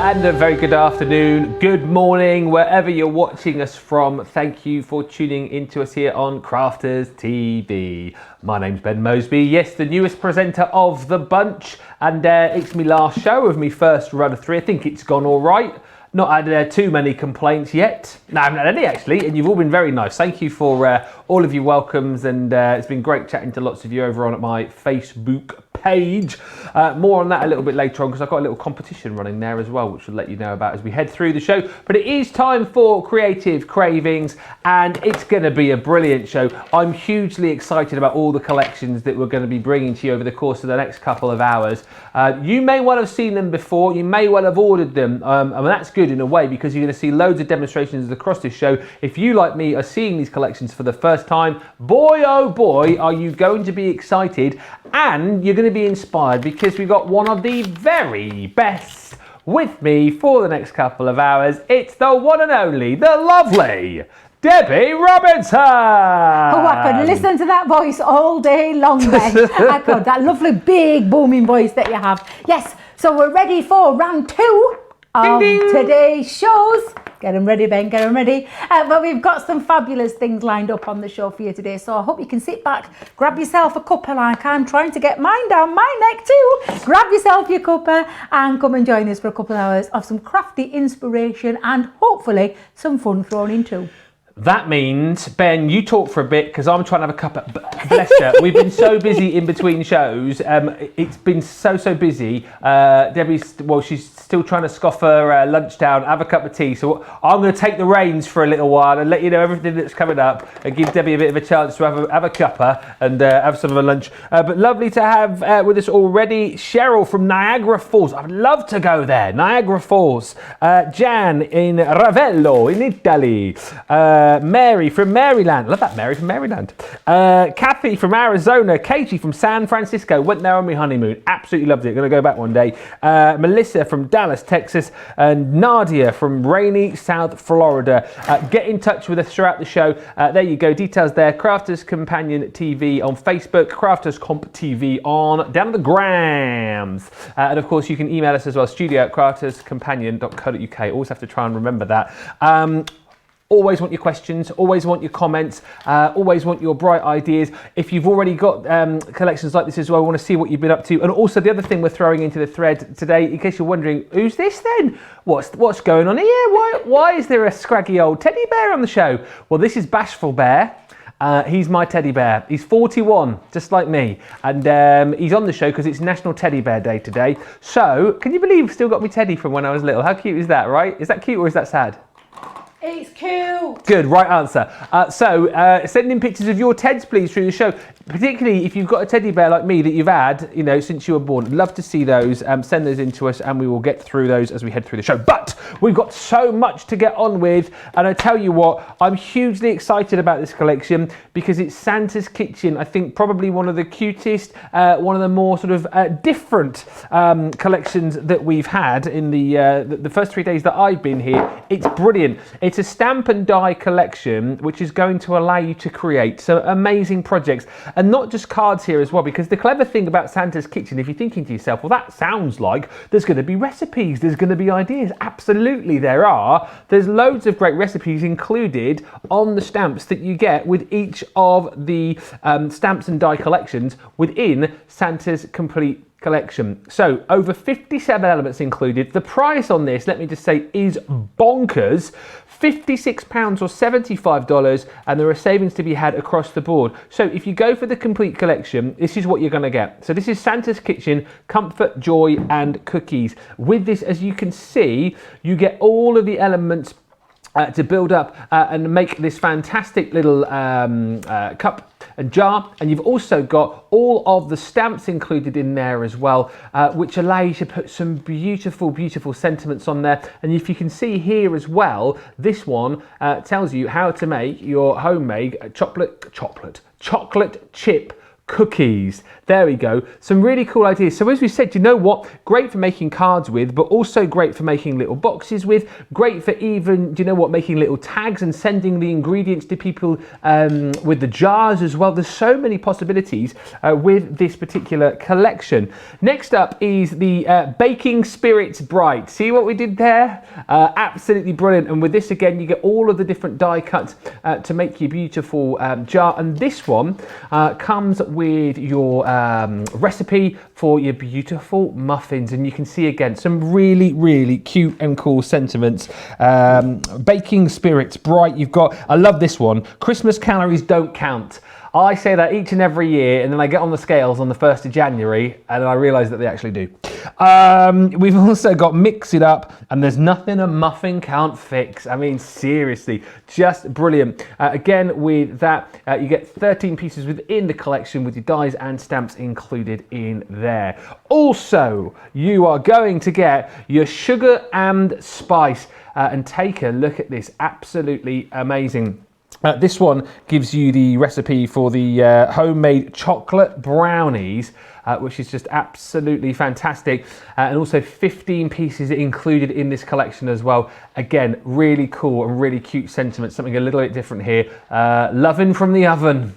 And a very good afternoon, good morning, wherever you're watching us from. Thank you for tuning into us here on Crafters TV. My name's Ben Mosby, yes, the newest presenter of the bunch, and it's my last show of my first run of 3. I think it's gone all right. Not had too many complaints yet. No, I haven't had any actually, and you've all been very nice. Thank you for all of your welcomes, and it's been great chatting to lots of you over on at my Facebook page. More on that a little bit later on, because I've got a little competition running there as well, which we'll let you know about as we head through the show. But it is time for Creative Cravings, and it's going to be a brilliant show. I'm hugely excited about all the collections that we're going to be bringing to you over the course of the next couple of hours. You may well have seen them before, you may well have ordered them, and that's good in a way, because you're going to see loads of demonstrations across this show. If you, like me, are seeing these collections for the first time, boy oh boy are you going to be excited, and you're going to be inspired, because we've got one of the very best with me for the next couple of hours. It's the one and only, the lovely Debby Robinson! Oh, I could listen to that voice all day long then. I could, that lovely big booming voice that you have. Yes, so we're ready for round 2 of today's shows. Get them ready, Ben, get them ready. But we've got some fabulous things lined up on the show for you today, so I hope you can sit back, grab yourself a cuppa, like I'm trying to get mine down my neck too. Grab yourself your cuppa and come and join us for a couple of hours of some crafty inspiration and hopefully some fun thrown in too. That means, Ben, you talk for a bit, because I'm trying to have a cuppa. Bless her. We've been so busy in between shows. It's been so busy. Debbie's, well, she's still trying to scoff her lunch down, have a cup of tea. So I'm going to take the reins for a little while and let you know everything that's coming up, and give Debbie a bit of a chance to have a cuppa and have some of her lunch. But lovely to have with us already Cheryl from Niagara Falls. I'd love to go there. Niagara Falls. Jan in Ravello in Italy. Mary from Maryland. Love that, Mary from Maryland. Kathy from Arizona. Katie from San Francisco. Went there on my honeymoon. Absolutely loved it. Going to go back one day. Melissa from Dallas, Texas. And Nadia from rainy South Florida. Get in touch with us throughout the show. There you go. Details there. Crafters Companion TV on Facebook. Crafters Comp TV on down the grams. And of course, you can email us as well. studio@crafterscompanion.co.uk. Always have to try and remember that. Always want your questions, always want your comments, always want your bright ideas. If you've already got collections like this as well, we want to see what you've been up to. And also the other thing we're throwing into the thread today, in case you're wondering, who's this then? What's going on here? Why is there a scraggy old teddy bear on the show? Well, this is Bashful Bear. He's my teddy bear. He's 41, just like me. And he's on the show because it's National Teddy Bear Day today. So, can you believe I've still got me teddy from when I was little? How cute is that, right? Is that cute or is that sad? It's cute. Good, right answer. So send in pictures of your Teds, please, through the show. Particularly if you've got a teddy bear like me that you've had, you know, since you were born. I'd love to see those. Send those in to us and we will get through those as we head through the show. But we've got so much to get on with. And I tell you what, I'm hugely excited about this collection because it's Santa's Kitchen. I think probably one of the cutest, one of the more sort of different collections that we've had in the first 3 days that I've been here. It's brilliant. It's a stamp and die collection which is going to allow you to create some amazing projects, and not just cards here as well, because the clever thing about Santa's Kitchen, if you're thinking to yourself, well, that sounds like there's going to be recipes, there's going to be ideas. Absolutely there are. There's loads of great recipes included on the stamps that you get with each of the stamps and die collections within Santa's complete collection. So over 57 elements included. The price on this, let me just say, is bonkers. £56 or $75, and there are savings to be had across the board. So if you go for the complete collection, this is what you're going to get. So this is Santa's Kitchen, Comfort, Joy and Cookies. With this, as you can see, you get all of the elements to build up and make this fantastic little cup and jar, and you've also got all of the stamps included in there as well, which allow you to put some beautiful sentiments on there. And if you can see here as well, this one tells you how to make your homemade chocolate chip cookies. There we go. Some really cool ideas. So as we said, you know what? Great for making cards with, but also great for making little boxes with. Great for even, do you know what? Making little tags and sending the ingredients to people with the jars as well. There's so many possibilities with this particular collection. Next up is the Baking Spirits Bright. See what we did there? Absolutely brilliant. And with this again, you get all of the different die cuts to make your beautiful jar. And this one comes with your recipe for your beautiful muffins, and you can see again some really cute and cool sentiments. Baking Spirits Bright, you've got, I love this one, Christmas calories don't count. I say that each and every year, and then I get on the scales on the 1st of January and I realise that they actually do. We've also got Mix It Up, and there's nothing a muffin can't fix. I mean, seriously, just brilliant. Again, with that, you get 13 pieces within the collection with your dies and stamps included in there. Also, you are going to get your sugar and spice, and take a look at this, absolutely amazing. This one gives you the recipe for the homemade chocolate brownies, which is just absolutely fantastic. And also 15 pieces included in this collection as well. Again, really cool and really cute sentiment, something a little bit different here. Loving from the oven.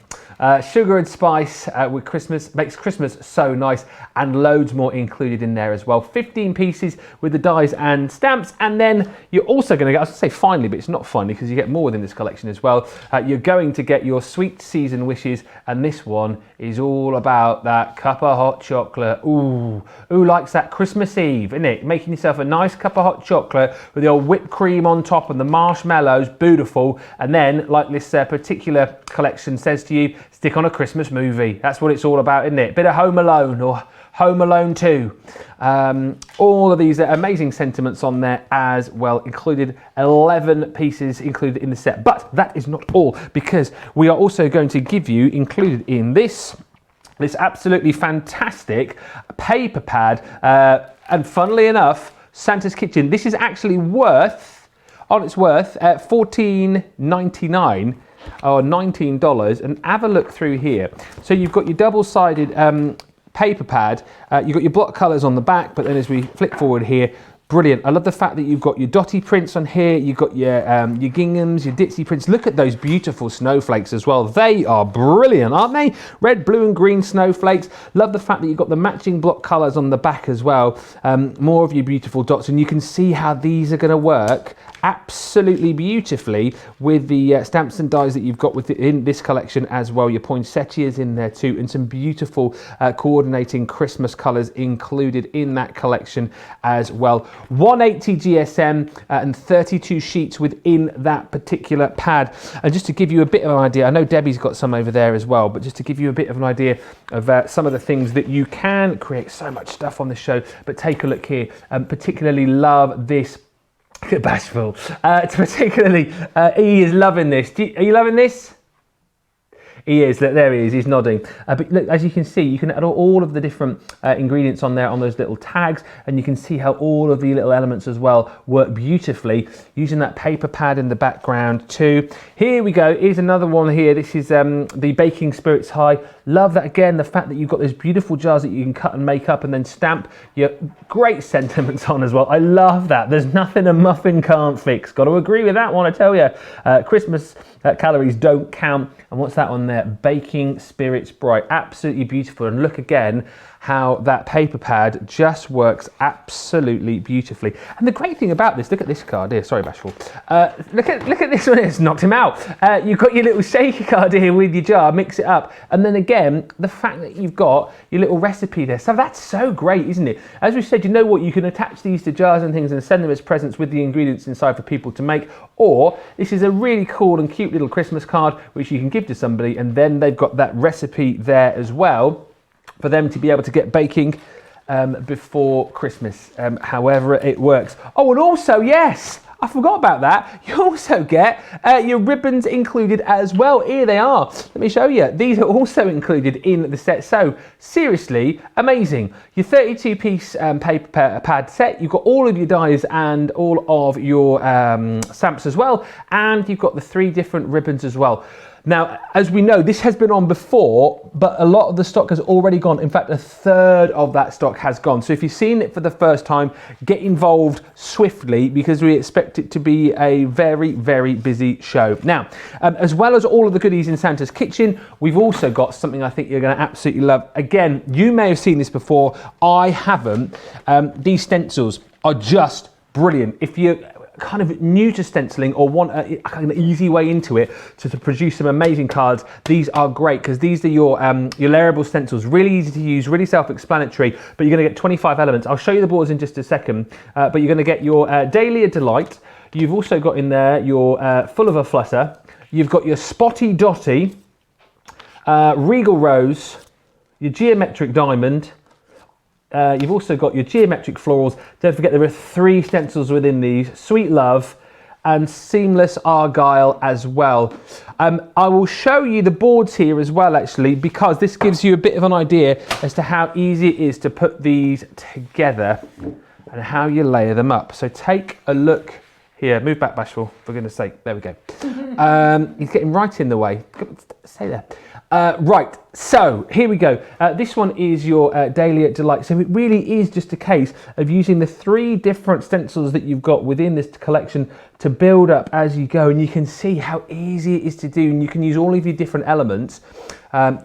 Sugar and spice with Christmas, makes Christmas so nice, and loads more included in there as well. 15 pieces with the dies and stamps, and then you're also going to get, I was going to say finally, but it's not finally because you get more within this collection as well. You're going to get your sweet season wishes, and this one is all about that cup of hot chocolate. Ooh, who likes that Christmas Eve, isn't it? Making yourself a nice cup of hot chocolate with the old whipped cream on top and the marshmallows, beautiful. And then, like this particular collection says to you, stick on a Christmas movie. That's what it's all about, isn't it? Bit of Home Alone or Home Alone 2. All of these amazing sentiments on there as well, included 11 pieces included in the set. But that is not all, because we are also going to give you, included in this absolutely fantastic paper pad. And funnily enough, Santa's Kitchen, this is actually worth, on its worth, $14.99. Or $19, and have a look through here. So you've got your double-sided paper pad, you've got your block colours on the back, but then as we flip forward here, brilliant. I love the fact that you've got your dotty prints on here, you've got your ginghams, your ditzy prints. Look at those beautiful snowflakes as well. They are brilliant, aren't they? Red, blue and green snowflakes. Love the fact that you've got the matching block colours on the back as well. More of your beautiful dots, and you can see how these are going to work absolutely beautifully with the stamps and dies that you've got within this collection as well. Your poinsettias in there too, and some beautiful coordinating Christmas colours included in that collection as well. 180 GSM and 32 sheets within that particular pad. And just to give you a bit of an idea, I know Debbie's got some over there as well, but just to give you a bit of an idea of some of the things that you can create. So much stuff on the show, but take a look here. Particularly love this. Bashful. Particularly, he is loving this. Are you loving this? He is. Look, there he is. He's nodding. But look, as you can see, you can add all of the different ingredients on there on those little tags, and you can see how all of the little elements as well work beautifully using that paper pad in the background too. Here we go. Here's another one here. This is the Baking Spirits High. Love that again. The fact that you've got those beautiful jars that you can cut and make up and then stamp your great sentiments on as well. I love that. There's nothing a muffin can't fix. Got to agree with that one, I tell you. Christmas calories don't count. And what's that on there? Baking Spirits Bright. Absolutely beautiful. And look again how that paper pad just works absolutely beautifully. And the great thing about this, look at this card here. Sorry, Bashful. Look at this one. It's knocked him out. You've got your little shaker card here with your jar. Mix it up. And then again, the fact that you've got your little recipe there. So that's so great, isn't it? As we said, you know what? You can attach these to jars and things and send them as presents with the ingredients inside for people to make. Or this is a really cool and cute little Christmas card which you can give to somebody, and then they've got that recipe there as well for them to be able to get baking before Christmas, however it works. Oh, and also, yes, I forgot about that. You also get your ribbons included as well. Here they are. Let me show you. These are also included in the set. So seriously, amazing. Your 32-piece paper pad set. You've got all of your dies and all of your stamps as well. And you've got the 3 different ribbons as well. Now, as we know, this has been on before, but a lot of the stock has already gone. In fact, a third of that stock has gone. So if you've seen it for the first time, get involved swiftly because we expect it to be a very, very busy show. Now, as well as all of the goodies in Santa's kitchen, we've also got something I think you're going to absolutely love. Again, you may have seen this before. I haven't. These stencils are just brilliant. If you're kind of new to stenciling or want an easy way into it to produce some amazing cards, these are great because these are your layerable stencils. Really easy to use, really self-explanatory, but you're going to get 25 elements. I'll show you the boards in just a second, but you're going to get your Dahlia Delight. You've also got in there your Full of a Flutter. You've got your Spotty Dotty, Regal Rose, your Geometric Diamond. You've also got your geometric florals. Don't forget there are 3 stencils within these. Sweet Love and Seamless Argyle as well. I will show you the boards here as well actually because this gives you a bit of an idea as to how easy it is to put these together and how you layer them up. So take a look here. Move back, Bashful, for goodness sake. There we go. He's getting right in the way. Stay there. Right, so here we go. This one is your Dahlia Delight. So it really is just a case of using the 3 different stencils that you've got within this collection to build up as you go. And you can see how easy it is to do. And you can use all of your different elements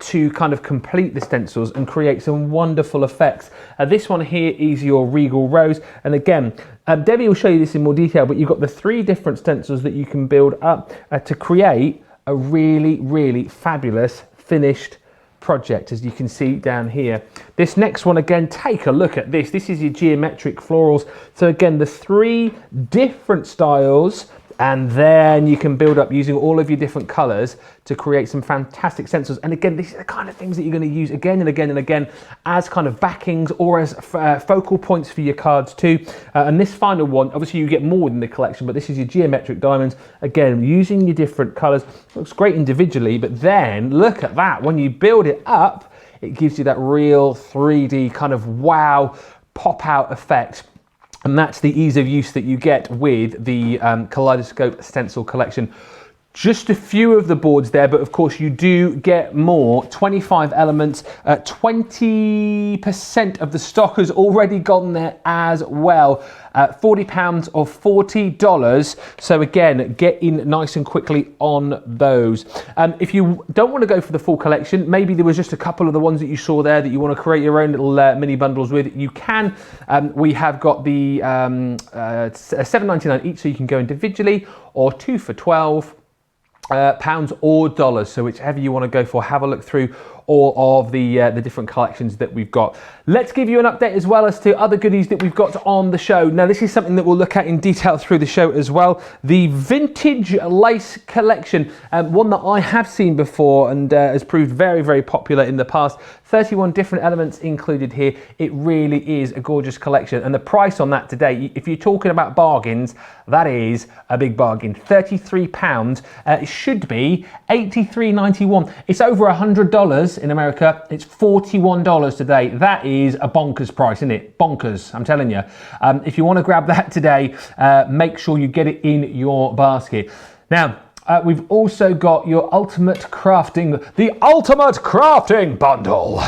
to kind of complete the stencils and create some wonderful effects. This one here is your Regal Rose. And again, Debbie will show you this in more detail, but you've got the 3 different stencils that you can build up to create a really, really fabulous finished project, as you can see down here. This next one, again, take a look at this. This is your geometric florals. So again, the 3 different styles, and then you can build up using all of your different colors to create some fantastic stencils. And again, these are the kind of things that you're going to use again and again and again as kind of backings or as focal points for your cards too. And this final one, obviously you get more in the collection, but this is your geometric diamonds. Again, using your different colors. Looks great individually, but then look at that. When you build it up, it gives you that real 3D kind of wow, pop out effect. And that's the ease of use that you get with the Kaleidoscope Stencil Collection. Just a few of the boards there, but of course you do get more. 25 elements, 20% of the stock has already gone there as well. £40 or $40. So again, get in nice and quickly on those. If you don't want to go for the full collection, maybe there was just a couple of the ones that you saw there that you want to create your own little mini bundles with, you can. We have got the $7.99 each, so you can go individually, or 2 for £12. Pounds or dollars, so whichever you want to go for. Have a look through all of the different collections that we've got. Let's give you an update as well as to other goodies that we've got on the show. Now, this is something that we'll look at in detail through the show as well. The vintage lace collection, one that I have seen before and has proved very, very popular in the past. 31 different elements included here. It really is a gorgeous collection, and the price on that today, if you're talking about bargains, that is a big bargain. £33. It should be $83.91. It's over $100 in America. It's $41 today. That is a bonkers price, isn't it? Bonkers, I'm telling you. If you want to grab that today, make sure you get it in your basket. Now, we've also got your Ultimate Crafting Bundle.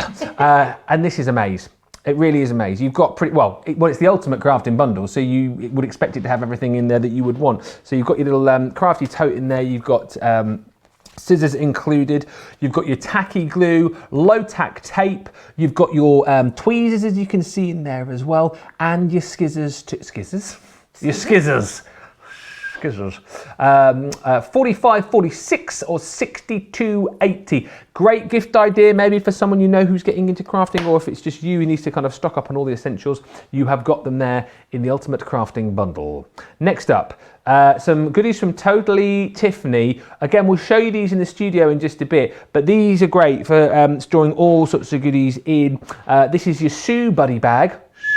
And this is a maze. It really is a maze. You've got it's the Ultimate Crafting Bundle, so you would expect it to have everything in there that you would want. So you've got your little crafty tote in there. You've got scissors included. You've got your tacky glue, low tack tape. You've got your tweezers, as you can see in there as well, and your skizzers. Your skizzers. 45, 46 or 62.80. Great gift idea maybe for someone you know who's getting into crafting, or if it's just you who needs to kind of stock up on all the essentials. You have got them there in the Ultimate Crafting Bundle. Next up, some goodies from Totally Tiffany. Again, we'll show you these in the studio in just a bit, but these are great for storing all sorts of goodies in. This is your Sue Buddy Bag.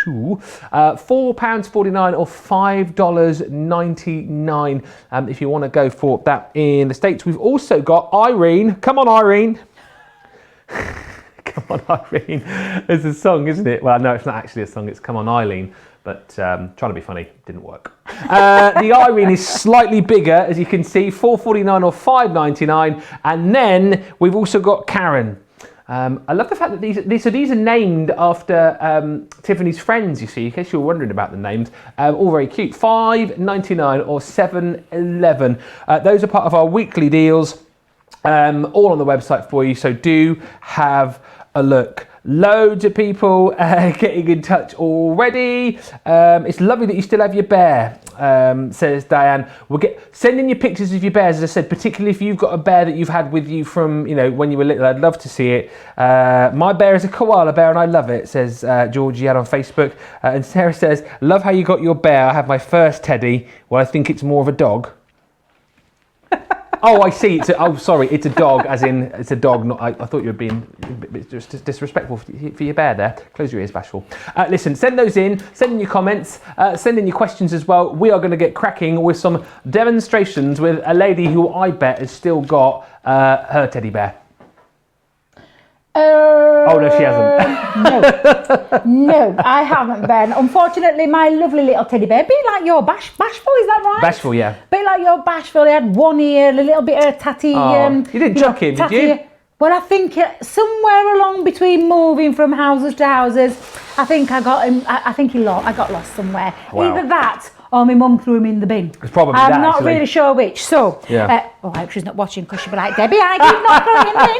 £4.49 or $5.99 if you want to go for that in the States. We've also got Irene. Come on, Irene. Come on, Irene. It's a song, isn't it? Well, no, it's not actually a song. It's Come on, Eileen. But trying to be funny didn't work. The Irene is slightly bigger, as you can see, $4.49 or $5.99. And then we've also got Karen. I love the fact that these are named after Tiffany's friends, you see, in case you're wondering about the names. All very cute. $5.99 or $7.11. Those are part of our weekly deals, all on the website for you, so do have a look. Loads of people getting in touch already. It's lovely that you still have your bear, says Diane. Send in your pictures of your bears, as I said, particularly if you've got a bear that you've had with you from, when you were little. I'd love to see it. My bear is a koala bear and I love it, says Georgianne on Facebook. And Sarah says, love how you got your bear. I have my first teddy. Well, I think it's more of a dog. Oh, I see. Sorry, it's a dog, as in it's a dog. Not. I thought you were being a bit disrespectful for your bear there. Close your ears, Bashful. Listen, send those in. Send in your comments. Send in your questions as well. We are going to get cracking with some demonstrations with a lady who I bet has still got her teddy bear. Oh no, she hasn't. No, I haven't, Ben. Unfortunately, my lovely little teddy bear, a bit like your Bashful, is that right? Bashful, yeah. Bit like your Bashful. He had one ear, a little bit of tatty. You didn't chuck him, did you? Well, I think somewhere along between moving from houses to houses, I think I got him. I think I got lost somewhere. Wow. Either that or my mum threw him in the bin. It's probably I'm not really sure which. So, yeah. I hope she's not watching because she'll be like, Debbie, I did not throw him in.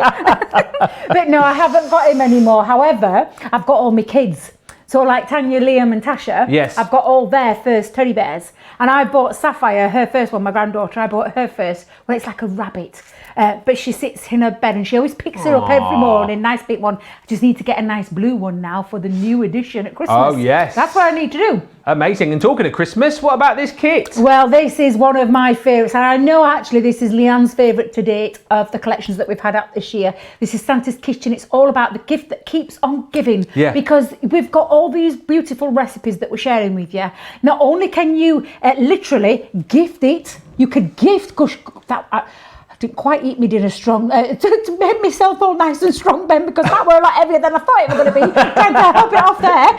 But no, I haven't got him anymore. However, I've got all my kids. So like Tanya, Liam and Tasha, yes. I've got all their first teddy bears. And I bought Sapphire, her first one, my granddaughter, I bought her first. Well, it's like a rabbit. But she sits in her bed and she always picks her up every morning, nice big one. I just need to get a nice blue one now for the new edition at Christmas. Oh, yes. That's what I need to do. Amazing. And talking of Christmas, what about this kit? Well, this is one of my favourites. And I know actually this is Leanne's favourite to date of the collections that we've had out this year. This is Santa's Kitchen. It's all about the gift that keeps on giving. Yeah. Because we've got all these beautiful recipes that we're sharing with you. Not only can you literally gift it, you could gift, gosh, I didn't quite eat me dinner strong to make myself all nice and strong, Ben, because that were a lot heavier than I thought it was going to be. Trying to help it off there.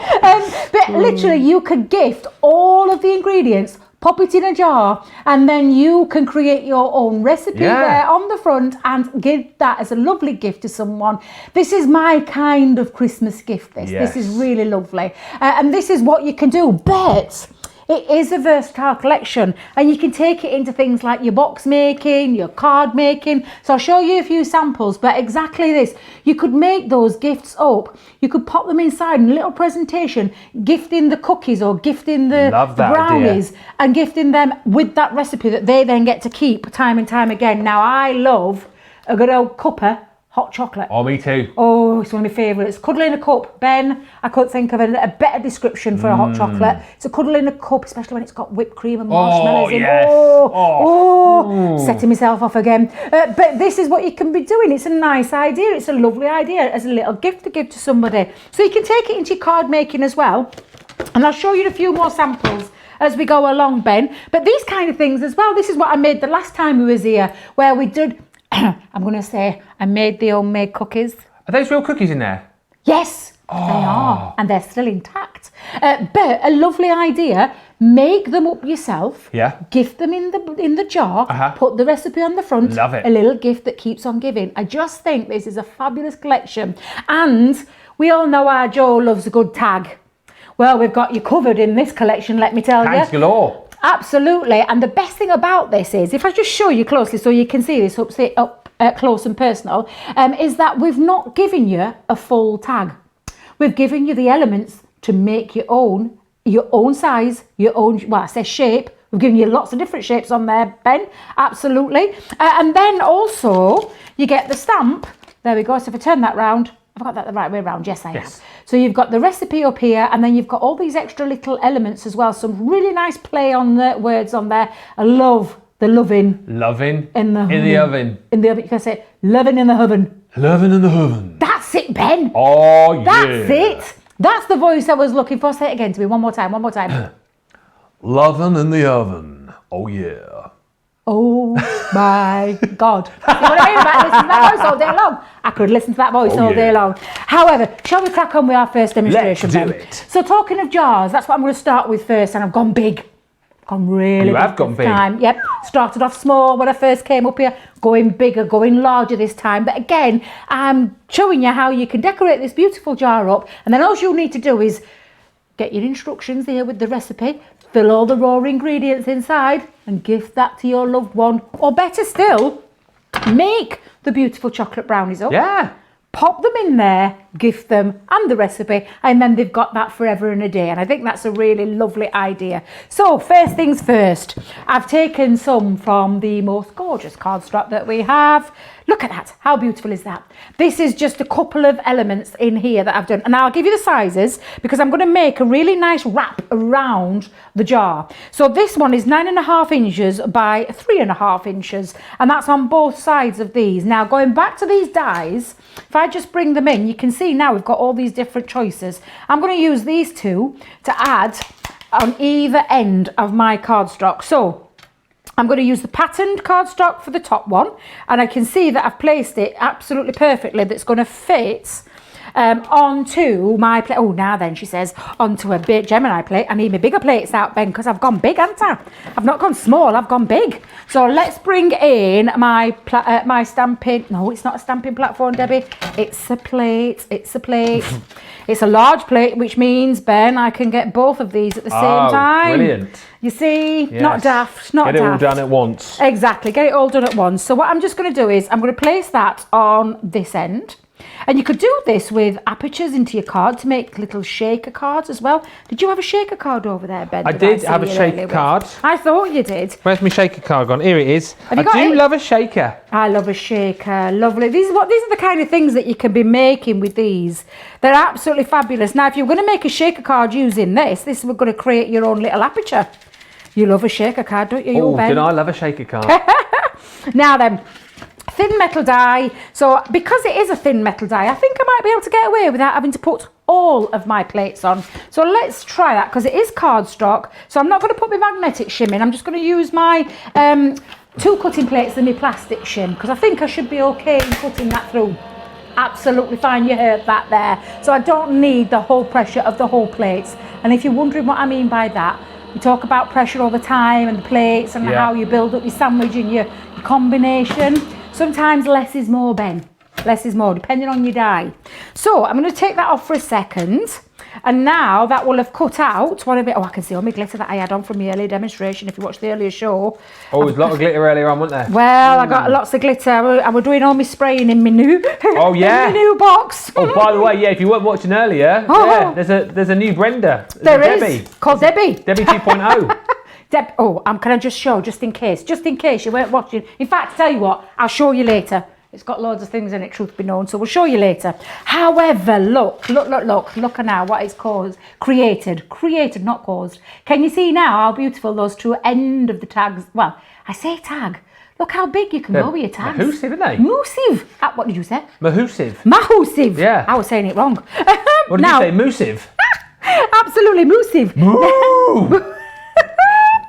But literally, you could gift all of the ingredients, pop it in a jar, and then you can create your own recipe there on the front and give that as a lovely gift to someone. This is my kind of Christmas gift, this. Yes. This is really lovely. And this is what you can do. But it is a versatile collection and you can take it into things like your box making, your card making. So I'll show you a few samples, but exactly this. You could make those gifts up. You could pop them inside in a little presentation, gifting the cookies or gifting the brownies and gifting them with that recipe that they then get to keep time and time again. Now, I love a good old cuppa hot chocolate. Oh, me too. Oh, it's one of my favourites. Cuddle in a cup. Ben, I couldn't think of a better description for a hot chocolate. It's a cuddle in a cup, especially when it's got whipped cream and marshmallows in. Yes. Setting myself off again. But this is what you can be doing. It's a nice idea. It's a lovely idea as a little gift to give to somebody. So you can take it into your card making as well. And I'll show you a few more samples as we go along, Ben. But these kind of things as well. This is what I made the last time we was here, where we did... I'm going to say I made the homemade cookies. Are those real cookies in there? Yes, they are. And they're still intact. But a lovely idea. Make them up yourself. Yeah. Gift them in the jar. Put the recipe on the front. Love it. A little gift that keeps on giving. I just think this is a fabulous collection. And we all know our Joe loves a good tag. Well, we've got you covered in this collection, let me tell you. Tags galore. Absolutely. And the best thing about this is, if I just show you closely so you can see this up close and personal, is that we've not given you a full tag. We've given you the elements to make your own size, your own, well, I say shape. We've given you lots of different shapes on there, Ben. Absolutely. And then also you get the stamp. There we go. So if I turn that round, I've got that the right way around. Yes, I have. So you've got the recipe up here, and then you've got all these extra little elements as well. Some really nice play on the words on there. I love the loving. Loving in the oven. In the oven. You can say loving in the oven. Loving in the oven. That's it, Ben. Oh, yeah. That's it. That's the voice I was looking for. Say it again to me. One more time. Loving in the oven. Oh, yeah. Oh my God. You know what I mean about listening to that voice all day long? I could listen to that voice all day long. However, shall we crack on with our first demonstration? Let's do it. So talking of jars, that's what I'm going to start with first, and I've gone big. Gone really You big have gone this big. time. Yep. Started off small when I first came up here, going bigger, going larger this time. But again, I'm showing you how you can decorate this beautiful jar up. And then all you'll need to do is get your instructions here with the recipe, fill all the raw ingredients inside and gift that to your loved one. Or better still, make the beautiful chocolate brownies up. Yeah. Pop them in there, gift them and the recipe, and then they've got that forever and a day. And I think that's a really lovely idea. So first things first, I've taken some from the most gorgeous cardstock that we have. Look at that, how beautiful is that? This is just a couple of elements in here that I've done, and I'll give you the sizes because I'm going to make a really nice wrap around the jar. So this one is 9.5 inches by 3.5 inches, and that's on both sides of these. Now going back to these dies, if I just bring them in, you can see now we've got all these different choices. I'm going to use these two to add on either end of my cardstock. So I'm going to use the patterned cardstock for the top one, and I can see that I've placed it absolutely perfectly. That's going to fit onto my plate. Oh, now then, she says, onto a big Gemini plate. I need my bigger plates out, Ben, because I've gone big, haven't I? I've not gone small, I've gone big. So let's bring in my stamping. No, it's not a stamping platform, Debbie. It's a plate. It's a plate. It's a large plate, which means, Ben, I can get both of these at the same time. Brilliant. You see, Yes. not daft, not Get it daft. all done at once. Exactly, get it all done at once. So what I'm just going to do is I'm going to place that on this end. And you could do this with apertures into your card to make little shaker cards as well. Did you have a shaker card over there, Ben? I did have a shaker card. I thought you did. Where's my shaker card gone? Here it is. Have you I got do it? love a shaker. I love a shaker, lovely. These are the kind of things that you can be making with these. They're absolutely fabulous. Now, if you're going to make a shaker card using this, we're going to create your own little aperture. You love a shaker card, don't you, Oh, Ben? did I love a shaker card? Now then, thin metal die. So because it is a thin metal die, I think I might be able to get away without having to put all of my plates on. So let's try that because it is cardstock. So I'm not going to put my magnetic shim in. I'm just going to use my 2 cutting plates and my plastic shim because I think I should be okay in putting that through. Absolutely fine, you heard that there. So I don't need the whole pressure of the whole plates. And if you're wondering what I mean by that, we talk about pressure all the time and the plates and how you build up your sandwich and your combination. Sometimes less is more, Ben. Less is more, depending on your die. So I'm going to take that off for a second. And now that will have cut out one of it. Oh, I can see all my glitter that I had on from the earlier demonstration if you watched the earlier show. Oh, there was a lot of glitter earlier on, wasn't there? Well, I got lots of glitter. I was doing all my spraying in my new, Oh, yeah. in my new box. Oh, by the way, yeah, if you weren't watching earlier, Oh. yeah, there's a new Brenda. There is. Debbie. Called Debbie. Debbie 2.0. Can I just show, just in case you weren't watching. In fact, tell you what, I'll show you later. It's got loads of things in it, truth be known, so we'll show you later. However, look now what it's caused. Created, not caused. Can you see now how beautiful those two end of the tags, well, I say tag. Look how big you can go with your tags. Mahoosive, aren't they? Moosive. What did you say? Mahoosive. Mahoosive. Yeah. I was saying it wrong. What did you say? Moosive? Absolutely moosive. Moo!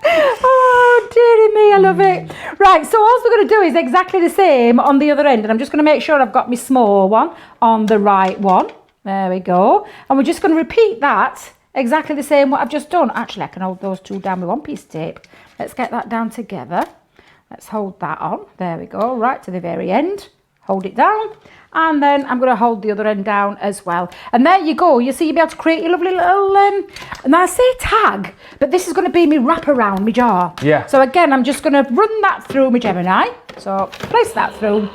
Oh, dearie me, I love it. Right, so all we're going to do is exactly the same on the other end. And I'm just going to make sure I've got my small one on the right one. There we go. And we're just going to repeat that exactly the same what I've just done. Actually, I can hold those two down with one piece of tape. Let's get that down together. Let's hold that on. There we go, right to the very end. Hold it down. And then I'm going to hold the other end down as well. And there you go. You see, you'll be able to create your lovely little, and I say tag, but this is going to be me wrap around my jar. Yeah. So again, I'm just going to run that through my Gemini. So place that through.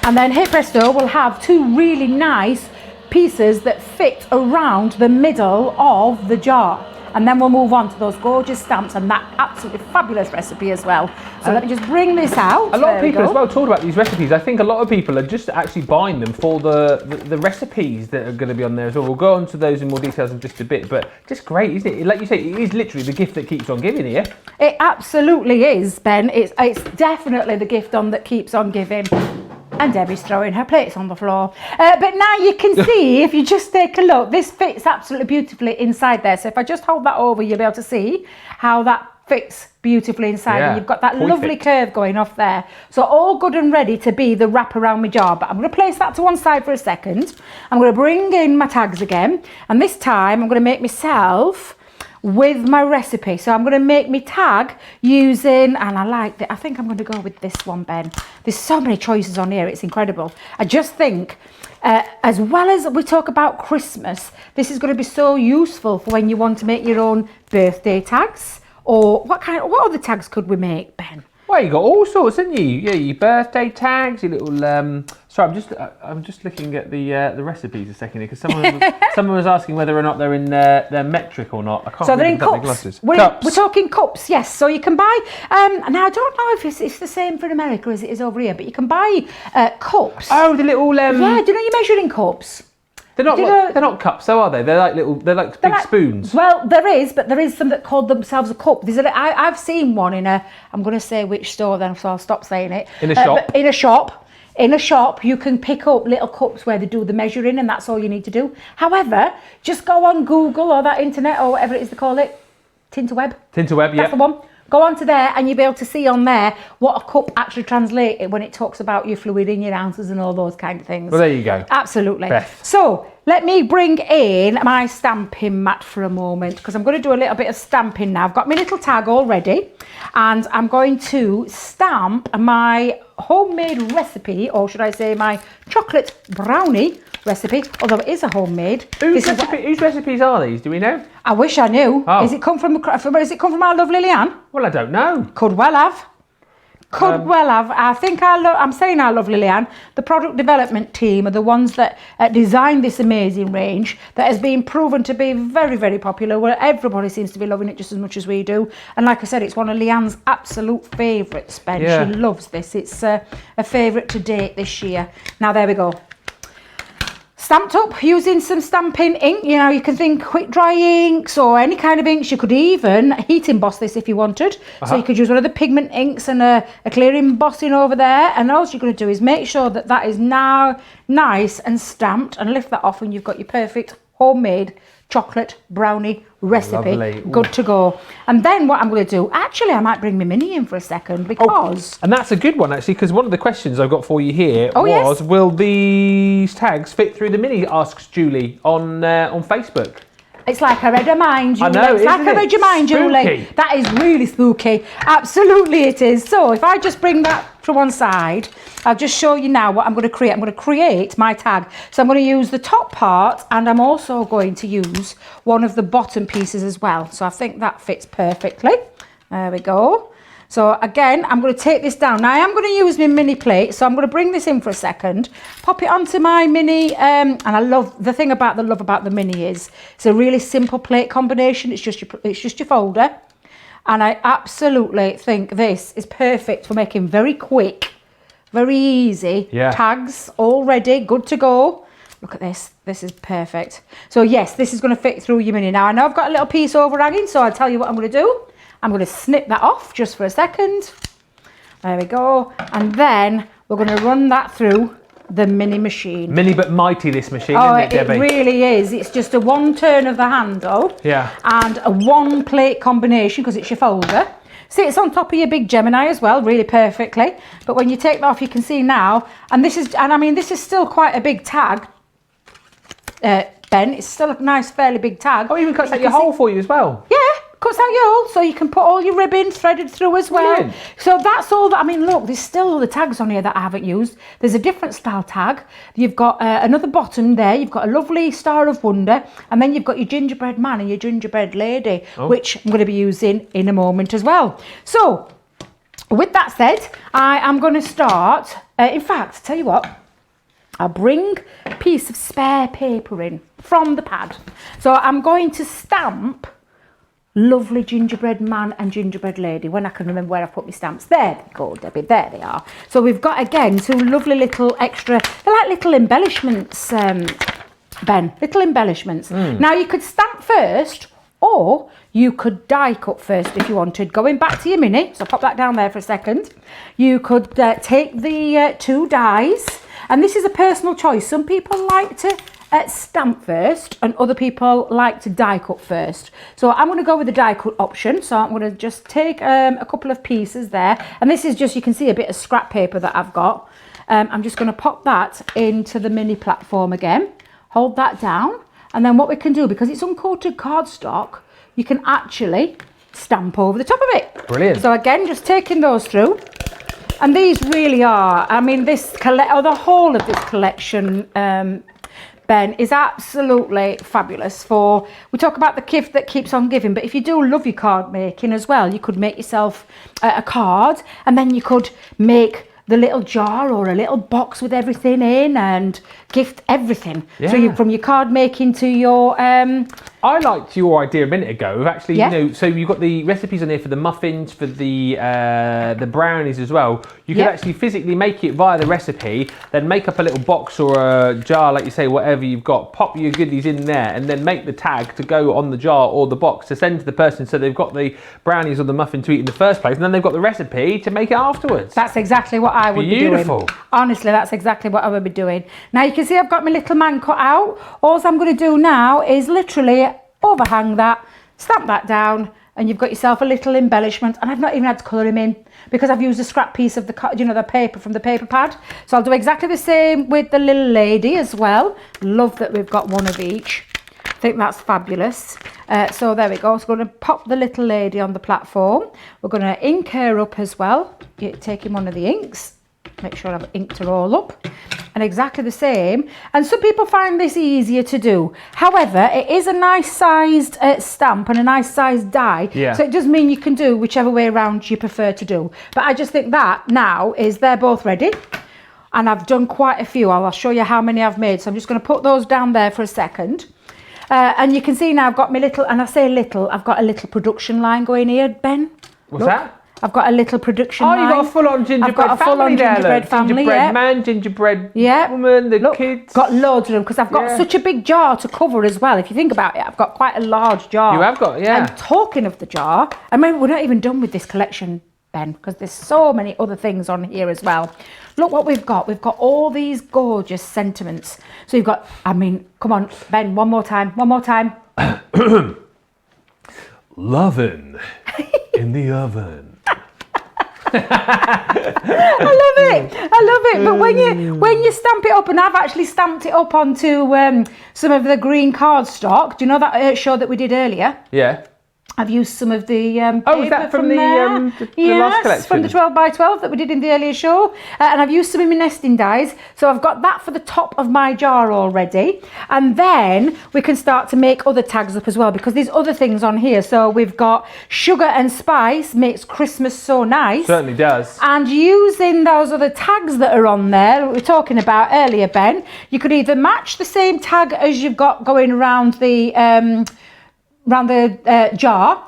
And then, hey presto, we'll have two really nice pieces that fit around the middle of the jar. And then we'll move on to those gorgeous stamps and that absolutely fabulous recipe as well. So let me just bring this out. A lot of people as well talk about these recipes. I think a lot of people are just actually buying them for the recipes that are going to be on there as well. We'll go on to those in more details in just a bit, but just great, isn't it? Like you say, it is literally the gift that keeps on giving here. It absolutely is, Ben. It's definitely the gift on that keeps on giving. And Debbie's throwing her plates on the floor. But now you can see, if you just take a look, this fits absolutely beautifully inside there. So if I just hold that over, you'll be able to see how that fits beautifully inside. Yeah, and you've got that perfect. lovely curve going off there. So all good and ready to be the wrap around my jar. But I'm going to place that to one side for a second. I'm going to bring in my tags again. And this time I'm going to make myself with my recipe. So I'm going to make me tag using, and I think I'm going to go with this one, Ben. There's so many choices on here, it's incredible. I just think, as well as we talk about Christmas, this is going to be so useful for when you want to make your own birthday tags. Or what other tags could we make, Ben? Well, you got all sorts, haven't you? Yeah, your birthday tags, your little. Sorry, I'm just looking at the recipes a second here because someone was asking whether or not they're in their metric or not. I can't. So they're in cups. We're talking cups, yes. So you can buy. Now I don't know if it's the same for America as it is over here, but you can buy cups. Oh, the little. Yeah, do you know your measuring cups? They're not cups, though, are they? They're like big spoons. Well, there is some that call themselves a cup. I've seen one in a. I'm going to say which store then, so I'll stop saying it. In a shop. In a shop, you can pick up little cups where they do the measuring, and that's all you need to do. However, just go on Google or that internet or whatever it is they call it, Tinterweb. Tinterweb, yeah. That's the one. Go onto there and you'll be able to see on there what a cup actually translates when it talks about your fluid in your ounces and all those kind of things. Well, there you go. Absolutely. Beth. So let me bring in my stamping mat for a moment because I'm going to do a little bit of stamping now. I've got my little tag all ready and I'm going to stamp my homemade recipe, or should I say my chocolate brownie recipe, although it is a homemade. Whose recipes are these? Do we know? I wish I knew. Oh. Has it come from our love Lillian? Well, I don't know. Could well have. I think I'm saying our love Lillian. The product development team are the ones that designed this amazing range that has been proven to be very, very popular, where everybody seems to be loving it just as much as we do. And like I said, it's one of Leanne's absolute favourites, Ben. Yeah. She loves this. It's a favourite to date this year. Now, there we go. Stamped up using some stamping ink. You know, you can think quick dry inks or any kind of inks. You could even heat emboss this if you wanted. So you could use one of the pigment inks and a clear embossing over there. And all you're going to do is make sure that is now nice and stamped, and lift that off, and you've got your perfect homemade chocolate brownie recipe. Lovely. Good to go. And then what I'm going to do, actually I might bring my mini in for a second because... And that's a good one actually, because one of the questions I've got for you here yes. will these tags fit through the mini, asks Julie on Facebook. It's like I read your mind, Julie. I know, it's like I read your mind, Julie. That is really spooky. Absolutely it is. So if I just bring that to one side, I'll just show you now what I'm going to create. I'm going to create my tag. So I'm going to use the top part, and I'm also going to use one of the bottom pieces as well. So I think that fits perfectly. There we go. So again, I'm going to take this down. Now I am going to use my mini plate, so I'm going to bring this in for a second, pop it onto my mini, and I love the thing about the mini is it's a really simple plate combination. It's just your folder, and I absolutely think this is perfect for making very quick, very easy tags. All ready, good to go. Look at this. This is perfect. So yes, this is going to fit through your mini. Now I know I've got a little piece overhanging, so I'll tell you what I'm going to do. I'm going to snip that off just for a second. There we go. And then we're going to run that through the mini machine. Mini but mighty, this machine, isn't it, Debbie? It really is. It's just a one turn of the handle. Yeah. And a one plate combination because it's your folder. Sits on top of your big Gemini as well, really perfectly. But when you take that off, you can see now, this is still quite a big tag. Ben, it's still a nice, fairly big tag. Oh, even cuts out your hole for you as well. Yeah. Cuts out your hole, so you can put all your ribbon threaded through as well. Brilliant. So that's all that, look, there's still the tags on here that I haven't used. There's a different style tag. You've got another bottom there. You've got a lovely Star of Wonder. And then you've got your gingerbread man and your gingerbread lady, which I'm going to be using in a moment as well. So with that said, I am going to start. In fact, tell you what, I'll bring a piece of spare paper in from the pad. So I'm going to stamp lovely gingerbread man and gingerbread lady, when I can remember where I've put my stamps. There they go, Debbie, there they are. So we've got, again, two lovely little extra, they're like little embellishments, Ben, little embellishments. Now you could stamp first, or you could die cut first if you wanted. Going back to your mini, so pop that down there for a second. You could take the two dies, and this is a personal choice. Some people like to stamp first, and other people like to die cut first. So I'm going to go with the die cut option. So I'm going to just take a couple of pieces there, and this is just, you can see a bit of scrap paper that I've got. I'm just going to pop that into the mini platform again, hold that down, And then what we can do, because it's uncoated cardstock, you can actually stamp over the top of it. Brilliant. So again, just taking those through. And these really are, I mean, the whole of this collection, Ben, is absolutely fabulous. We talk about the gift that keeps on giving, but if you do love your card making as well, you could make yourself a card, and then you could make the little jar or a little box with everything in and gift everything. Yeah. So from your card making to your... I liked your idea a minute ago of actually, Yeah. you know, so you've got the recipes on here for the muffins, for the brownies as well. You could Yeah. actually physically make it via the recipe, then make up a little box or a jar, like you say, whatever you've got, pop your goodies in there, and then make the tag to go on the jar or the box to send to the person, so they've got the brownies or the muffin to eat in the first place, and then they've got the recipe to make it afterwards. That's exactly what I would be Beautiful. doing. Honestly, that's exactly what I would be doing. Now you can see I've got my little man cut out. All I'm going to do now is literally overhang that, stamp that down, and you've got yourself a little embellishment. And I've not even had to colour him in because I've used a scrap piece of the paper from the paper pad. So I'll do exactly the same with the little lady as well. Love that we've got one of each. I think that's fabulous. So there we go. So we're going to pop the little lady on the platform. We're going to ink her up as well. Taking one of the inks. Make sure I've inked her all up. And exactly the same. And some people find this easier to do. However, it is a nice sized stamp and a nice sized die. Yeah. So it does mean you can do whichever way around you prefer to do. But I just think that now is they're both ready. And I've done quite a few. I'll show you how many I've made. So I'm just going to put those down there for a second. And you can see now I've got my little, and I say little, I've got a little production line going here, Ben. What's that? I've got a little production line. Oh, you've got a full-on gingerbread I've got a full-on family gingerbread there. family, Gingerbread yeah. man, gingerbread Yeah. woman, the Look, kids. got loads of them because I've got such a big jar to cover as well. If you think about it, I've got quite a large jar. You have got, yeah. And talking of the jar, I mean, we're not even done with this collection, Ben, because there's so many other things on here as well. Look what we've got. We've got all these gorgeous sentiments. So you've got, I mean, come on, Ben, one more time. Lovin' in the oven. I love it. But when you stamp it up, and I've actually stamped it up onto some of the green cardstock. Do you know that show that we did earlier? Yeah. I've used some of the Oh, is that from the last collection? From the 12 by 12 that we did in the earlier show. And I've used some of my nesting dies. So I've got that for the top of my jar already. And then we can start to make other tags up as well, because there's other things on here. So we've got sugar and spice makes Christmas so nice. Certainly does. And using those other tags that are on there, that we were talking about earlier, Ben, you could either match the same tag as you've got going around the jar,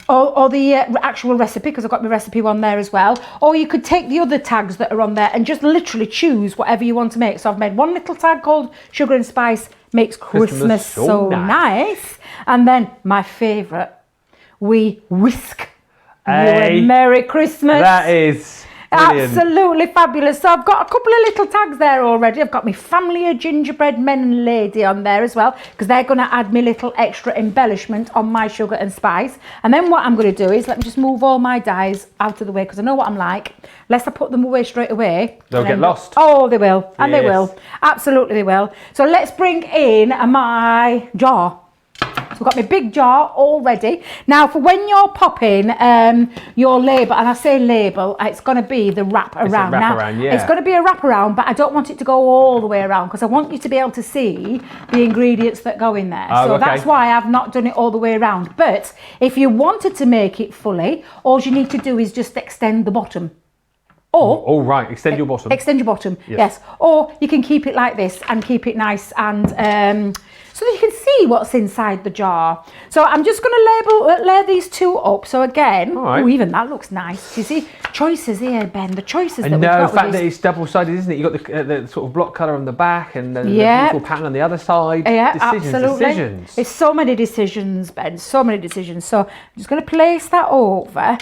or the actual recipe, because I've got my recipe one there as well. Or you could take the other tags that are on there and just literally choose whatever you want to make. So I've made one little tag called Sugar and Spice makes Christmas so nice. And then my favourite, we whisk you a Merry Christmas. That is brilliant. Absolutely fabulous. So I've got a couple of little tags there already. I've got my family of gingerbread men and lady on there as well, because they're going to add me little extra embellishment on my sugar and spice. And then what I'm going to do is let me just move all my dies out of the way, because I know what I'm like. Unless I put them away straight away, they'll get lost. Oh, they will. And they will. Absolutely they will. So let's bring in my jar. So I've got my big jar all ready. Now for when you're popping your label, and I say label, it's going to be the wrap around. It's going to be a wrap around, but I don't want it to go all the way around, because I want you to be able to see the ingredients that go in there. So that's why I've not done it all the way around. But if you wanted to make it fully, all you need to do is just extend the bottom. Or extend your bottom. Extend your bottom, yes. Or you can keep it like this and keep it nice and so that you can see what's inside the jar. So I'm just going to layer these two up. So again, even that looks nice. You see, choices here, Ben. The choices that we've got. The fact that it's double-sided, isn't it? You've got the sort of block colour on the back and the beautiful pattern on the other side. Yeah, absolutely. It's so many decisions, Ben. So many decisions. So I'm just going to place that over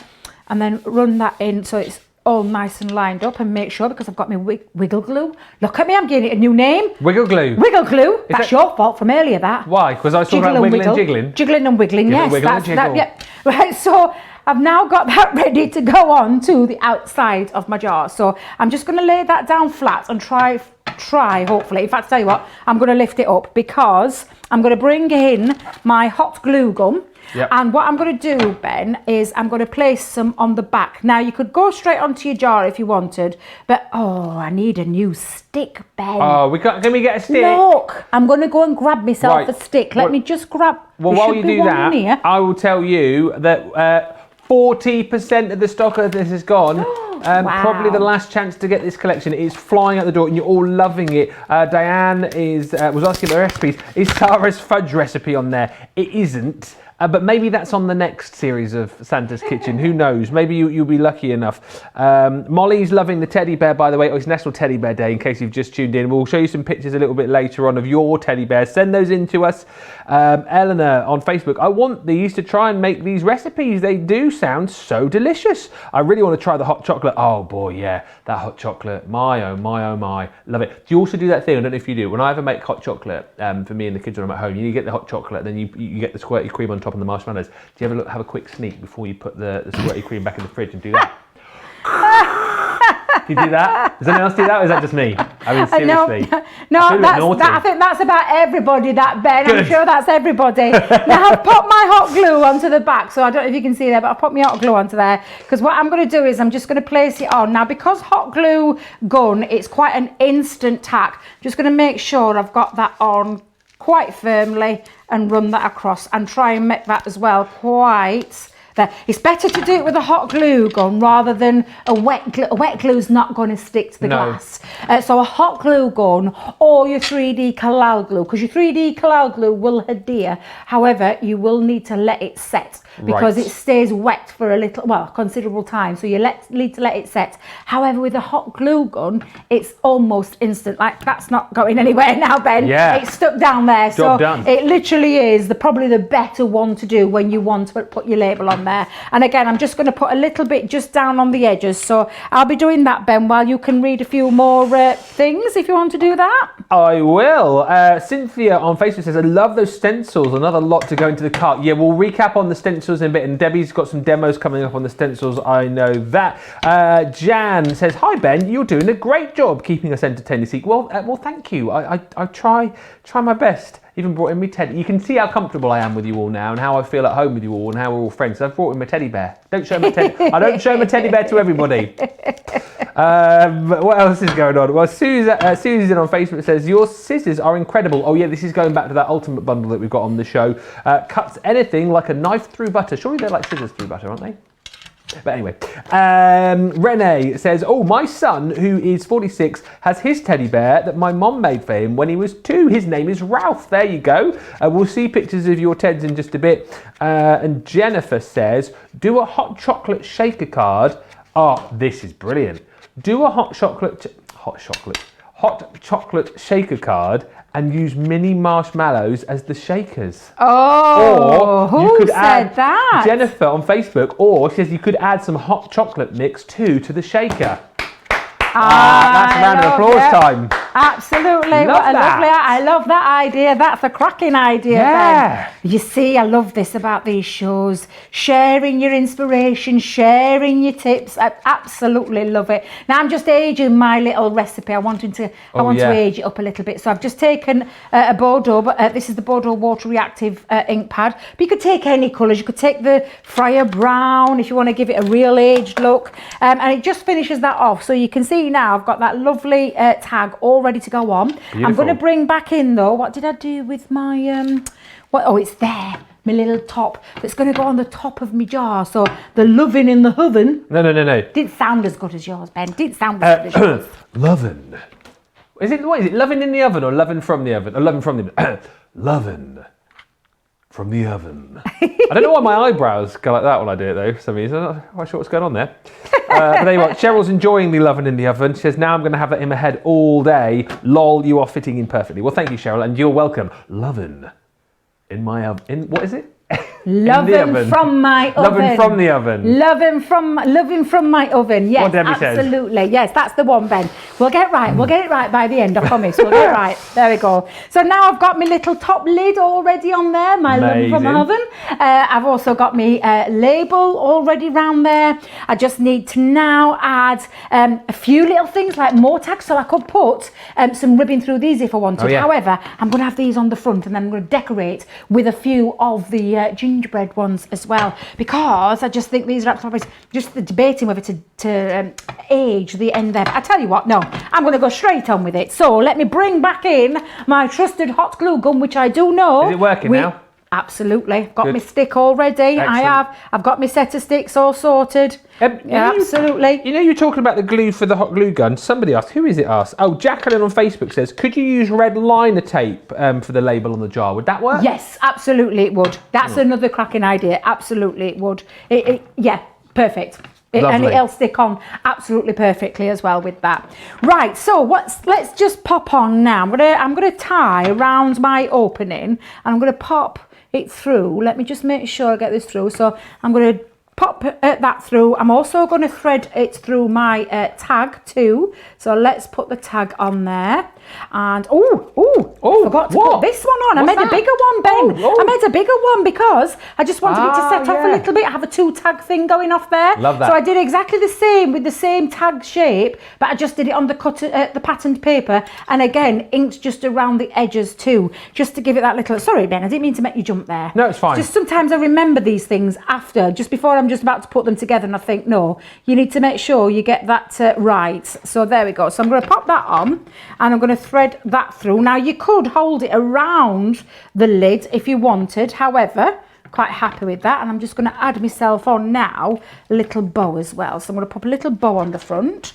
and then run that in so it's all nice and lined up, and make sure, because I've got my wiggle glue. Look at me, I'm giving it a new name. Wiggle glue. Wiggle glue. That's your fault from earlier, that. Why? Because I was talking about wiggling and jiggling. Jiggling and wiggling, yes. Wiggle and jiggle. That. Right, so I've now got that ready to go on to the outside of my jar. So I'm just going to lay that down flat and try try, hopefully. In fact, tell you what, I'm going to lift it up because I'm going to bring in my hot glue gun. Yep. And what I'm going to do, Ben, is I'm going to place some on the back. Now, you could go straight onto your jar if you wanted, but I need a new stick, Ben. Oh, can we get a stick? Look, I'm going to go and grab myself a stick. Let me just grab. Well, while you do that, I will tell you that 40% of the stock of this is gone. Wow. Probably the last chance to get this collection. It is flying out the door and you're all loving it. Diane was asking for recipes. Is Sarah's fudge recipe on there? It isn't. But maybe that's on the next series of Santa's Kitchen. Who knows? Maybe you'll be lucky enough. Molly's loving the teddy bear, by the way. It's National Teddy Bear Day, in case you've just tuned in. We'll show you some pictures a little bit later on of your teddy bears. Send those in to us. Eleanor on Facebook. I want these to try and make these recipes. They do sound so delicious. I really want to try the hot chocolate. Oh boy, yeah, that hot chocolate. My, oh my, oh my. Love it. Do you also do that thing? I don't know if you do. When I ever make hot chocolate for me and the kids when I'm at home, you get the hot chocolate, then you get the squirty cream on top and the marshmallows. Do you ever have a quick sneak before you put the squirty cream back in the fridge and do that? Do you do that? Does anyone else do that, or is that just me? I mean, seriously. No, I think that's about everybody, that, Ben. Good. I'm sure that's everybody. Now, I've popped my hot glue onto the back, so I don't know if you can see there, but I've popped my hot glue onto there, because what I'm going to do is I'm just going to place it on. Now, because hot glue gun, it's quite an instant tack, I'm just going to make sure I've got that on quite firmly and run that across and try and make that as well quite there. It's better to do it with a hot glue gun rather than a wet glue. A wet glue is not going to stick to the glass. So a hot glue gun or your 3D Kalal glue, because your 3D Kalal glue will adhere. However, you will need to let it set because it stays wet for a considerable time. So you need to let it set. However, with a hot glue gun, it's almost instant. Like, that's not going anywhere now, Ben. Yeah. It's stuck down there. Job done. It literally is probably the better one to do when you want to put your label on there. And again, I'm just going to put a little bit just down on the edges. So I'll be doing that, Ben, while you can read a few more things if you want to do that. I will. Cynthia on Facebook says, I love those stencils. Another lot to go into the cart. Yeah, we'll recap on the stencils in a bit. And Debbie's got some demos coming up on the stencils. I know that. Jan says, hi, Ben. You're doing a great job keeping us entertained this week. Well, thank you. I try my best. Even brought in my teddy. You can see how comfortable I am with you all now and how I feel at home with you all and how we're all friends. So I've brought in my teddy bear. I don't show my teddy bear to everybody. What else is going on? Well, Susan on Facebook says, your scissors are incredible. Oh yeah, this is going back to that ultimate bundle that we've got on the show. Cuts anything like a knife through butter. Surely they're like scissors through butter, aren't they? But anyway, Renee says, oh, my son, who is 46, has his teddy bear that my mom made for him when he was 2. His name is Ralph. There you go. We'll see pictures of your Teds in just a bit. And Jennifer says, do a hot chocolate shaker card. Oh, this is brilliant. Do a hot chocolate shaker card and use mini marshmallows as the shakers. Oh, who said that? Jennifer on Facebook, or she says you could add some hot chocolate mix to the shaker. That's a round of applause time. Absolutely. I love that idea. That's a cracking idea, Ben. You see, I love this about these shows. Sharing your inspiration, sharing your tips. I absolutely love it. Now, I'm just aging my little recipe. I want to age it up a little bit. So I've just taken a Bordeaux. This is the Bordeaux Water Reactive ink pad. But you could take any colours. You could take the Friar Brown if you want to give it a real aged look. And it just finishes that off. So you can see now I've got that lovely tag all ready to go on. Beautiful. I'm going to bring back in though, what did I do with my it's there, my little top that's going to go on the top of my jar. So the lovin' in the oven. No. Didn't sound as good as yours, Ben. Didn't sound as good as yours. Lovin'. Is it lovin' in the oven or lovin' from the oven? Or lovin' from the oven? Lovin' from the oven. I don't know why my eyebrows go like that when I do it though, for some reason. I'm not quite sure what's going on there. But there you are. Cheryl's enjoying the lovin' in the oven. She says, now I'm going to have that in my head all day. Lol, you are fitting in perfectly. Well, thank you, Cheryl, and you're welcome. Lovin' in my oven. What is it? Loving from my oven. Loving from the oven. Loving from my oven. Yes, What Debbie absolutely. Says. Yes, that's the one, Ben. We'll get right. We'll get it right by the end. I promise. We'll get it right. There we go. So now I've got my little top lid already on there. My loving from my oven. I've also got my label already round there. I just need to now add a few little things like more tags. So I could put some ribbon through these if I wanted. However, I'm going to have these on the front, and then I'm going to decorate with a few of the gingerbread ones as well, because I just think these are absolutely just debating whether to age the end there. But I tell you what, no, I'm going to go straight on with it. So let me bring back in my trusted hot glue gun, which I do know. Is it working now? Absolutely. Got my stick already. Excellent. I have. I've got my set of sticks all sorted. Absolutely. You know, you're talking about the glue for the hot glue gun. Somebody asked, who is it asked? Oh, Jacqueline on Facebook says, could you use red liner tape for the label on the jar? Would that work? Yes, absolutely it would. That's another cracking idea. Absolutely it would. Yeah, perfect. And it'll stick on absolutely perfectly as well with that. Right, so let's just pop on now. I'm gonna tie around my opening, and I'm gonna pop it through. Let me just make sure I get this through. So I'm going to pop that through. I'm also going to thread it through my tag too. So let's put the tag on there. And forgot to put this one on. I made a bigger one, Ben. I made a bigger one because I just wanted it to set off a little bit. I have a 2 tag thing going off there. Love that. So I did exactly the same with the same tag shape, but I just did it on the patterned paper, and again inked just around the edges too, just to give it that little. Sorry, Ben, I didn't mean to make you jump there. No, it's fine. Just sometimes I remember these things after, just before I'm just about to put them together, and I think, no, you need to make sure you get that right. So there we go. So I'm going to pop that on, and I'm going to thread that through. Now you could hold it around the lid if you wanted, however, quite happy with that, and I'm just going to add myself on now a little bow as well. So I'm going to pop a little bow on the front.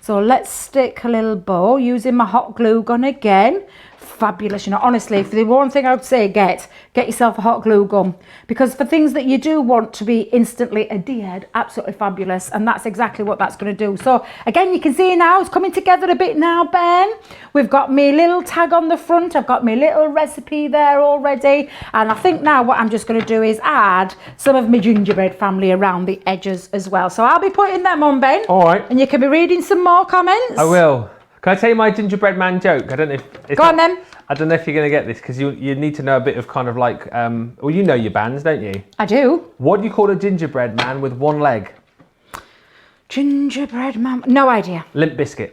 So let's stick a little bow using my hot glue gun again. Fabulous. You know, honestly, if the one thing I would say, get yourself a hot glue gun, because for things that you do want to be instantly adhered, absolutely fabulous, and that's exactly what that's going to do. So again, you can see now it's coming together a bit now, Ben. We've got my little tag on the front, I've got my little recipe there already, and I think now what I'm just going to do is add some of my gingerbread family around the edges as well. So I'll be putting them on, Ben. All right. And you can be reading some more comments. I will. Can I tell you my gingerbread man joke? I don't know if... Go on then. I don't know if you're going to get this, because you need to know a bit of kind of like... well, you know your bands, don't you? I do. What do you call a gingerbread man with one leg? Gingerbread man... No idea. Limp Bizkit.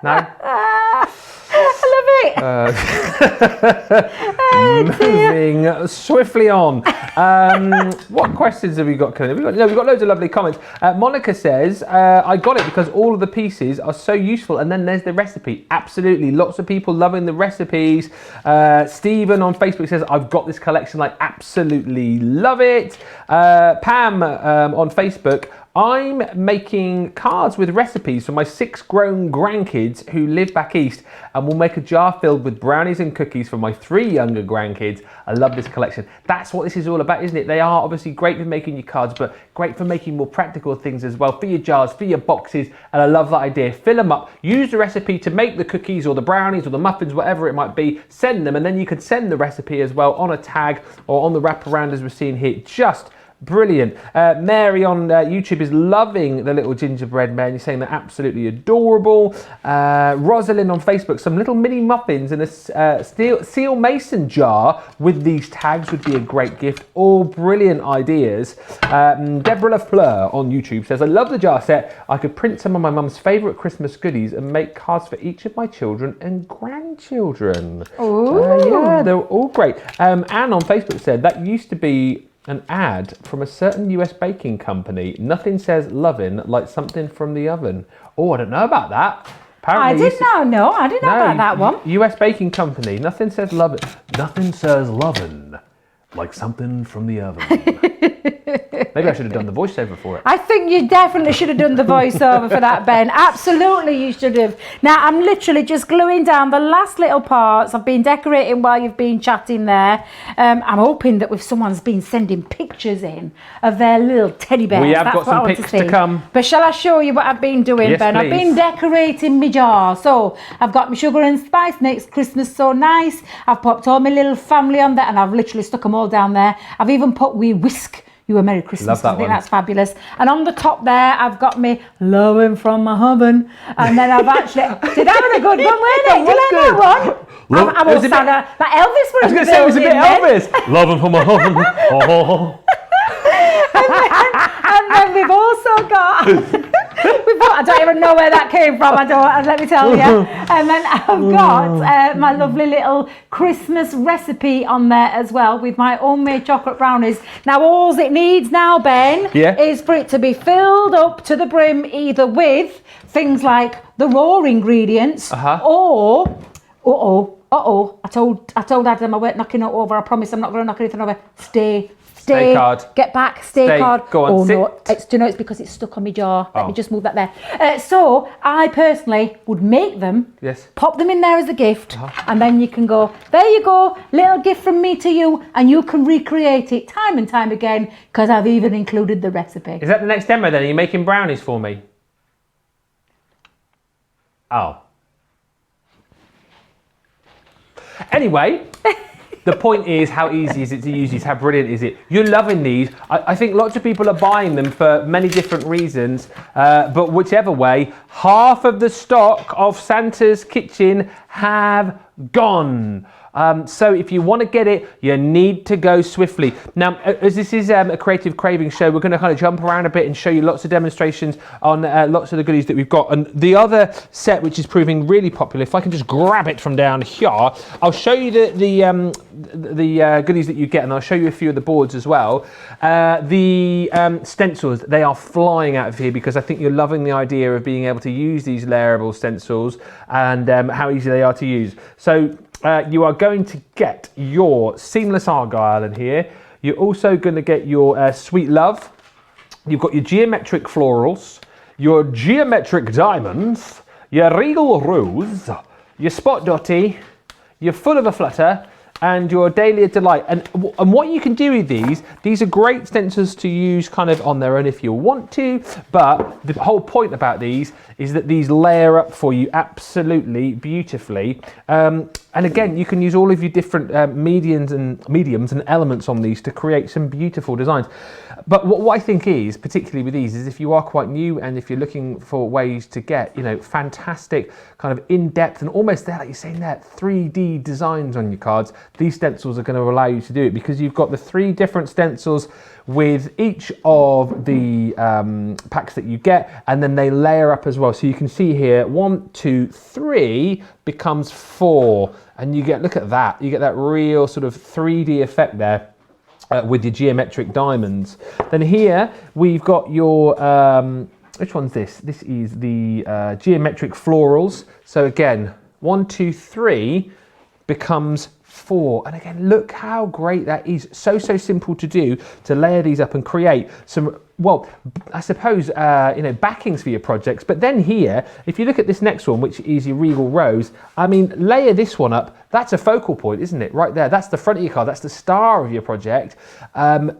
No? I love it. Moving swiftly on. What questions have we got coming? We've got loads of lovely comments. Monica says, I got it because all of the pieces are so useful, and then there's the recipe. Absolutely, lots of people loving the recipes. Stephen on Facebook says, I've got this collection, like absolutely love it. Pam on Facebook, I'm making cards with recipes for my 6 grown grandkids who live back east, and we'll make a jar filled with brownies and cookies for my 3 younger grandkids. I love this collection. That's what this is all about, isn't it? They are obviously great for making your cards, but great for making more practical things as well, for your jars, for your boxes, and I love that idea. Fill them up, use the recipe to make the cookies or the brownies or the muffins, whatever it might be, send them, and then you can send the recipe as well on a tag or on the wraparound as we're seeing here. Just brilliant. Mary on YouTube is loving the little gingerbread man. You're saying they're absolutely adorable. Rosalind on Facebook, some little mini muffins in a seal mason jar with these tags would be a great gift. All brilliant ideas. Deborah LaFleur on YouTube says, I love the jar set. I could print some of my mum's favourite Christmas goodies and make cards for each of my children and grandchildren. Yeah, they're all great. Anne on Facebook said, that used to be an ad from a certain US baking company. Nothing says lovin' like something from the oven. Oh, I don't know about that. Apparently, I didn't know about that one. US baking company. Nothing says lovin'. Nothing says lovin' like something from the oven. Maybe I should have done the voiceover for it. I think you definitely should have done the voiceover for that, Ben. Absolutely, you should have. Now, I'm literally just gluing down the last little parts. I've been decorating while you've been chatting there. I'm hoping that if someone's been sending pictures in of their little teddy bears, We have that's got what I some want pics to see. to come. But shall I show you what I've been doing, Yes, Ben? I've please. been decorating my jar. So I've got my sugar and spice, makes Christmas so nice. I've popped all my little family on there, and I've literally stuck them all down there. I've even put wee whisk you a Merry Christmas. Love that I think one. that's fabulous. And on the top there, I've got me loving from my oven. And then I've actually, did I have a good one, weren't it? Did I have one? I'm all sad. That Elvis one. I was going to say it was a bit Elvis. Loving from my home. Oh. And then we've also got, I don't even know where that came from, let me tell you. And then I've got my lovely little Christmas recipe on there as well with my homemade chocolate brownies. Now, all it needs now, Ben, is for it to be filled up to the brim either with things like the raw ingredients or, I told Adam I weren't knocking it over. I promise I'm not going to knock anything over. Stay card. Get back, stay card. Go on, oh sit. no, do you know it's because it's stuck on my jar. Let me just move that there. So I personally would make them, pop them in there as a gift, and then you can go, there you go, little gift from me to you, and you can recreate it time and time again because I've even included the recipe. Is that the next demo then? Are you making brownies for me? Oh. Anyway. The point is, how easy is it to use these? How brilliant is it? You're loving these. I think lots of people are buying them for many different reasons, but whichever way, half of the stock of Santa's Kitchen have gone. So if you want to get it, you need to go swiftly. Now, as this is a Creative Craving show, we're going to kind of jump around a bit and show you lots of demonstrations on lots of the goodies that we've got. And the other set, which is proving really popular, if I can just grab it from down here, I'll show you the goodies that you get, and I'll show you a few of the boards as well. The stencils, they are flying out of here because I think you're loving the idea of being able to use these layerable stencils and how easy they are to use. So you are going to get your Seamless Argyle in here. You're also going to get your Sweet Love. You've got your Geometric Florals, your Geometric Diamonds, your Regal Rose, your Spot Dotty, your Full of a Flutter, and your Dahlia Delight. And what you can do with these are great stencils to use kind of on their own if you want to, but the whole point about these is that these layer up for you absolutely beautifully. And again, you can use all of your different mediums and elements on these to create some beautiful designs. But what I think is, particularly with these, is if you are quite new and if you're looking for ways to get, fantastic kind of in-depth and almost there, like you're saying there, 3D designs on your cards, these stencils are going to allow you to do it because you've got the 3 different stencils with each of the packs that you get, and then they layer up as well. So you can see here, 1, 2, 3 becomes 4, and you get, look at that, you get that real sort of 3D effect there. With your geometric diamonds. Then here we've got your, which one's this? This is the geometric florals. So again, 1, 2, 3 becomes 4. And again, look how great that is. So simple to do, to layer these up and create some, well, I suppose, backings for your projects. But then here, if you look at this next one, which is your Regal Rose, I mean, layer this one up. That's a focal point, isn't it? Right there. That's the front of your card. That's the star of your project.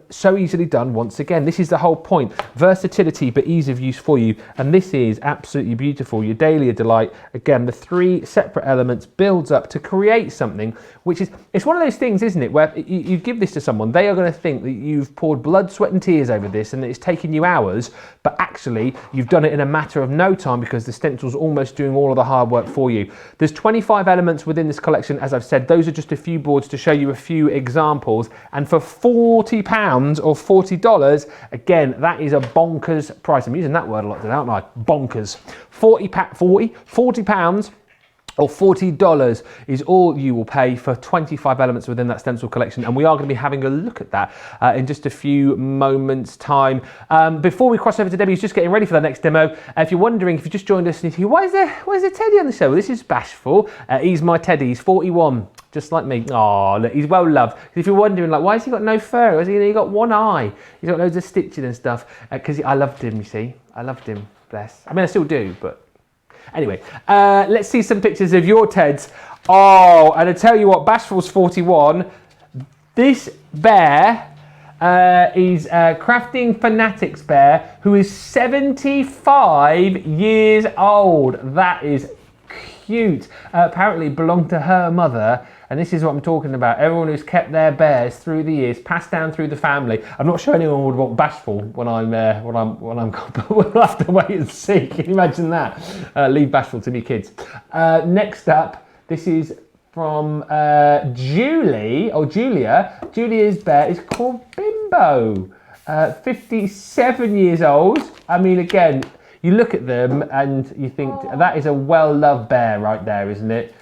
So easily done once again. This is the whole point. Versatility, but ease of use for you. And this is absolutely beautiful. Your Dahlia Delight. Again, the 3 separate elements builds up to create something, which is, it's one of those things, isn't it, where you give this to someone, they are going to think that you've poured blood, sweat and tears over this and it's taken you hours, but actually you've done it in a matter of no time because the stencil's almost doing all of the hard work for you. There's 25 elements within this collection. As I've said, those are just a few boards to show you a few examples. And for £40 or $40, again, that is a bonkers price. I'm using that word a lot today, aren't I? Bonkers. £40 or $40 is all you will pay for 25 elements within that stencil collection. And we are going to be having a look at that in just a few moments' time. Before we cross over to Debbie, who's just getting ready for the next demo, if you're wondering, if you just joined us and you think, why is there Teddy on the show? Well, this is Bashful. He's my Teddy. He's 41. just like me. Oh, look, he's well loved. If you're wondering, like, why has he got no fur? Has he got one eye? He's got loads of stitching and stuff. Because I loved him, you see. I loved him, bless. I mean, I still do, but anyway. Let's see some pictures of your Teds. Oh, and I tell you what, Bashful's 41. This bear is Crafting Fanatics bear, who is 75 years old. That is cute. Apparently belonged to her mother, and this is what I'm talking about. Everyone who's kept their bears through the years, passed down through the family. I'm not sure anyone would want Bashful when I'm gone, but we'll have to wait and see. Can you imagine that? Leave Bashful to me kids. Next up, this is from Julia. Julia's bear is called Bimbo. 57 years old. I mean, again, you look at them and you think that is a well-loved bear right there, isn't it?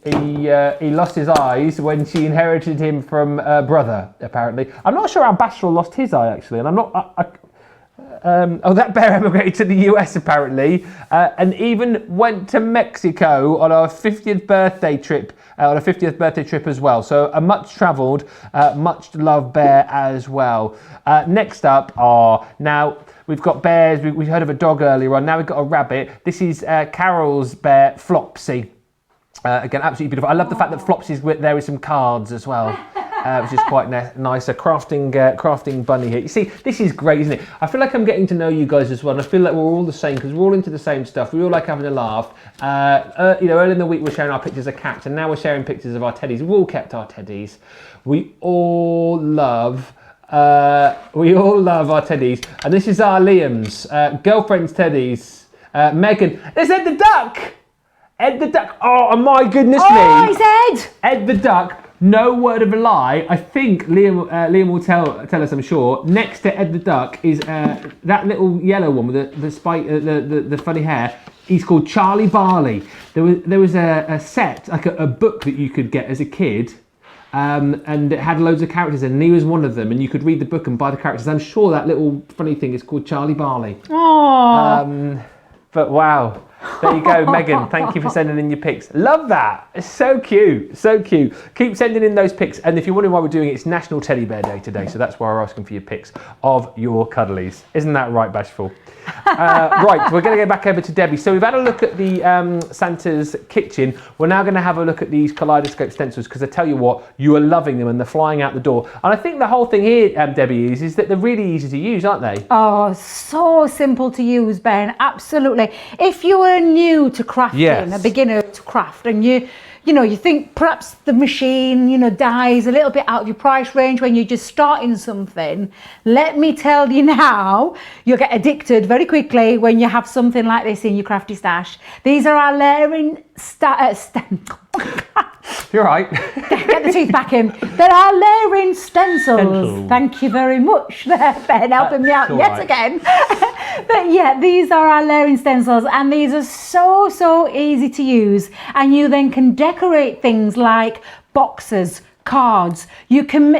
He lost his eyes when she inherited him from a brother, apparently. I'm not sure how Bashful lost his eye, actually, and I'm not... that bear emigrated to the US, apparently, and even went to Mexico on our 50th birthday trip, as well. So a much-travelled, much-loved bear as well. Next up are... Now, we've got bears. We heard of a dog earlier on. Now we've got a rabbit. This is Carol's bear, Flopsy. Again, absolutely beautiful. I love the fact that Flopsy's there with some cards as well, which is quite nice. A crafting bunny here. You see, this is great, isn't it? I feel like I'm getting to know you guys as well, and I feel like we're all the same because we're all into the same stuff. We all like having a laugh. Early in the week we're sharing our pictures of cats, and now we're sharing pictures of our teddies. We've all kept our teddies. We all love our teddies, and this is our Liam's girlfriend's teddies. Megan, there's Ed the duck. Ed the duck. Oh my goodness me! Oh, it's Ed. Ed the duck. No word of a lie. I think Liam will tell us. I'm sure. Next to Ed the duck is that little yellow one with the spike, the funny hair. He's called Charlie Barley. There was a set, like a book that you could get as a kid. And it had loads of characters in, and he was one of them, and you could read the book and buy the characters. I'm sure that little funny thing is called Charlie Barley. Oh. But wow, there you go, Megan. Thank you for sending in your pics. Love that. It's so cute, so cute. Keep sending in those pics, and if you're wondering why we're doing it, it's National Teddy Bear Day today, so that's why we're asking for your pics of your cuddlies. Isn't that right, Bashful? Right, we're going to go back over to Debbie. So we've had a look at the Santa's kitchen. We're now going to have a look at these kaleidoscope stencils, because I tell you what, you are loving them and they're flying out the door. And I think the whole thing here, Debbie, is that they're really easy to use, aren't they? Oh, so simple to use, Ben. Absolutely. If you are new to crafting, a beginner to craft, and you think perhaps the machine, dies a little bit out of your price range when you're just starting something, let me tell you now, you'll get addicted very quickly when you have something like this in your crafty stash. These are our layering You're right. Get the tooth back in. There are layering stencils. Thank you very much there, Ben, helping me out yet again. But yeah, these are our layering stencils, and these are so easy to use. And you then can decorate things like boxes, cards. You can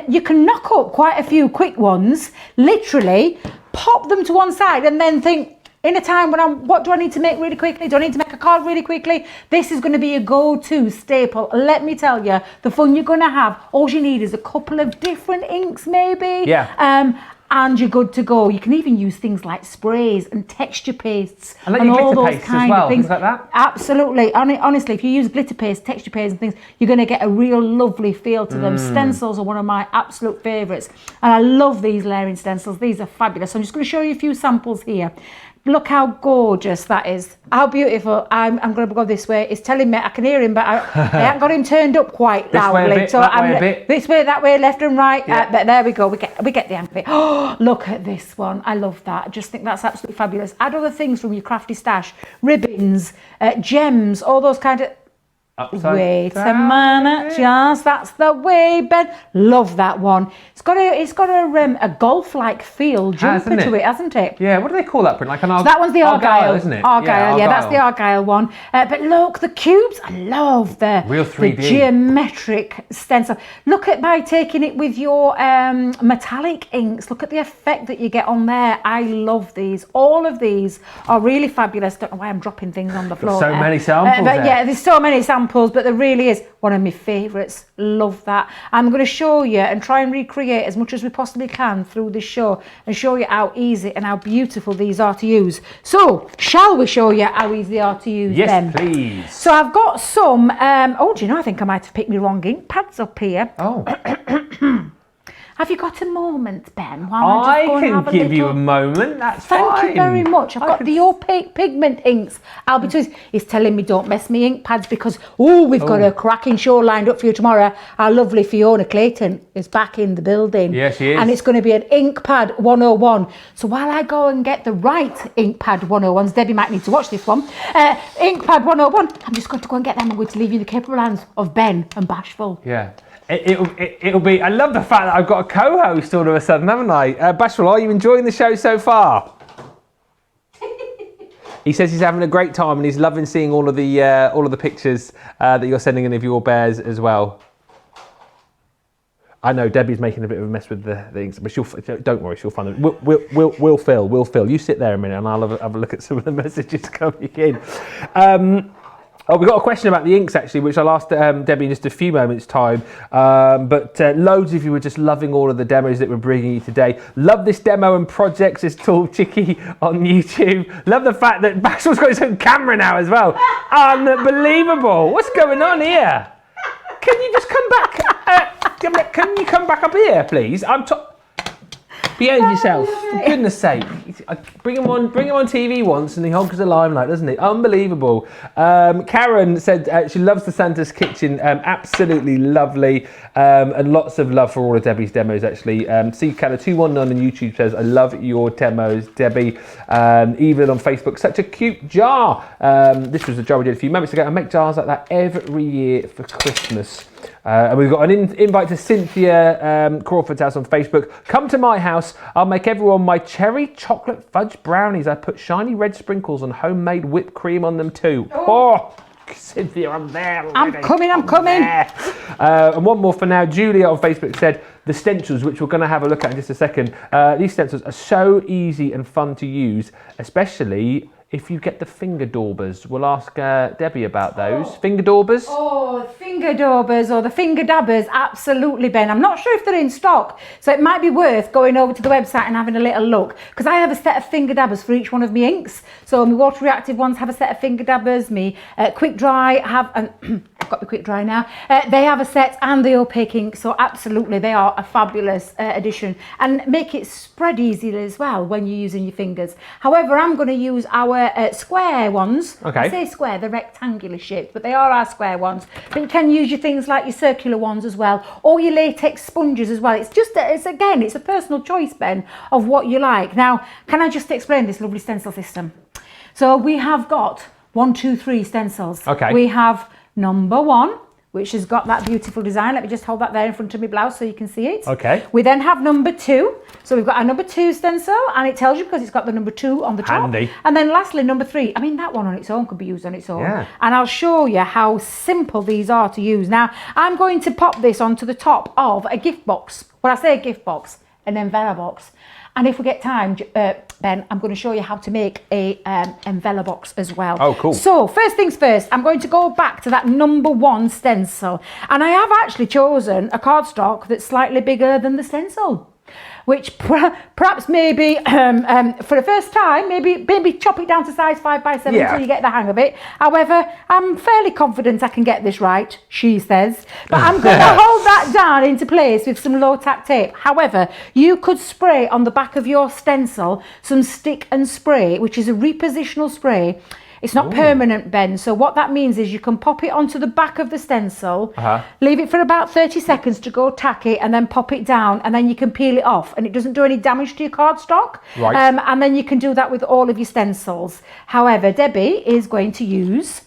knock up quite a few quick ones, literally pop them to one side and then think, in a time when what do I need to make really quickly? Do I need to make a card really quickly? This is going to be a go-to staple. Let me tell you, the fun you're going to have, all you need is a couple of different inks maybe. Yeah. And you're good to go. You can even use things like sprays and texture pastes and all those pastes kind as well, of things like that. Absolutely. Honestly, if you use glitter paste, texture paste and things, you're going to get a real lovely feel to them. Stencils are one of my absolute favourites. And I love these layering stencils. These are fabulous. So I'm just going to show you a few samples here. Look how gorgeous that is. How beautiful. I'm going to go this way. It's telling me, I can hear him, but I haven't got him turned up quite loudly. This way a bit. This way, that way, left and right. Yeah. But there we go. We get the hang of it. Oh, look at this one. I love that. I just think that's absolutely fabulous. Add other things from your crafty stash. Ribbons, gems, all those kind of... Wait a minute, yes, that's the way, Ben. Love that one. It's got a golf-like feel jumper to it, hasn't it? Yeah. What do they call that print? Like an that one's the Argyle, isn't it? Argyle, yeah, that's the Argyle one. But look, the cubes. I love the real 3D, the geometric stencil. Look at by taking it with your metallic inks. Look at the effect that you get on there. I love these. All of these are really fabulous. Don't know why I'm dropping things on the floor. So many samples. But yeah, there's so many samples. examples, but there really is one of my favourites. Love that. I'm going to show you and try and recreate as much as we possibly can through this show and show you how easy and how beautiful these are to use. So, shall we show you how easy they are to use then? Yes, please. So I've got some, do you know, I think I might have picked my wrong ink pads up here. Oh. Have you got a moment, Ben? While I can give you a moment, that's fine. Thank you very much. I've got the opaque pigment inks. Albert is telling me don't mess me ink pads because, we've got a cracking show lined up for you tomorrow. Our lovely Fiona Clayton is back in the building. Yeah, she is. And it's going to be an ink pad 101. So while I go and get the right ink pad 101s, Debbie might need to watch this one. Ink pad 101, I'm just going to go and get them. I'm going to leave you in the capable hands of Ben and Bashful. Yeah. It'll be. I love the fact that I've got a co-host all of a sudden, haven't I? Bashful, are you enjoying the show so far? He says he's having a great time and he's loving seeing all of the pictures that you're sending in of your bears as well. I know Debbie's making a bit of a mess with the inks, but don't worry, she'll find it. We'll fill. You sit there a minute and I'll have a look at some of the messages coming in. We've got a question about the inks actually, which I'll ask Debbie in just a few moments' time. But loads of you were just loving all of the demos that we're bringing you today. Love this demo and projects, this Tall Chicky on YouTube. Love the fact that Bashful's got his own camera now as well. Unbelievable. What's going on here? Can you just come back? Can you come back up here, please? Behave yourself, for goodness sake. Bring him on TV once and he hogs the limelight, doesn't he? Unbelievable. Karen said she loves the Santa's Kitchen, absolutely lovely, and lots of love for all of Debbie's demos actually. CCalla219 on YouTube says, I love your demos, Debbie. Even on Facebook, such a cute jar. This was a jar we did a few moments ago. I make jars like that every year for Christmas. And we've got an invite to Cynthia Crawford's house on Facebook. Come to my house. I'll make everyone my cherry chocolate fudge brownies. I put shiny red sprinkles and homemade whipped cream on them too. Oh, Cynthia, I'm there already. I'm coming. And one more for now. Julia on Facebook said, the stencils, which we're going to have a look at in just a second. These stencils are so easy and fun to use, especially if you get the finger daubers. We'll ask Debbie about those. Finger daubers? Oh, finger daubers or the finger dabbers, absolutely, Ben. I'm not sure if they're in stock, so it might be worth going over to the website and having a little look, because I have a set of finger dabbers for each one of my inks. So my water reactive ones have a set of finger dabbers, me quick dry have, I've got the quick dry now, they have a set, and the opaque ink, so absolutely they are a fabulous addition and make it spread easily as well when you're using your fingers. However, I'm going to use our square ones. Okay. I say square, they're rectangular shaped, but they are our square ones. But you can use your things like your circular ones as well, or your latex sponges as well. It's just, it's a personal choice, Ben, of what you like. Now, can I just explain this lovely stencil system? So we have got 1, 2, 3 stencils. Okay. We have number 1, which has got that beautiful design. Let me just hold that there in front of my blouse so you can see it. Okay. We then have number 2. So we've got our number 2 stencil, and it tells you because it's got the number 2 on the top. Handy. And then lastly, number 3. I mean, that one on its own could be used on its own. Yeah. And I'll show you how simple these are to use. Now, I'm going to pop this onto the top of a gift box. When I say a gift box, an envelope box. And if we get time, Ben, I'm going to show you how to make a envelope box as well. Oh, cool. So first things first, I'm going to go back to that number 1 stencil. And I have actually chosen a cardstock that's slightly bigger than the stencil, which perhaps maybe for the first time, maybe chop it down to size 5x7 until you get the hang of it. However, I'm fairly confident I can get this right, she says. But I'm going to hold that down into place with some low tack tape. However, you could spray on the back of your stencil some stick and spray, which is a repositional spray. It's not permanent, Ben. So what that means is you can pop it onto the back of the stencil, leave it for about 30 seconds to go tack it, and then pop it down, and then you can peel it off, and it doesn't do any damage to your cardstock. Right. And then you can do that with all of your stencils. However, Debbie is going to use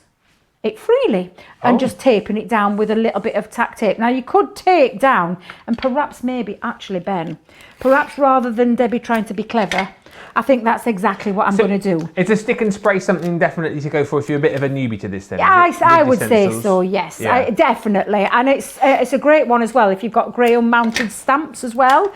it freely and just taping it down with a little bit of tack tape. Now you could tape down and perhaps maybe actually, Ben, perhaps rather than Debbie trying to be clever, I think that's exactly what I'm going to do. It's a stick and spray, something definitely to go for if you're a bit of a newbie to this then. I would say so, yes, definitely. And it's a great one as well if you've got grey unmounted stamps as well,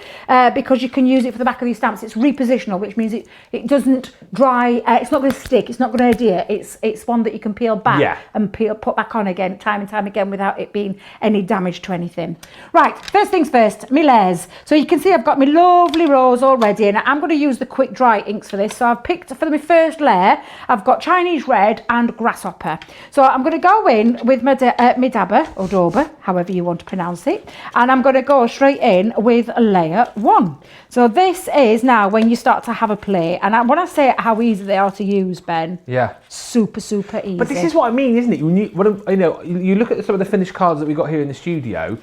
because you can use it for the back of your stamps. It's repositional, which means it doesn't dry, it's not going to stick, it's not going to adhere. It's one that you can peel back and put back on again, time and time again, without it being any damage to anything. Right, first things first, my layers. So you can see I've got my lovely rose already, and I'm going to use the quick dry inks for this. So I've picked, for my first layer, I've got Chinese red and grasshopper. So I'm going to go in with my dabber, or dauber, however you want to pronounce it, and I'm going to go straight in with layer 1. So this is now when you start to have a play, and when I say how easy they are to use, Ben, super easy. But this is what I mean, isn't it? You look at some of the finished cards that we got here in the studio.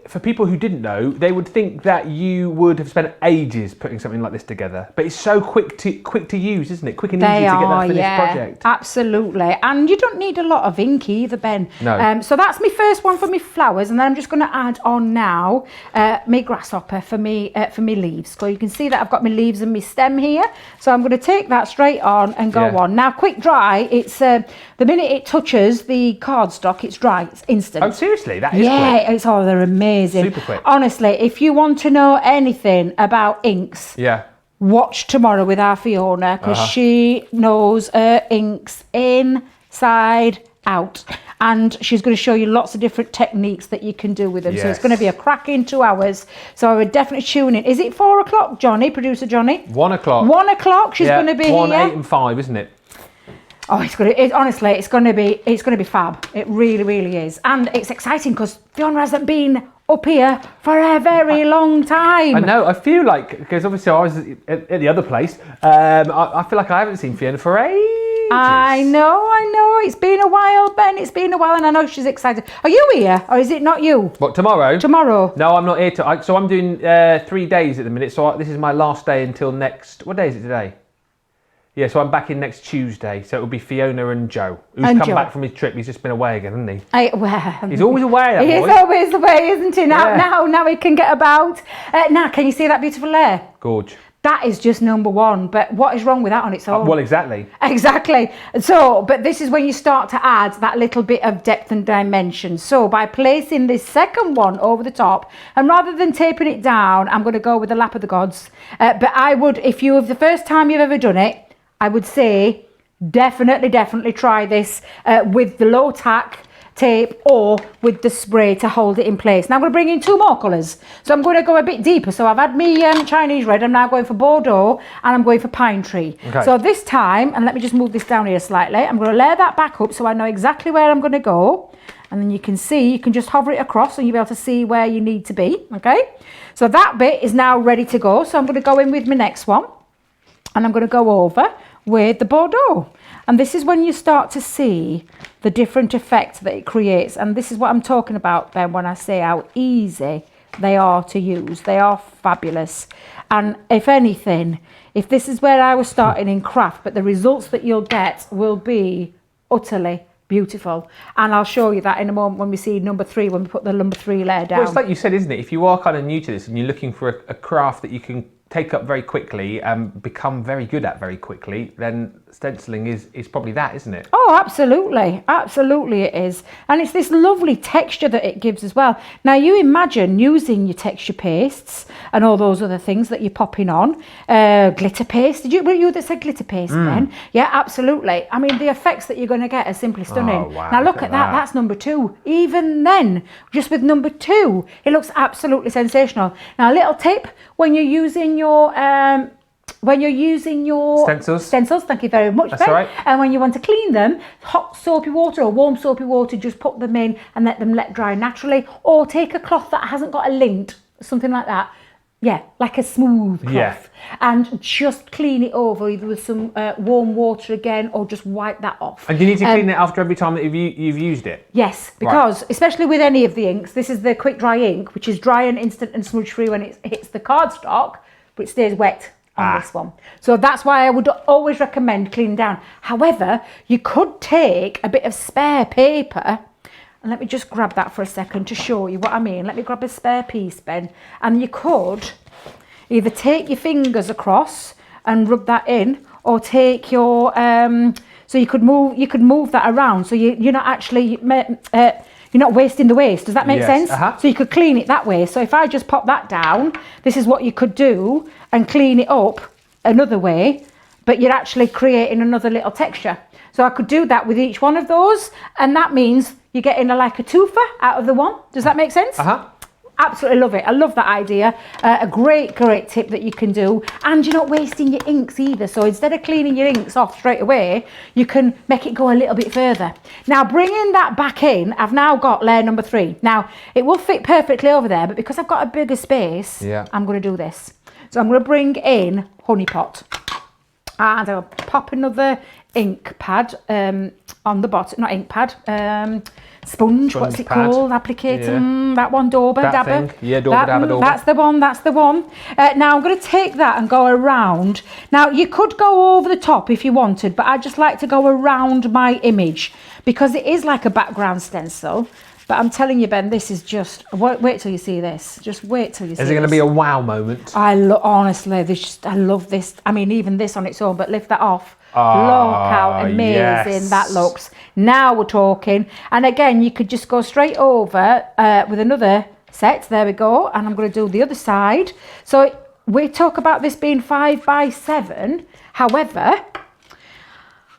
For people who didn't know, they would think that you would have spent ages putting something like this together. But it's so quick to use, isn't it? Quick and easy to get that finished project. Absolutely. And you don't need a lot of ink either, Ben. No. So that's my first one for my flowers, and then I'm just going to add on now my grasshopper for me leaves. So you can see that I've got my leaves and my stem here. So I'm going to take that straight on and go on. Now, quick dry, it's the minute it touches the cardstock, it's dry. It's instant. Oh, seriously? That is quick. They're amazing. Super quick. Honestly, if you want to know anything about inks, watch tomorrow with our Fiona, because she knows her inks inside out, and she's going to show you lots of different techniques that you can do with them. So it's going to be a cracking 2 hours. So I would definitely tune in. Is it 4 o'clock, Johnny, producer Johnny? 1 o'clock. 1 o'clock. She's going to be 1, here. 8 and 5, isn't it? Oh, honestly, it's going to be fab. It really is, and it's exciting because Fiona hasn't been up here for a very long time. I know. I feel like, because obviously I was at the other place, I feel like I haven't seen Fiona for ages. I know. It's been a while, Ben. It's been a while, and I know she's excited. Are you here, or is it not you? What, tomorrow? Tomorrow. No, I'm not here. So I'm doing 3 days at the minute. So this is my last day until next. What day is it today? Yeah, so I'm back in next Tuesday. So it'll be Fiona and Joe, who's come back from his trip. He's just been away again, hasn't he? He's always away, that boy. He is always away, isn't he? Now he can get about. Now, can you see that beautiful layer? Gorge. That is just number 1, but what is wrong with that on its own? Well, exactly. So, but this is when you start to add that little bit of depth and dimension. So by placing this second one over the top, and rather than taping it down, I'm going to go with the lap of the gods. But I would, if you have the first time you've ever done it, I would say definitely try this with the low tack tape or with the spray to hold it in place. Now I'm going to bring in 2 more colours. So I'm going to go a bit deeper. So I've had me Chinese red. I'm now going for Bordeaux, and I'm going for Pine Tree. Okay. So this time, and let me just move this down here slightly, I'm going to layer that back up so I know exactly where I'm going to go. And then you can see, you can just hover it across and you'll be able to see where you need to be. Okay. So that bit is now ready to go. So I'm going to go in with my next one, and I'm going to go over with the Bordeaux. And this is when you start to see the different effects that it creates. And this is what I'm talking about, Ben, when I say how easy they are to use. They are fabulous. And if anything, if this is where I was starting in craft, but the results that you'll get will be utterly beautiful. And I'll show you that in a moment when we see number 3, when we put the number 3 layer down. Well, it's like you said, isn't it? If you are kind of new to this and you're looking for a craft that you can take up very quickly and become very good at very quickly, then stenciling is probably that, isn't it? Oh, absolutely it is. And it's this lovely texture that it gives as well. Now you imagine using your texture pastes and all those other things that you're popping on, glitter paste. Were you that said glitter paste, Ben? Yeah, absolutely. I mean, the effects that you're going to get are simply stunning. Oh, wow, now look at that. That's number 2. Even then, just with number 2, it looks absolutely sensational. Now a little tip, when you're using your stencils, thank you very much, That's Ben. all right. And when you want to clean them, hot soapy water or warm soapy water, just put them in and let them let dry naturally, or take a cloth that hasn't got a lint, something like that. Yeah, like a smooth cloth, and just clean it over either with some warm water again, or just wipe that off. And you need to clean it after every time that you've used it? Yes, because especially with any of the inks, this is the quick dry ink, which is dry and instant and smudge free when it hits the cardstock, but it stays wet on this one. So that's why I would always recommend cleaning down. However, you could take a bit of spare paper, and let me just grab that for a second to show you what I mean. Let me grab a spare piece, Ben, and you could either take your fingers across and rub that in, or take your so you could move that around, so you're not actually you're not wasting the waste. Does that make sense? So you could clean it that way. So if I just pop that down, this is what you could do and clean it up another way, but you're actually creating another little texture. So I could do that with each one of those, and that means you're getting like a twofer out of the one. Does that make sense? Absolutely love it. I love that idea. A great tip that you can do, and you're not wasting your inks either. So instead of cleaning your inks off straight away, you can make it go a little bit further. Now bringing that back in, I've now got layer number 3. Now it will fit perfectly over there, but because I've got a bigger space, I'm going to do this. So I'm going to bring in Honey Pot, and I'll pop another ink pad on the bottom. Not ink pad. Sponge, what's it called? Applicator, that one, Dauber Dabber. Dauber. That's the one, that's the one. Now I'm going to take that and go around. Now you could go over the top if you wanted, but I just like to go around my image because it is like a background stencil. But I'm telling you, Ben, this is just, wait till you see this. Just wait till you see this. Is it going to be a wow moment? Honestly, I love this. I mean, even this on its own, but lift that off. Look how amazing that looks. Now we're talking. And again, you could just go straight over with another set. There we go. And I'm going to do the other side. So we talk about this being 5 by 7. However,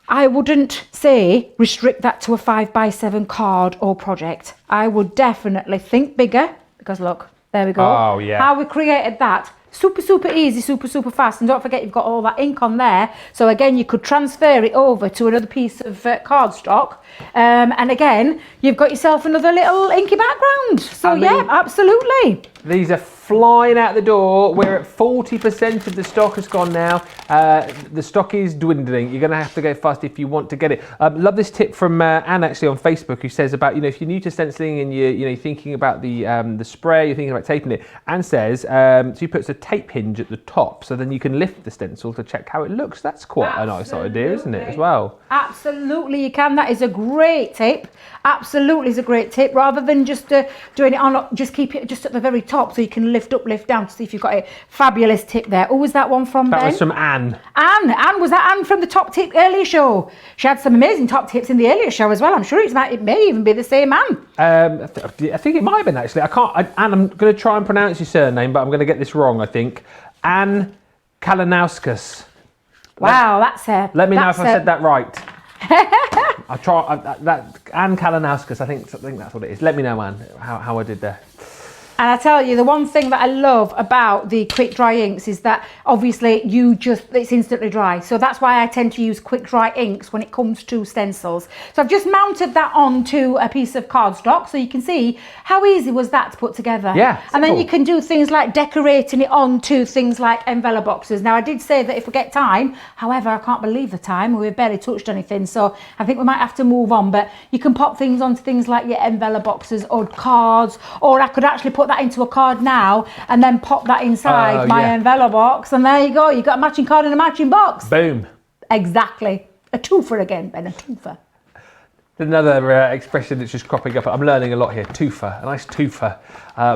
I wouldn't say restrict that to a 5 by 7 card or project. I would definitely think bigger, because look, there we go. How we created that. Super easy, super fast. And don't forget, you've got all that ink on there. So again, you could transfer it over to another piece of cardstock. And again, you've got yourself another little inky background. So yeah, absolutely. These are flying out the door. We're at 40% of the stock has gone now. The stock is dwindling. You're going to have to go fast if you want to get it. Love this tip from Anne actually on Facebook, who says about, if you're new to stenciling and you're thinking about the spray, you're thinking about taping it. Anne says she puts a tape hinge at the top, so then you can lift the stencil to check how it looks. That's quite a nice idea, isn't it, as well? Absolutely, you can. That is a great tip. Absolutely is a great tip. Rather than just doing it on, just keep it just at the very top so you can lift up, lift down to see if you've got a fabulous tip there. Oh, was that one from Ben? That was from Anne. Anne, was that Anne from the top tip earlier show? She had some amazing top tips in the earlier show as well. I'm sure it may even be the same Anne. I think it might have been actually. Anne, I'm going to try and pronounce your surname, but I'm going to get this wrong, I think. Anne Kalanauskas. Wow, let me know if I said that right. I try that Anne Kalanauskas. I think that's what it is. Let me know, Anne, how I did there. And I tell you, the one thing that I love about the quick dry inks is that obviously it's instantly dry. So that's why I tend to use quick dry inks when it comes to stencils. So I've just mounted that onto a piece of cardstock so you can see how easy was that to put together. Yeah. And then you can do things like decorating it onto things like envelope boxes. Now I did say that if we get time, however, I can't believe the time, we've barely touched anything. So I think we might have to move on, but you can pop things onto things like your envelope boxes or cards, or I could actually put that into a card now and then pop that inside my envelope box, and there you go, you've got a matching card and a matching box. Boom. Exactly. A twofer again, Ben, a twofer. Another expression that's just cropping up. I'm learning a lot here. Twofer, a nice twofer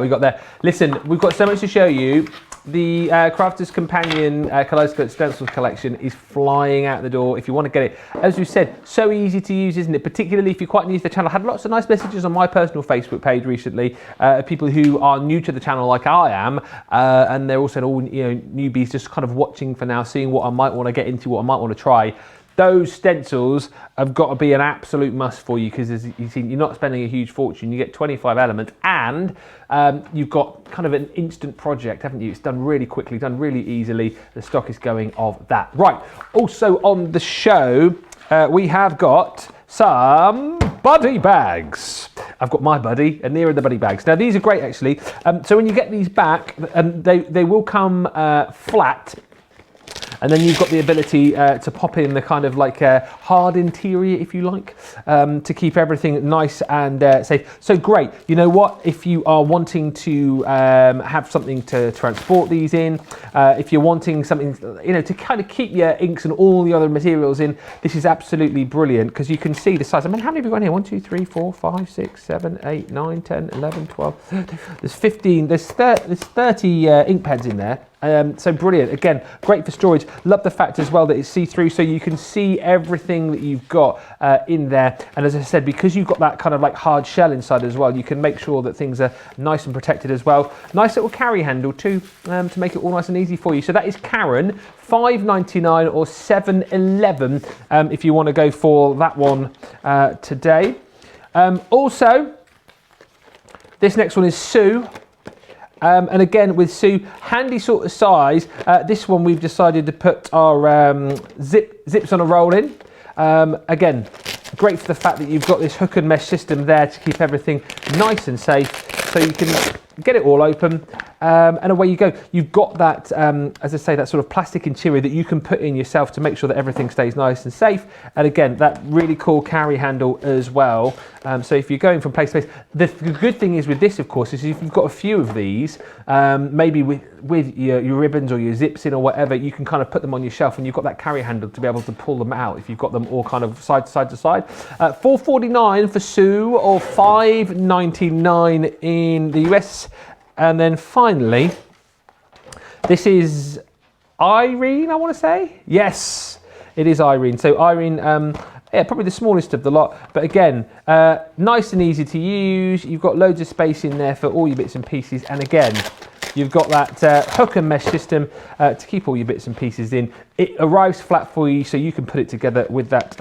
we got there. Listen, we've got so much to show you. The Crafter's Companion Kaleidoscope Stencils collection is flying out the door. If you want to get it, as we said, so easy to use, isn't it? Particularly if you're quite new to the channel. I had lots of nice messages on my personal Facebook page recently. People who are new to the channel, like I am, and they're also all newbies, just kind of watching for now, seeing what I might want to get into, what I might want to try. Those stencils have got to be an absolute must for you, because as you've seen, you're not spending a huge fortune. You get 25 elements, and you've got kind of an instant project, haven't you? It's done really quickly, done really easily. The stock is going of that. Right, also on the show, we have got some buddy bags. I've got my buddy, and here are the buddy bags. Now, these are great, actually. So when you get these back, they will come flat. And then you've got the ability to pop in the kind of like hard interior, if you like, to keep everything nice and safe. So great. You know what? If you are wanting to have something to transport these in, if you're wanting something, to kind of keep your inks and all the other materials in, this is absolutely brilliant, because you can see the size. I mean, how many have you got in here? 1, 2, 3, 4, 5, 6, 7, 8, 9, 10, 11, 12. There's 15. There's 30 ink pads in there. So brilliant. Again, great for storage. Love the fact as well that it's see-through, so you can see everything that you've got in there. And as I said, because you've got that kind of like hard shell inside as well, you can make sure that things are nice and protected as well. Nice little carry handle too, to make it all nice and easy for you. So that is Karen, $5.99 or $7.11 if you want to go for that one today. Also, this next one is Sue. And again, with Sue, handy sort of size. This one we've decided to put our zips on a roll in. Again, great for the fact that you've got this hook and mesh system there to keep everything nice and safe, so you can get it all open, and away you go. You've got that, as I say, that sort of plastic interior that you can put in yourself to make sure that everything stays nice and safe. And again, that really cool carry handle as well. So if you're going from place to place, the good thing is with this, of course, is if you've got a few of these, maybe with your ribbons or your zips in or whatever, you can kind of put them on your shelf, and you've got that carry handle to be able to pull them out if you've got them all kind of side to side to side. $4.49 for Sue or $5.99 in the US. And then finally, this is Irene, I want to say. Yes, it is Irene. So Irene, yeah, probably the smallest of the lot. But again, nice and easy to use. You've got loads of space in there for all your bits and pieces. And again, you've got that hook and mesh system to keep all your bits and pieces in. It arrives flat for you, so you can put it together with that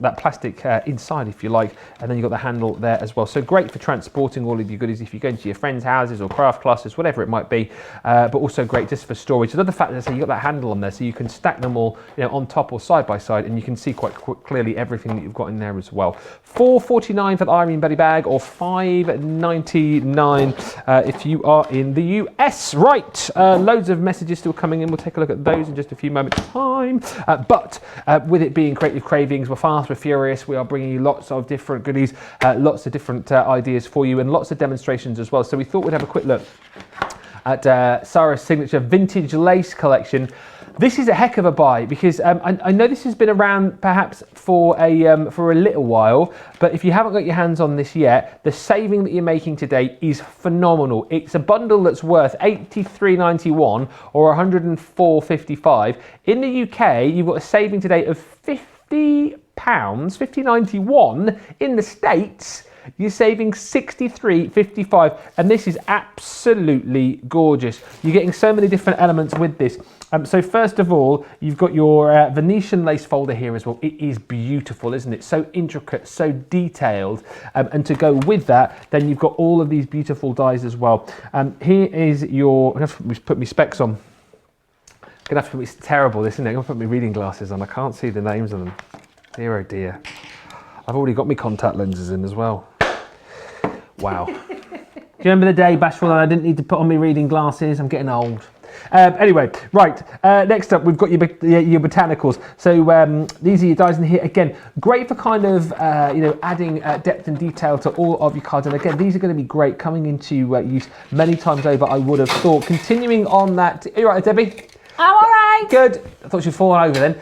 that plastic inside, if you like, and then you've got the handle there as well. So great for transporting all of your goodies if you're going to your friends' houses or craft classes, whatever it might be. But also great just for storage. Another fact is that you've got that handle on there, so you can stack them all, on top or side by side, and you can see quite clearly everything that you've got in there as well. $4.49 for the Irene Buddy bag, or $5.99 if you are in the US. Right, loads of messages still coming in. We'll take a look at those in just a few moments time. But with it being Creative Cravings, we're fast, we're furious. We are bringing you lots of different goodies, lots of different ideas for you, and lots of demonstrations as well. So we thought we'd have a quick look at Sarah's signature vintage lace collection. This is a heck of a buy, because I know this has been around perhaps for a little while, but if you haven't got your hands on this yet, the saving that you're making today is phenomenal. It's a bundle that's worth $83.91 or $104.55. In the UK, you've got a saving today of £50, $50.91. In the States, you're saving $63.55, and this is absolutely gorgeous. You're getting so many different elements with this. So first of all, you've got your Venetian lace folder here as well. It is beautiful, isn't it? So intricate, so detailed. And to go with that, then you've got all of these beautiful dies as well. Here is your, I'm going to have to put my specs on. I'm going to have to put, it's terrible, this, isn't it? I'm going to put my reading glasses on. I can't see the names of them. Dear, oh dear. I've already got my contact lenses in as well. Wow. Do you remember the day, Bashful, that I didn't need to put on my reading glasses? I'm getting old. Anyway, right, next up we've got your botanicals. So these are your dies in here. Again, great for kind of adding depth and detail to all of your cards. And again, these are going to be great coming into use many times over, I would have thought. Continuing on that, are you right, Debbie? I'm all right. Good. I thought she'd fallen over then.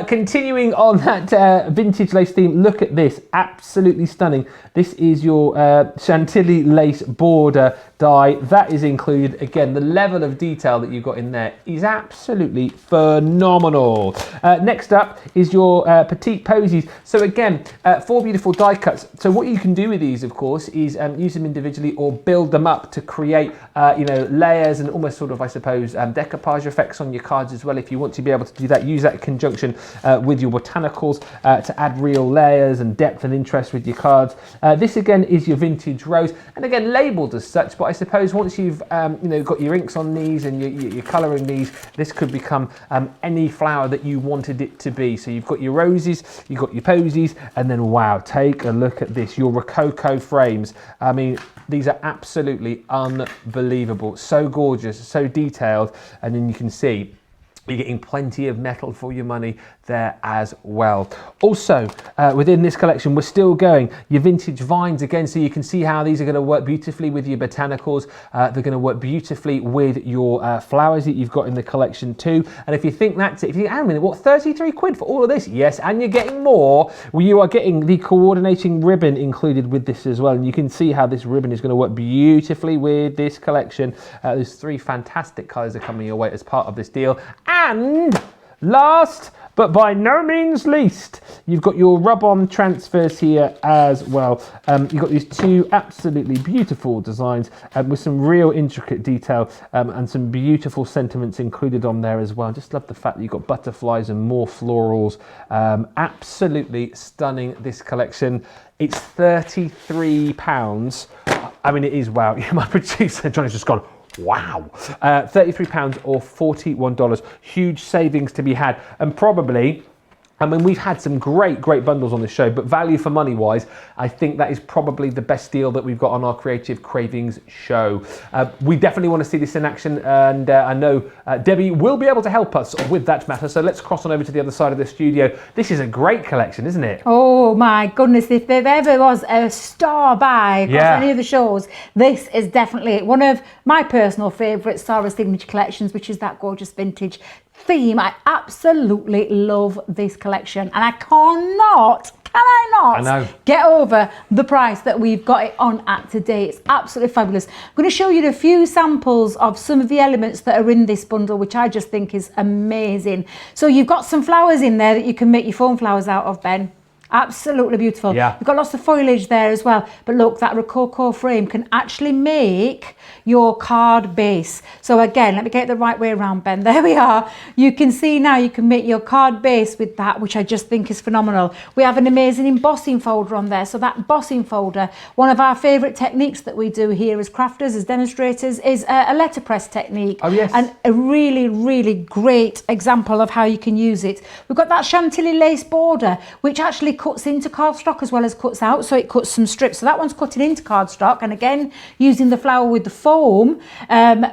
Continuing on that vintage lace theme, look at this. Absolutely stunning. This is your Chantilly lace border die. That is included. Again, the level of detail that you've got in there is absolutely phenomenal. Next up is your petite posies. So again, 4 beautiful die cuts. So what you can do with these, of course, is use them individually or build them up to create layers and almost sort of, I suppose, decoupage effects on your cards as well. If you want to be able to do that, use that in conjunction with your botanicals to add real layers and depth and interest with your cards. This again is your vintage rose, and again labelled as such, but I suppose once you've got your inks on these and you're colouring these, this could become any flower that you wanted it to be. So you've got your roses, you've got your posies, and then wow, take a look at this, your Rococo frames. I mean, these are absolutely unbelievable, so gorgeous, so detailed, and then you can see you're getting plenty of metal for your money there as well. Also, within this collection, we're still going your vintage vines again, so you can see how these are going to work beautifully with your botanicals. They're going to work beautifully with your flowers that you've got in the collection too. And if you think that's it, if you think, hang on a minute, what, 33 quid for all of this? Yes, and you're getting more. Well, you are getting the coordinating ribbon included with this as well. And you can see how this ribbon is going to work beautifully with this collection. There's 3 fantastic colours are coming your way as part of this deal. And last but by no means least, you've got your rub-on transfers here as well. You've got these 2 absolutely beautiful designs with some real intricate detail and some beautiful sentiments included on there as well. Just love the fact that you've got butterflies and more florals. Absolutely stunning, this collection. It's £33. I mean, it is wow. My producer, Johnny's just gone, wow. £33 or $41. Huge savings to be had. And probably, I mean, we've had some great bundles on the show, but value for money wise, I think that is probably the best deal that we've got on our Creative Cravings show. We definitely want to see this in action, and I know Debbie will be able to help us with that matter. So let's cross on over to the other side of the studio. This is a great collection, isn't it? Oh my goodness, if there ever was a star buy across any of the shows, this is definitely one of my personal favourite Sarah Signature collections, which is that gorgeous vintage theme. I absolutely love this collection, and I cannot get over the price that we've got it on at today. It's absolutely fabulous. I'm going to show you a few samples of some of the elements that are in this bundle, which I just think is amazing. So you've got some flowers in there that you can make your foam flowers out of, Ben. Absolutely beautiful. Yeah. You've got lots of foliage there as well. But look, that Rococo frame can actually make your card base. So again, let me get it the right way around, Ben. There we are. You can see now you can make your card base with that, which I just think is phenomenal. We have an amazing embossing folder on there. So that embossing folder, one of our favourite techniques that we do here as crafters, as demonstrators, is a letterpress technique. Oh, yes. And a really great example of how you can use it. We've got that Chantilly lace border, which actually cuts into cardstock as well as cuts out, so it cuts some strips. So that one's cutting into cardstock, and again, using the flower with the foam,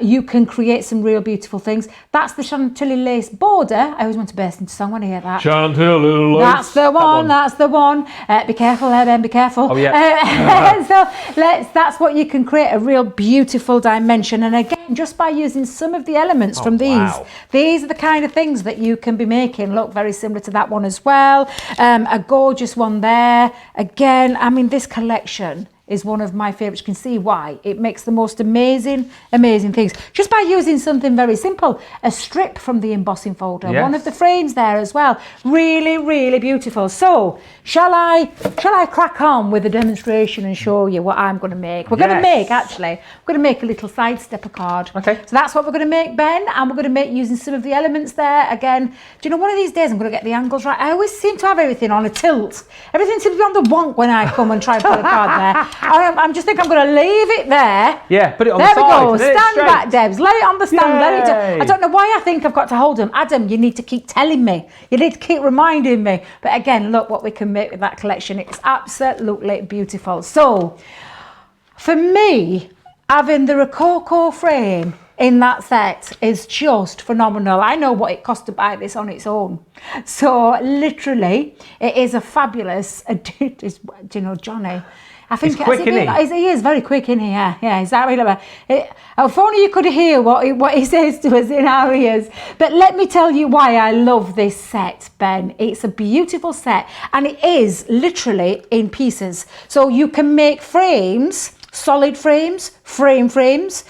you can create some real beautiful things. That's the Chantilly lace border. I always want to burst into song when I hear that. Chantilly lace. That's the one. That's the one. Be careful there, Ben. Be careful. Oh yeah. So that's what you can create, a real beautiful dimension. And again, just by using some of the elements from these, these are the kind of things that you can be making. Look, very similar to that one as well. A gorgeous one there. Again, I mean, this collection is one of my favorites. You can see why. It makes the most amazing things just by using something very simple. A strip from the embossing folder. Yes. One of the frames there as well. Really beautiful. So shall I crack on with the demonstration and show you what I'm going to make? We're going to make, actually, we're going to make a little side stepper card. Okay. So that's what we're going to make, Ben, and we're going to make using some of the elements there. Again, do you know, one of these days I'm going to get the angles right. I always seem to have everything on a tilt. Everything seems to be on the wonk when I come and try and put a card there. I'm just think I'm going to leave it there. Yeah, put it on the side. There we go. Stand back, Debs. Lay it on the stand. Let it. I don't know why I think I've got to hold them. Adam, you need to keep telling me. You need to keep reminding me. But again, look what we can make with that collection. It's absolutely beautiful. So, for me, having the Rococo frame in that set is just phenomenal. I know what it cost to buy this on its own. So, literally, it is a fabulous, do you know, Johnny? I think he's quick, isn't he? He is very quick, isn't he? Yeah, exactly. If only you could hear what he says to us in our ears. But let me tell you why I love this set, Ben. It's a beautiful set, and it is literally in pieces. So you can make frames, solid frames, frames.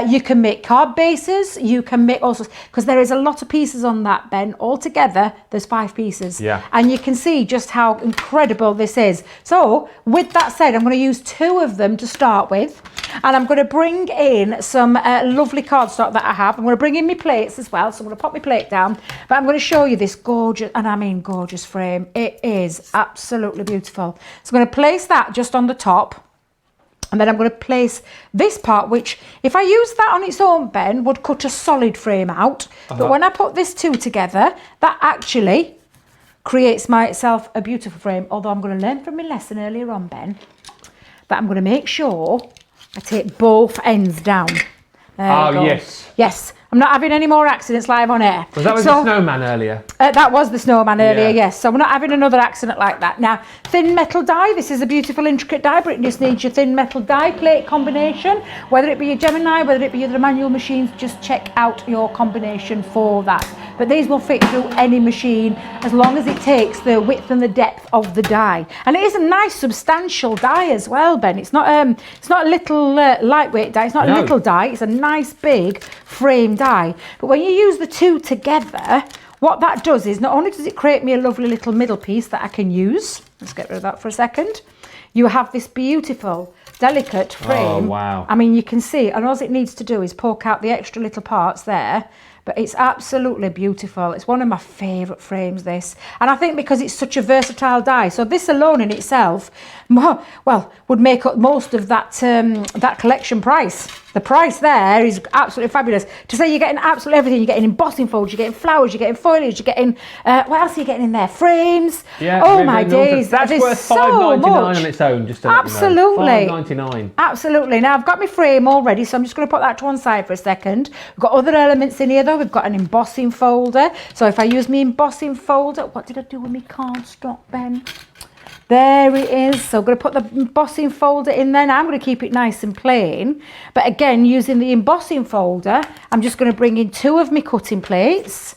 You can make card bases. You can make also, because there is a lot of pieces on that, Ben. Altogether, there's 5 pieces. Yeah. And you can see just how incredible this is. So with that said, I'm going to use 2 of them to start with. And I'm going to bring in some lovely cardstock that I have. I'm going to bring in my plates as well. So I'm going to pop my plate down. But I'm going to show you this gorgeous, and I mean gorgeous frame. It is absolutely beautiful. So I'm going to place that just on the top. And then I'm going to place this part, which if I use that on its own, Ben, would cut a solid frame out. But when I put this 2 together, that actually creates myself a beautiful frame. Although I'm going to learn from my lesson earlier on, Ben, that I'm going to make sure I take both ends down. There we go. Yes. I'm I'm not having any more accidents live on air. Was that with the snowman earlier? That was the snowman earlier, Yeah. yes. So we're not having another accident like that. Now, thin metal die. This is a beautiful, intricate die, but it just needs your thin metal die plate combination. Whether it be your Gemini, whether it be your manual machines, just check out your combination for that. But these will fit through any machine as long as it takes the width and the depth of the die. And it is a nice, substantial die as well, Ben. It's not a little lightweight die. It's not a little die. It's a nice, big frame die. But when you use the two together, what that does is not only does it create me a lovely little middle piece that I can use. Let's get rid of that for a second. You have this beautiful, delicate frame. Oh, wow. I mean, you can see, and all it needs to do is poke out the extra little parts there. But it's absolutely beautiful. It's one of my favourite frames, this. And I think because it's such a versatile die, so this alone in itself, well, would make up most of that that collection price. The price there is absolutely fabulous. To say you're getting absolutely everything. You're getting embossing folds, you're getting flowers, you're getting foliage, you're getting, what else are you getting in there? Frames. Yeah, oh my days. That's worth so $5.99 much. on its own, just to Absolutely. Let you know. $5.99. Absolutely. Now I've got my frame already, so I'm just going to put that to one side for a second. We've got other elements in here though. We've got an embossing folder. So if I use my embossing folder, what did I do with my cardstock, Ben? There it is. So I'm going to put the embossing folder in there. Now I'm going to keep it nice and plain. But again, using the embossing folder, I'm just going to bring in two of my cutting plates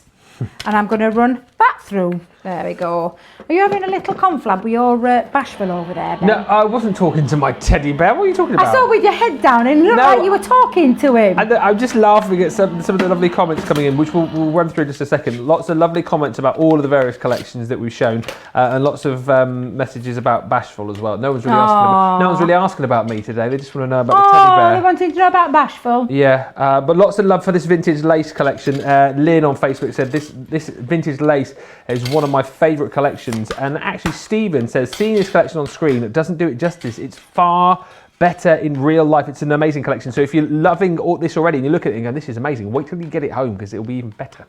and I'm going to run that through. There we go. Are you having a little conflab with your bashful over there, Ben? No, I wasn't talking to my teddy bear. What are you talking about? I saw with your head down and it looked like you were talking to him. I'm just laughing at some of the lovely comments coming in, which we'll run through in just a second. Lots of lovely comments about all of the various collections that we've shown, and lots of messages about Bashful as well. No one's really asking about me today. They just want to know about the teddy bear. They wanted to know about Bashful. Yeah, but lots of love for this vintage lace collection. Lynn on Facebook said this vintage lace is one of my favourite collections, and actually Stephen says seeing this collection on screen doesn't do it justice. It's far better in real life. It's an amazing collection. So if you're loving all this already and you look at it and go, this is amazing, wait till you get it home because it'll be even better.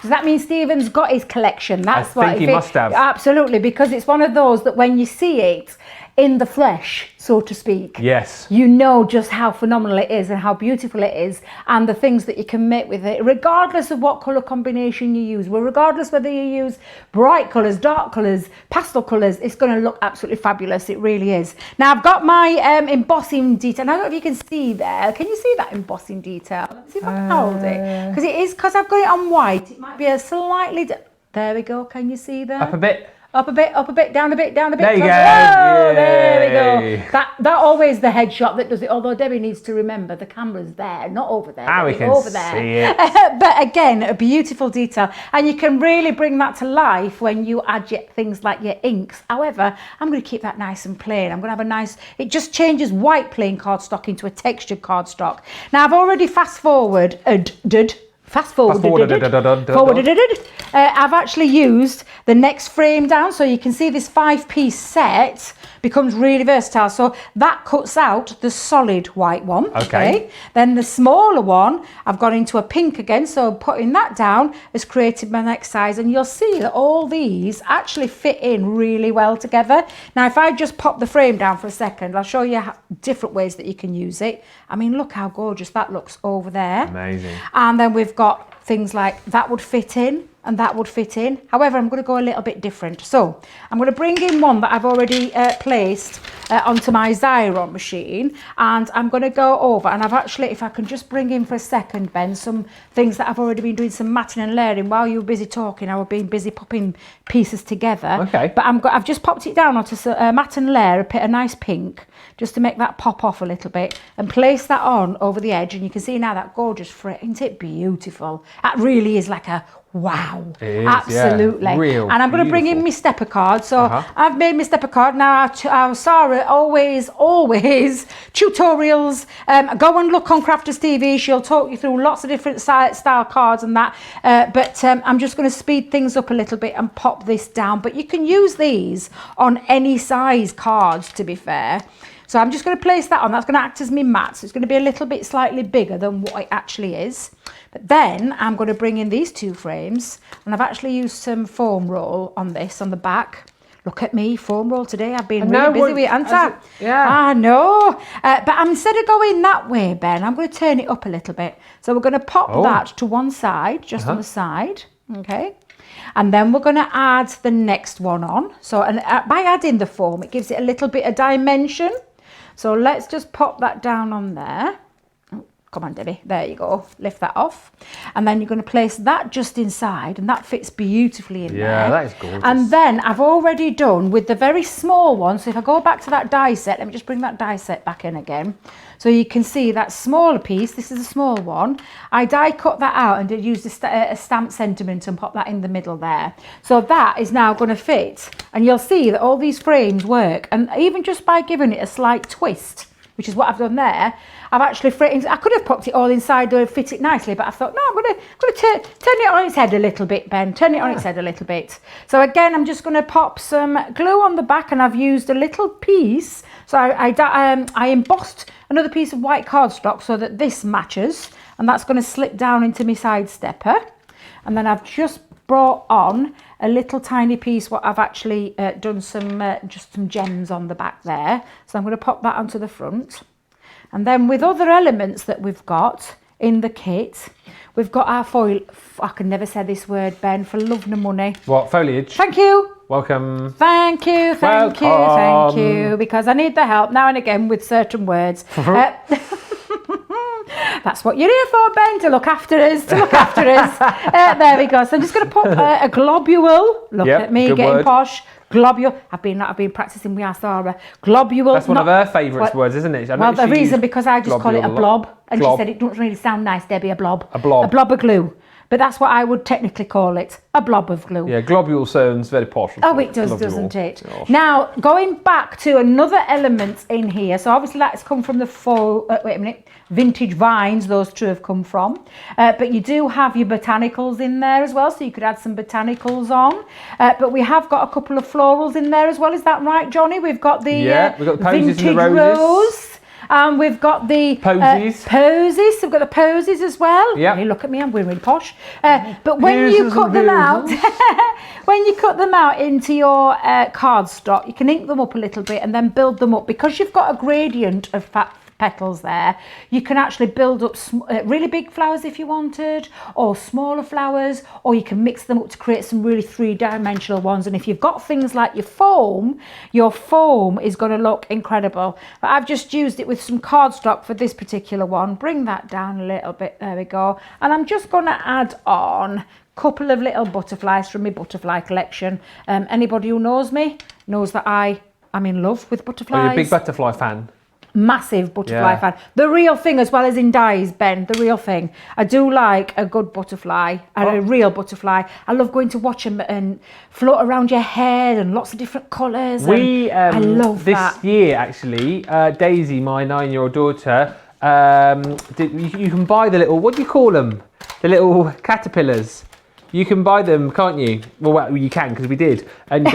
Does that mean Stephen's got his collection? That's I think he must have. Absolutely, because it's one of those that when you see it in the flesh, so to speak, yes, you know just how phenomenal it is and how beautiful it is and the things that you can make with it, regardless of what colour combination you use. Well, regardless whether you use bright colours, dark colours, pastel colours, it's going to look absolutely fabulous. It really is. Now, I've got my embossing detail. I don't know if you can see there. Can you see that embossing detail? Let's see if I can hold it. Because it is, because I've got it on white, it might be a slightly... There we go. Can you see that? Up a bit. Up a bit, down a bit, down a bit. There you go. Whoa, there we go. That always the headshot that does it. Although Debbie needs to remember the camera's there, not over there. Ah, we can over see there. it. But again, a beautiful detail, and you can really bring that to life when you add things like your inks. However, I'm going to keep that nice and plain. I'm going to have a nice. It just changes white plain cardstock into a textured cardstock. Now I've already fast forwarded. I've actually used the next frame down, so you can see this 5-piece set becomes really versatile. So that cuts out the solid white one. Okay. Then the smaller one, I've gone into a pink again, so putting that down has created my next size, and you'll see that all these actually fit in really well together. Now, if I just pop the frame down for a second, I'll show you different ways that you can use it. I mean, look how gorgeous that looks over there. Amazing. And then we've got things like that would fit in and that would fit in. However, I'm going to go a little bit different. So I'm going to bring in one that I've already placed onto my Xyron machine, and I'm going to go over, and I've actually, if I can just bring in for a second, Ben, some things that I've already been doing some matting and layering. While you were busy talking, I was being busy popping pieces together. Okay. But I've just popped it down onto a matte and layer, a nice pink, just to make that pop off a little bit, and place that on over the edge, and you can see now that gorgeous frit. Isn't it beautiful? That really is like a wow. It is, absolutely. Yeah. Real and I'm going to bring in my stepper card. So I've made my stepper card. Now our Sarah always tutorials. Go and look on Crafters TV. She'll talk you through lots of different style cards and that. But I'm just going to speed things up a little bit and pop this down. But you can use these on any size cards, to be fair. So I'm just going to place that on. That's going to act as my mat. So it's going to be a little bit slightly bigger than what it actually is. But then I'm going to bring in these two frames, and I've actually used some foam roll on this, on the back. Look at me, foam roll today. I've been really busy with it, haven't I? Yeah. I know. But instead of going that way, Ben, I'm going to turn it up a little bit. So we're going to pop that to one side, just on the side. Okay. And then we're going to add the next one on. So by adding the foam, it gives it a little bit of dimension. So let's just pop that down on there. Come on, Debbie. There you go. Lift that off. And then you're going to place that just inside, and that fits beautifully in there. Yeah, that is gorgeous. And then I've already done with the very small one. So if I go back to that die set, let me just bring that die set back in again. So you can see that smaller piece. This is a small one. I die cut that out and did use a stamp sentiment and pop that in the middle there. So that is now going to fit. And you'll see that all these frames work. And even just by giving it a slight twist, which is what I've done there, I've actually framed. I could have popped it all inside to fit it nicely, but I thought, no, I'm going to turn it on its head a little bit, Ben. Turn it on its head a little bit. So again, I'm just going to pop some glue on the back, and I've used a little piece. So I embossed another piece of white cardstock so that this matches, and that's going to slip down into my side stepper. And then I've just brought on a little tiny piece what I've actually done just some gems on the back there. So I'm going to pop that onto the front. And then with other elements that we've got in the kit, we've got our foil. I can never say this word, Ben, for love nor money. What, foliage? Thank you. Welcome. Thank you, thank you, thank you, because I need the help now and again with certain words. That's what you're here for, Ben, to look after us, there we go. So I'm just going to put a globule. Look at me, getting word. Posh. Globule. I've been practicing with our Sarah. Globule. That's one of her favourite words, isn't it? Well, the reason because I just call it a blob, and she said it doesn't really sound nice, Debbie. A blob. A blob of glue. But that's what I would technically call it, a blob of glue. Yeah, globule sounds very posh. Oh, it does, doesn't it? Gosh. Now, going back to another element in here. So obviously that's come from the vintage vines, those two have come from. But you do have your botanicals in there as well, so you could add some botanicals on. But we have got a couple of florals in there as well. Is that right, Johnny? We've got the, we've got the posies vintage and the roses. And we've got the posies. Posies. We've got the posies as well. Yeah. Hey, look at me, I'm going really posh. But when you cut them out, when you cut them out into your cardstock, you can ink them up a little bit and then build them up. Because you've got a gradient of petals there, you can actually build up really big flowers if you wanted, or smaller flowers, or you can mix them up to create some really three-dimensional ones. And if you've got things like your foam is going to look incredible. But I've just used it with some cardstock for this particular one. Bring that down a little bit, there we go. And I'm just going to add on a couple of little butterflies from my butterfly collection. Anybody who knows me knows that I'm in love with butterflies. Are you a big butterfly fan? Massive butterfly fan. The real thing, as well as in dyes, Ben, the real thing. I do like a good butterfly and a real butterfly. I love going to watch them and float around your head and lots of different colours. I love that. This year, actually, Daisy, my 9-year-old daughter, you can buy the little, what do you call them? The little caterpillars. You can buy them, can't you? Well, you can, because we did. And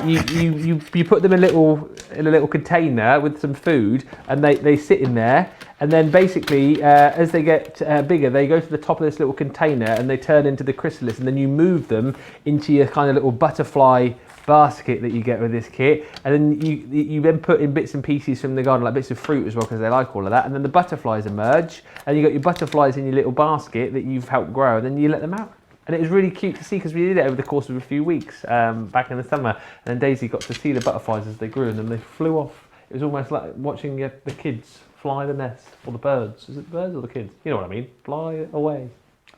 you put them in a little container with some food, and they sit in there. And then basically, as they get bigger, they go to the top of this little container and they turn into the chrysalis. And then you move them into your kind of little butterfly basket that you get with this kit. And then you then put in bits and pieces from the garden, like bits of fruit as well, because they like all of that. And then the butterflies emerge, and you got your butterflies in your little basket that you've helped grow, and then you let them out. And it was really cute to see, because we did it over the course of a few weeks back in the summer. And then Daisy got to see the butterflies as they grew, and then they flew off. It was almost like watching the kids fly the nest, or the birds. Is it the birds or the kids? You know what I mean? Fly away.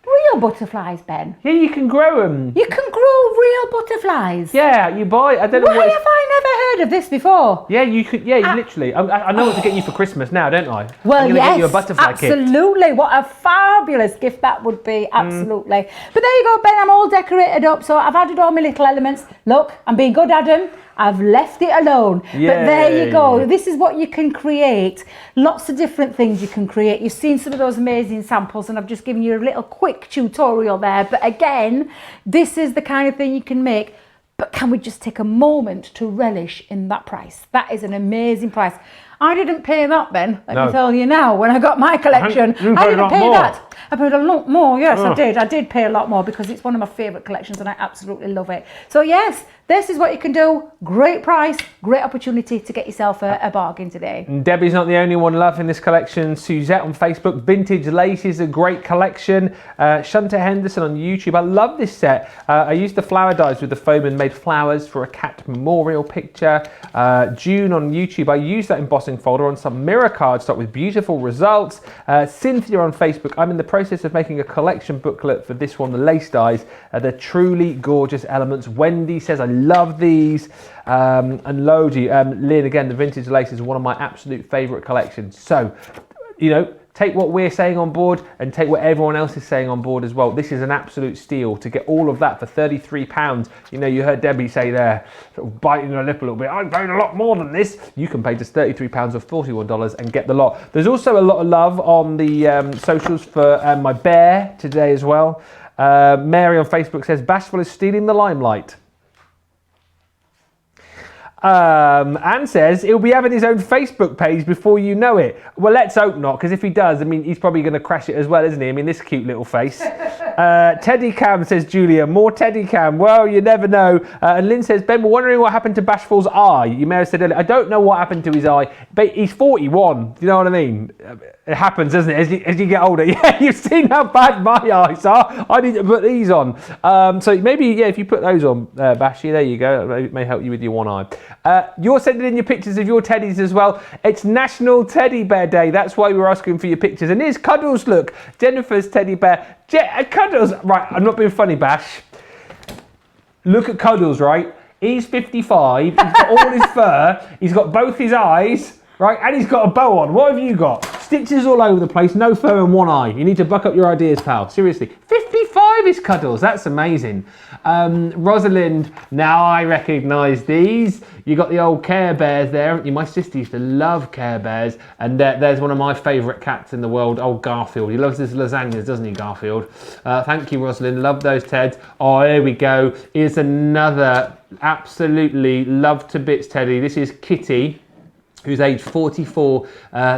Real butterflies, Ben? Yeah, you can grow them. You can grow real butterflies? Yeah, you buy, I don't know Why have I never heard of this before? Yeah, you could, you literally. I know what to get you for Christmas now, don't I? Well, I'm going to get you a butterfly kit. Absolutely. What a fabulous gift that would be. Absolutely. But there you go, Ben. I'm all decorated up. So I've added all my little elements. Look, I'm being good, Adam. I've left it alone. Yay. But there you go. This is what you can create. Lots of different things you can create. You've seen some of those amazing samples, and I've just given you a little quick tutorial there. But again, this is the kind of thing you can make. But can we just take a moment to relish in that price? That is an amazing price. I didn't pay that, Ben. Let me tell you now, when I got my collection, I didn't pay that. I paid a lot more. Yes, I did. I did pay a lot more because it's one of my favourite collections and I absolutely love it. So yes, this is what you can do. Great price, great opportunity to get yourself a bargain today. And Debbie's not the only one loving this collection. Suzette on Facebook, Vintage Laces, a great collection. Shunter Henderson on YouTube. I love this set. I used the flower dies with the foam and made flowers for a cat memorial picture. June on YouTube, I used that embossing folder on some mirror cardstock with beautiful results. Cynthia on Facebook, I'm in the process of making a collection booklet for this one, the lace dies. They're truly gorgeous elements. Wendy says, I love these. And Logie, Lynn, again, the vintage lace is one of my absolute favourite collections. So, you know, take what we're saying on board and take what everyone else is saying on board as well. This is an absolute steal to get all of that for £33. You know, you heard Debbie say there, sort of biting her lip a little bit, I'm paying a lot more than this. You can pay just £33 or $41 and get the lot. There's also a lot of love on the socials for my bear today as well. Mary on Facebook says, Bashful is stealing the limelight. Anne says he'll be having his own Facebook page before you know it. Well, let's hope not, because if he does, I mean, he's probably going to crash it as well, isn't he? I mean, this cute little face. Teddy Cam says, Julia, more Teddy Cam. Well, you never know. And Lynn says, Ben, we're wondering what happened to Bashful's eye. You may have said earlier, I don't know what happened to his eye, but he's 41. Do you know what I mean? It happens, doesn't it, as you get older? Yeah, you've seen how bad my eyes are. I need to put these on. So maybe, yeah, if you put those on, Bashy, there you go. It may help you with your one eye. You're sending in your pictures of your teddies as well. It's National Teddy Bear Day. That's why we're asking for your pictures. And here's Cuddles, look. Jennifer's teddy bear. Cuddles. Right, I'm not being funny, Bash. Look at Cuddles, right? He's 55. He's got all his fur. He's got both his eyes, right? And he's got a bow on. What have you got? Stitches all over the place, no fur and one eye. You need to buck up your ideas, pal. Seriously. 55 is Cuddles. That's amazing. Rosalind, now I recognise these. You got the old Care Bears there, haven't you? My sister used to love Care Bears. And there's one of my favourite cats in the world, old Garfield. He loves his lasagnas, doesn't he, Garfield? Thank you, Rosalind. Love those Teds. Oh, here we go. Here's another absolutely love to bits Teddy. This is Kitty, who's age 44,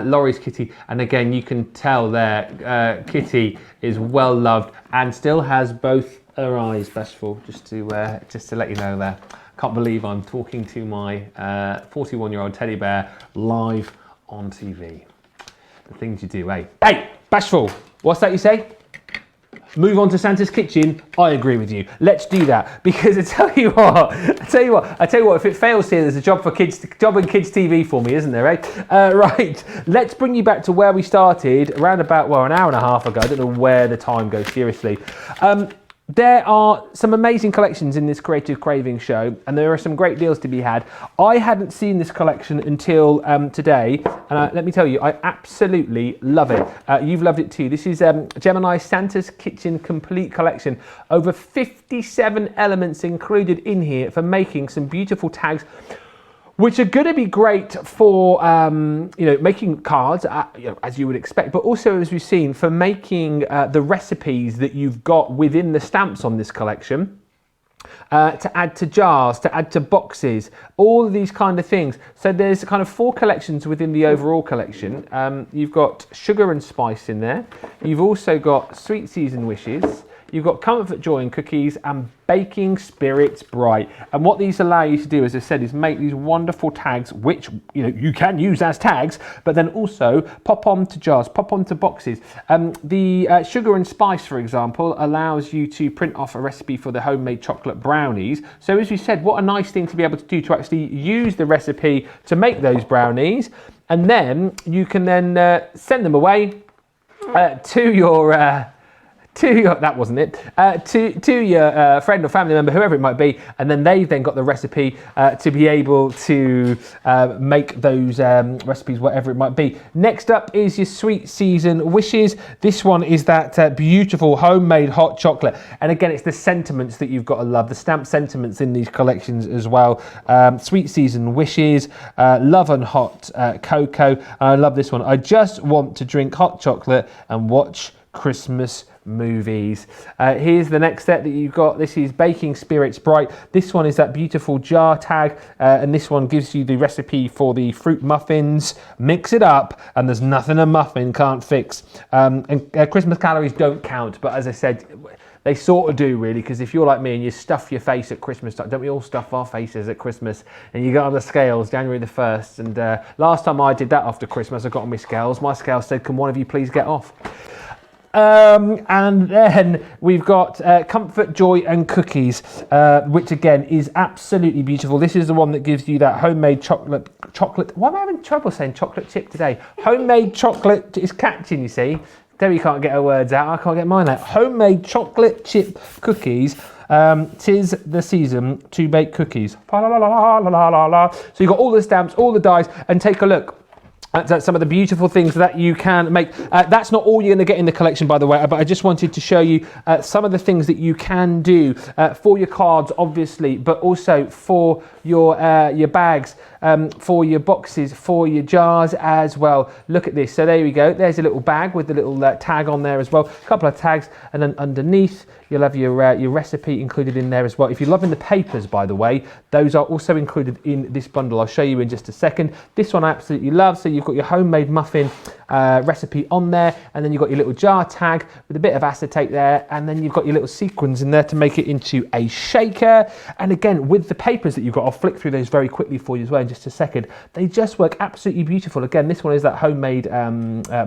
Laurie's Kitty. And again, you can tell there, Kitty is well loved and still has both her eyes, Bashful, just to let you know there. Can't believe I'm talking to my 41-year-old teddy bear live on TV. The things you do, eh? Hey, Bashful, what's that you say? Move on to Santa's kitchen. I agree with you. Let's do that, because I tell you what. If it fails here, there's a job in kids TV for me, isn't there? Eh? Right. Let's bring you back to where we started around about an hour and a half ago. I don't know where the time goes. Seriously. There are some amazing collections in this Creative Craving show, and there are some great deals to be had. I hadn't seen this collection until today, and let me tell you, I absolutely love it. You've loved it too. This is Gemini Santa's Kitchen Complete Collection. Over 57 elements included in here for making some beautiful tags, which are going to be great for making cards, as you would expect, but also, as we've seen, for making the recipes that you've got within the stamps on this collection, to add to jars, to add to boxes, all of these kind of things. So there's kind of 4 collections within the overall collection. You've got sugar and spice in there. You've also got sweet season wishes. You've got Comfort, Joy and Cookies and Baking Spirits Bright. And what these allow you to do, as I said, is make these wonderful tags, which you can use as tags, but then also pop onto jars, pop onto boxes. The Sugar and Spice, for example, allows you to print off a recipe for the homemade chocolate brownies. So as we said, what a nice thing to be able to do, to actually use the recipe to make those brownies. And then you can then send them away to your... that wasn't it, to your friend or family member, whoever it might be, and then they've then got the recipe to be able to make those recipes, whatever it might be. Next up is your sweet season wishes. This one is that beautiful homemade hot chocolate, and again, it's the sentiments that you've got to love, the stamp sentiments in these collections as well. Sweet season wishes, love and hot cocoa. I love this one. I just want to drink hot chocolate and watch Christmas movies. Here's the next set that you've got. This is Baking Spirits Bright. This one is that beautiful jar tag, and this one gives you the recipe for the fruit muffins. Mix it up, and there's nothing a muffin can't fix. And Christmas calories don't count, but as I said, they sort of do really, because if you're like me and you stuff your face at Christmas time, don't we all stuff our faces at Christmas? And you go on the scales January the 1st, and last time I did that after Christmas, I got on my scale said, can one of you please get off? And then we've got Comfort, Joy and Cookies, which again is absolutely beautiful. This is the one that gives you that homemade chocolate. Why am I having trouble saying chocolate chip today? Homemade chocolate is catching, you see. Debbie can't get her words out, I can't get mine out. Homemade chocolate chip cookies. 'Tis the season to bake cookies. La, la, la, la, la, la. So you've got all the stamps, all the dies, and take a look at some of the beautiful things that you can make. That's not all you're going to get in the collection, by the way, but I just wanted to show you some of the things that you can do for your cards, obviously, but also for your bags, for your boxes, for your jars as well. Look at this. So there we go. There's a little bag with the little tag on there as well. A couple of tags, and then underneath you'll have your recipe included in there as well. If you're loving the papers, by the way, those are also included in this bundle. I'll show you in just a second. This one I absolutely love. So you've got your homemade muffin recipe on there, and then you've got your little jar tag with a bit of acetate there, and then you've got your little sequins in there to make it into a shaker. And again, with the papers that you've got, I'll flick through those very quickly for you as well in just a second. They just work absolutely beautiful. Again, this one is that homemade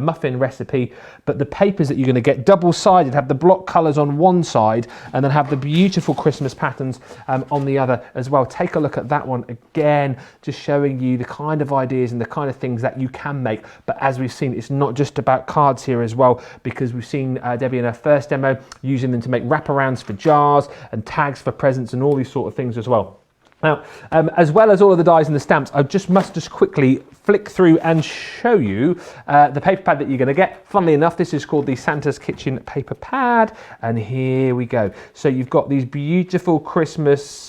muffin recipe, but the papers that you're going to get double-sided, have the block colours on one side, and then have the beautiful Christmas patterns on the other as well. Take a look at that one again, just showing you the kind of ideas and the kind of things that you can make. But as we've seen, it's not just about cards here as well, because we've seen Debbie in her first demo using them to make wraparounds for jars and tags for presents and all these sort of things as well. Now, as well as all of the dies and the stamps, I must just quickly flick through and show you the paper pad that you're going to get. Funnily enough, this is called the Santa's Kitchen paper pad, and here we go. So you've got these beautiful Christmas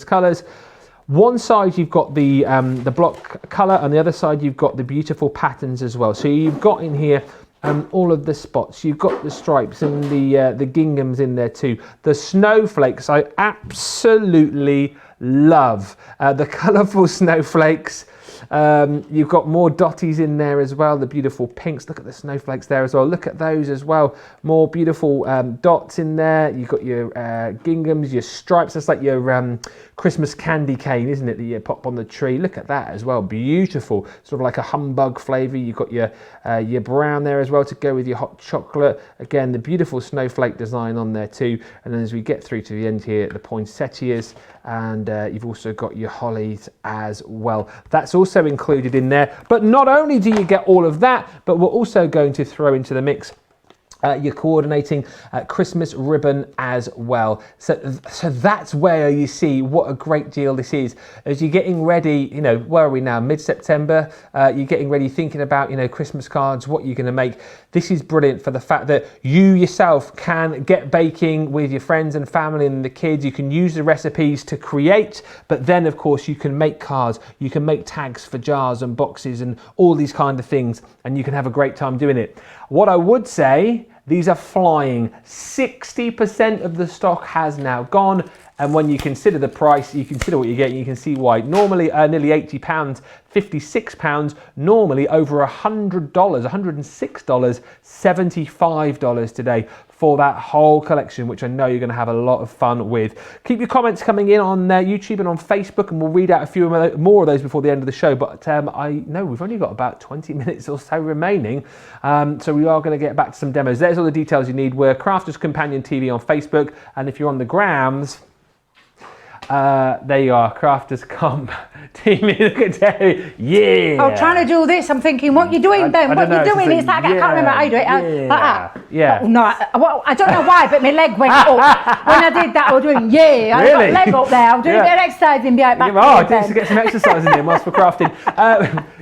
colours. One side you've got the block colour, and the other side you've got the beautiful patterns as well. So you've got in here all of the spots. You've got the stripes and the ginghams in there too. The snowflakes I absolutely love. The colourful snowflakes. You've got more dotties in there as well, the beautiful pinks. Look at the snowflakes there as well. Look at those as well. More beautiful dots in there. You've got your ginghams, your stripes. That's like your Christmas candy cane, isn't it, that you pop on the tree? Look at that as well. Beautiful. Sort of like a humbug flavour. You've got your brown there as well to go with your hot chocolate. Again, the beautiful snowflake design on there too. And then as we get through to the end here, the poinsettias, and you've also got your hollies as well. That's also included in there. But not only do you get all of that, but we're also going to throw into the mix your coordinating Christmas ribbon as well. So that's where you see what a great deal this is. As you're getting ready, you know, where are we now? Mid-September. You're getting ready, thinking about, you know, Christmas cards, what you're going to make. This is brilliant for the fact that you yourself can get baking with your friends and family and the kids. You can use the recipes to create, but then of course you can make cards, you can make tags for jars and boxes and all these kind of things, and you can have a great time doing it. What I would say, these are flying. 60% of the stock has now gone. And when you consider the price, you consider what you're getting, you can see why. Normally nearly £80, £56, normally over $100, $106, $75 today for that whole collection, which I know you're going to have a lot of fun with. Keep your comments coming in on YouTube and on Facebook, and we'll read out a few more of those before the end of the show. But I know we've only got about 20 minutes or so remaining, so we are going to get back to some demos. There's all the details you need. We're Crafters Companion TV on Facebook, and if you're on the grams, there you are, Crafters Comp TV. Look at Debbie. Yeah. I'm trying to do this. I'm thinking, what you doing, Ben? What you doing? It's like, I can't remember how you do it. Like that. Yeah. Oh, no, I don't know why, but my leg went up. When I did that, I was doing, yeah. I got my leg up there. I was doing a bit of exercising behind back. Oh, just to get some exercise in there whilst we're crafting.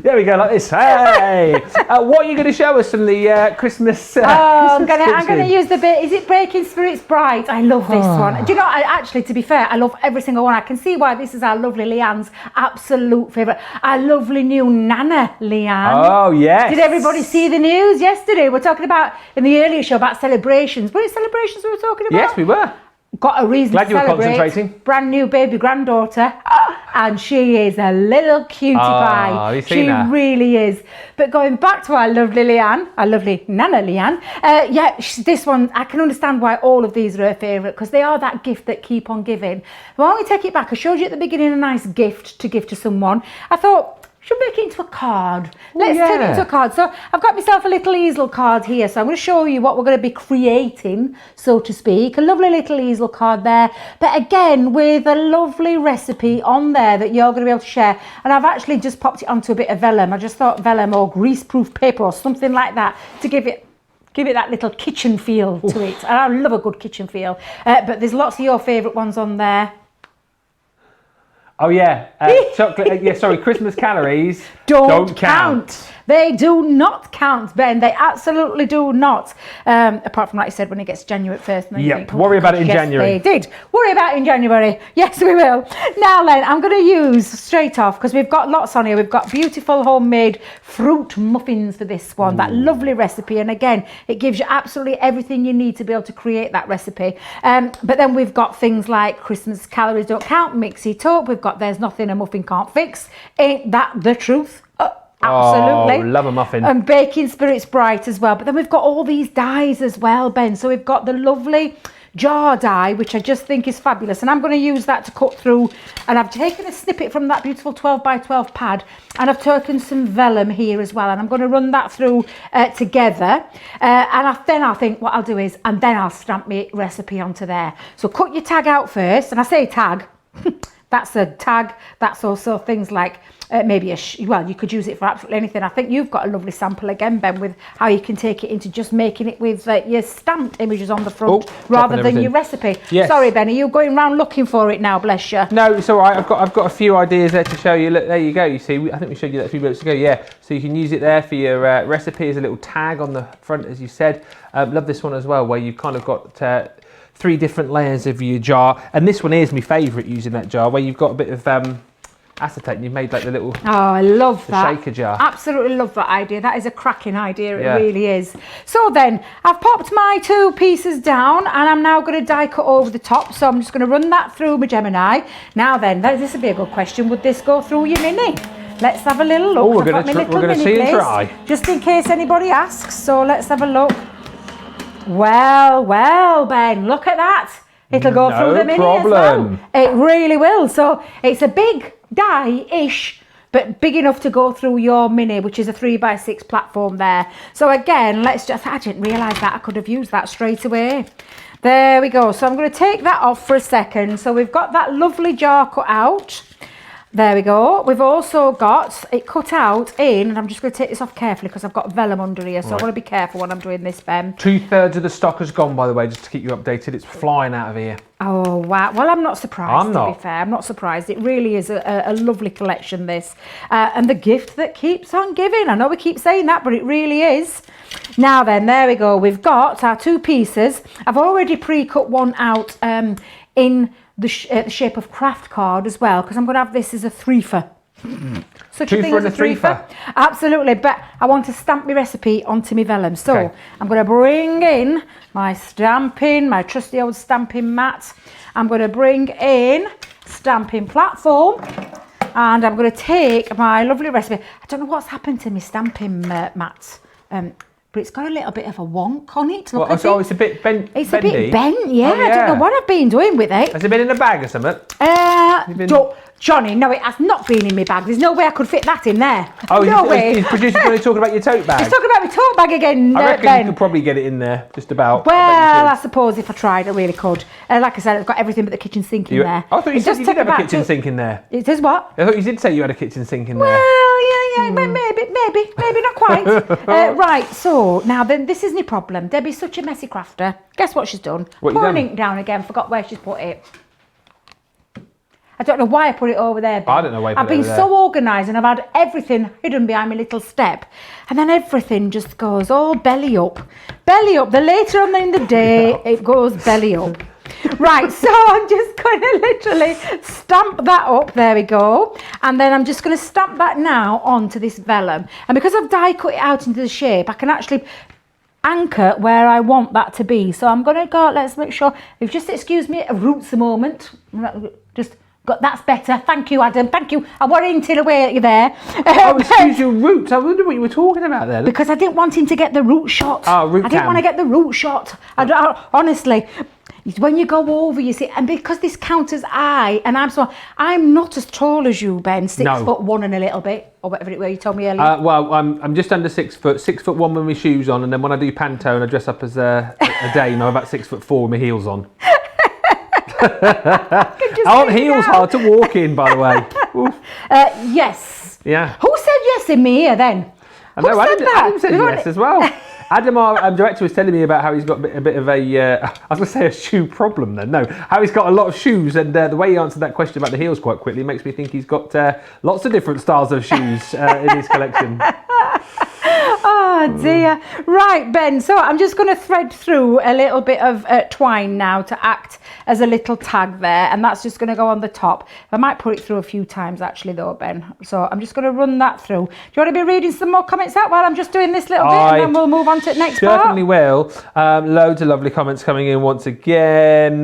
There we go, like this. Hey. What are you going to show us from the Christmas? I'm going to use the bit. Is it Baking Spirits Bright? I love this one. Do you know? Actually, to be fair, I love every single single one. I can see why this is our lovely Leanne's absolute favourite. Our lovely new Nana, Leanne. Oh, yes. Did everybody see the news yesterday? We're talking about, in the earlier show, about celebrations. Were it celebrations we were talking about? Yes, we were. Got a reason Glad to you were celebrate. concentrating. Brand new baby granddaughter, and she is a little cutie pie. Have you seen her? She really is. But going back to our lovely Leanne, our lovely Nana Leanne, this one, I can understand why all of these are her favourite, because they are that gift that keep on giving. But when we take it back, I showed you at the beginning a nice gift to give to someone. I thought, should make it into a card. Let's turn it into a card. So I've got myself a little easel card here. So I'm going to show you what we're going to be creating, so to speak. A lovely little easel card there. But again, with a lovely recipe on there that you're going to be able to share. And I've actually just popped it onto a bit of vellum. I just thought vellum or greaseproof paper or something like that to give it that little kitchen feel to it. And I love a good kitchen feel. But there's lots of your favourite ones on there. Oh yeah, chocolate. Christmas calories don't count. They do not count, Ben. They absolutely do not. Apart from, like I said, when it gets January 1st. And yep, worry about it in January. They did. Worry about it in January. Yes, we will. Now then, I'm going to use straight off, because we've got lots on here. We've got beautiful homemade fruit muffins for this one. That lovely recipe. And again, it gives you absolutely everything you need to be able to create that recipe. But then we've got things like Christmas calories don't count, mix it up. We've got there's nothing a muffin can't fix. Ain't that the truth? Absolutely. Oh, love a muffin. And baking spirits bright as well. But then we've got all these dies as well, Ben. So we've got the lovely jar die, which I just think is fabulous. And I'm going to use that to cut through. And I've taken a snippet from that beautiful 12x12 pad. And I've taken some vellum here as well. And I'm going to run that through together. Then I think what I'll do is, and then I'll stamp my recipe onto there. So cut your tag out first. And I say tag. That's a tag. That's also things like maybe you could use it for absolutely anything. I think you've got a lovely sample again, Ben, with how you can take it into just making it with your stamped images on the front rather than your recipe. Yes. Sorry, Ben, are you going around looking for it now? Bless you. No, it's all right. I've got a few ideas there to show you. Look, there you go. You see, I think we showed you that a few minutes ago. Yeah, so you can use it there for your recipe as a little tag on the front, as you said. Love this one as well, where you've kind of got 3 different layers of your jar, and this one is my favourite, using that jar where you've got a bit of acetate and you've made like the little I love that shaker jar. Absolutely love that idea. That is a cracking idea. It really is. So then I've popped my 2 pieces down, and I'm now going to die cut over the top. So I'm just going to run that through my Gemini. Now then, this would be a good question. Would this go through your mini? Let's have a little look. We're going to see and try, just in case anybody asks. So let's have a look. Well, Ben, look at that. It'll go through the mini as well. It really will. So it's a big die-ish, but big enough to go through your mini, which is a 3x6 platform there. So again, I didn't realise that. I could have used that straight away. There we go. So I'm going to take that off for a second. So we've got that lovely jar cut out. There we go. We've also got it cut out in, and I'm just going to take this off carefully because I've got vellum under here, so I want to be careful when I'm doing this, Ben. 2/3 of the stock has gone, by the way, just to keep you updated. It's flying out of here. Oh, wow. Well, I'm not surprised, to be fair. I'm not surprised. It really is a lovely collection, this. And the gift that keeps on giving. I know we keep saying that, but it really is. Now then, there we go. We've got our 2 pieces. I've already pre-cut one out in the shape of craft card as well, because I'm going to have this as a 3-fer. Such a thing as a 3-fer. Absolutely, but I want to stamp my recipe onto my vellum. So I'm going to bring in my trusty old stamping mat. I'm going to bring in stamping platform, and I'm going to take my lovely recipe. I don't know what's happened to my stamping mat. But it's got a little bit of a wonk on it. Look at it. It's a bit bendy. It's a bit bent, yeah. I don't know what I've been doing with it. Has it been in a bag or something? Johnny, no, it has not been in my bag. There's no way I could fit that in there. Oh, no way. Is producer going to talk about your tote bag? He's talking about my tote bag again, I reckon Ben. you could probably get it in there, just about. Well, I suppose if I tried, I really could. Like I said, I've got everything but the kitchen sink in there. I thought you said you did have a kitchen sink in there. It does what? I thought you did say you had a kitchen sink in there. Well, yeah, maybe not quite. Right, so now then, this is my problem. Debbie's such a messy crafter. Guess what she's done? Pouring ink down again, forgot where she's put it. I don't know why I put it over there. I don't know why you put it over there. I've been so organised, and I've had everything hidden behind my little step. And then everything just goes all belly up. Belly up. The later on in the day, it goes belly up. Right, so I'm just going to literally stamp that up. There we go. And then I'm just going to stamp that now onto this vellum. And because I've die cut it out into the shape, I can actually anchor where I want that to be. So I'm going to go, let's make sure, if just excuse me, roots a moment. Just got, that's better. Thank you, Adam. Thank you. I wasn't hinting away at you there. Oh, excuse your roots. I wonder what you were talking about there. Because I didn't want him to get the root shot. Oh, root I didn't cam. want to get the root shot. Honestly, when you go over, you see, and because this counts as I'm not as tall as you, Ben, 6'1" and a little bit, or whatever it was you told me earlier. Well, I'm just under 6 foot, 6'1" with my shoes on, and then when I do panto and I dress up as a Dane, I'm about 6'4" with my heels on. Aren't heels hard to walk in, by the way? Yes. Yeah. Who said yes in me here then? I know, Adam said We've yes as well. Adam, our director, was telling me about how he's got a bit of a, I was going to say a shoe problem then. No, how he's got a lot of shoes, and the way he answered that question about the heels quite quickly makes me think he's got lots of different styles of shoes in his collection. Oh dear. Right, Ben, so I'm just going to thread through a little bit of twine now to act as a little tag there, and that's just going to go on the top. I might put it through a few times actually though, Ben. So I'm just going to run that through. Do you want to be reading some more comments out while I'm just doing this little bit, and then we'll move on to the next part? Certainly will. Loads of lovely comments coming in once again.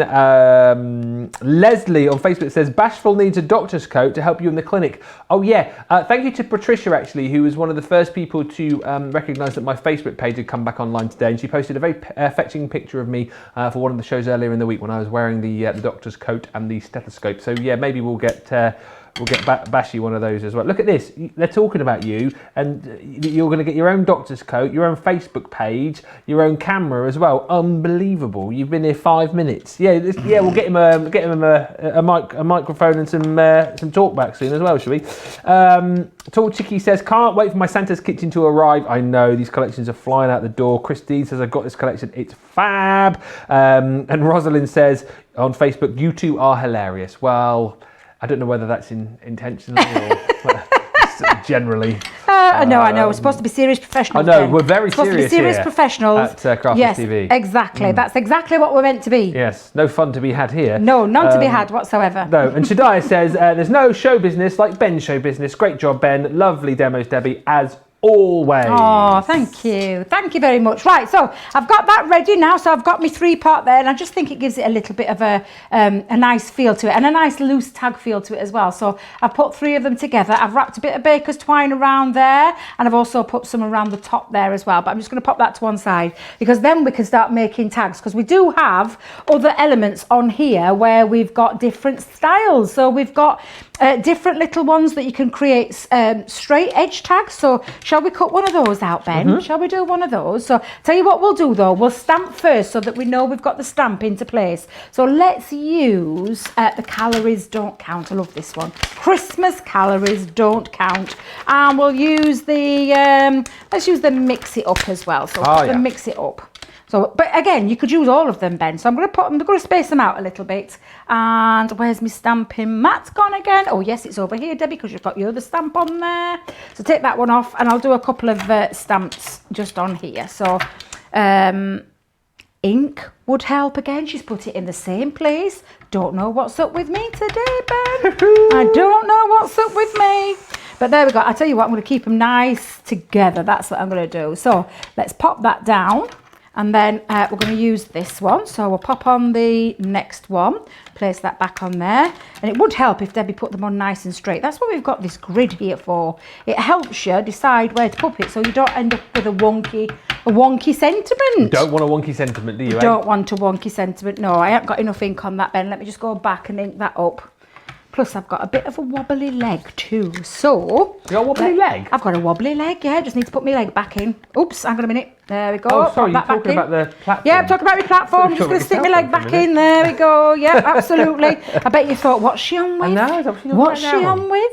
Leslie on Facebook says, Bashful needs a doctor's coat to help you in the clinic. Oh yeah, thank you to Patricia actually, who was one of the first people to recognise that my Facebook page had come back online today, and she posted a very fetching picture of me for one of the shows earlier in the week when I was wearing the doctor's coat and the stethoscope. So yeah, maybe we'll get Bashy one of those as well. Look at this, they're talking about you, and you're going to get your own doctor's coat, your own Facebook page, your own camera as well. Unbelievable. You've been here 5 minutes. Yeah, we'll get him a microphone and some talk back soon as well, shall we? Tall Chicky says, can't wait for my Santa's kitchen to arrive. I know, these collections are flying out the door. Christine says, I've got this collection, it's fab. And Rosalind says on Facebook, you two are hilarious. Well, I don't know whether that's intentionally or generally. I know. We're supposed to be serious professionals. I know, we're very supposed serious to be serious here professionals. at Crafty yes, TV. Exactly. That's exactly what we're meant to be. Yes, no fun to be had here. No, none to be had whatsoever. No, and Shaddai says, there's no show business like Ben's show business. Great job, Ben. Lovely demos, Debbie, as always. Oh, thank you. Thank you very much. Right, so I've got that ready now. So I've got my 3-part there, and I just think it gives it a little bit of a nice feel to it, and a nice loose tag feel to it as well. So I've put 3 of them together. I've wrapped a bit of baker's twine around there, and I've also put some around the top there as well. But I'm just going to pop that to one side, because then we can start making tags, because we do have other elements on here where we've got different styles. So we've got different little ones that you can create straight edge tags. So shall we cut one of those out, Ben? Mm-hmm. Shall we do one of those? So tell you what we'll do though, we'll stamp first so that we know we've got the stamp into place. So let's use the calories don't count. I love this one. Christmas calories don't count. And we'll use the, let's use the mix it up as well. So mix it up. So, but again, you could use all of them, Ben. So I'm going to space them out a little bit. And where's my stamping mat gone again? Oh, yes, it's over here, Debbie, because you've got your other stamp on there. So take that one off, and I'll do a couple of stamps just on here. So ink would help again. She's put it in the same place. Don't know what's up with me today, Ben. I don't know what's up with me. But there we go. I'll tell you what, I'm going to keep them nice together. That's what I'm going to do. So let's pop that down. And then we're going to use this one. So we'll pop on the next one, place that back on there. And it would help if Debbie put them on nice and straight. That's what we've got this grid here for. It helps you decide where to put it so you don't end up with a wonky sentiment. You don't want a wonky sentiment, do you? You don't want a wonky sentiment. No, I haven't got enough ink on that, Ben. Let me just go back and ink that up. Plus, I've got a bit of a wobbly leg too. So... You got a wobbly leg? I've got a wobbly leg, yeah. Just need to put my leg back in. Oops, hang on a minute. There we go. Oh, sorry, you're talking about the platform. Yeah, I'm talking about my platform. I'm just going to stick my leg back in. There we go. Yeah, absolutely. I bet you thought, what's she on with? I know. What's she on with?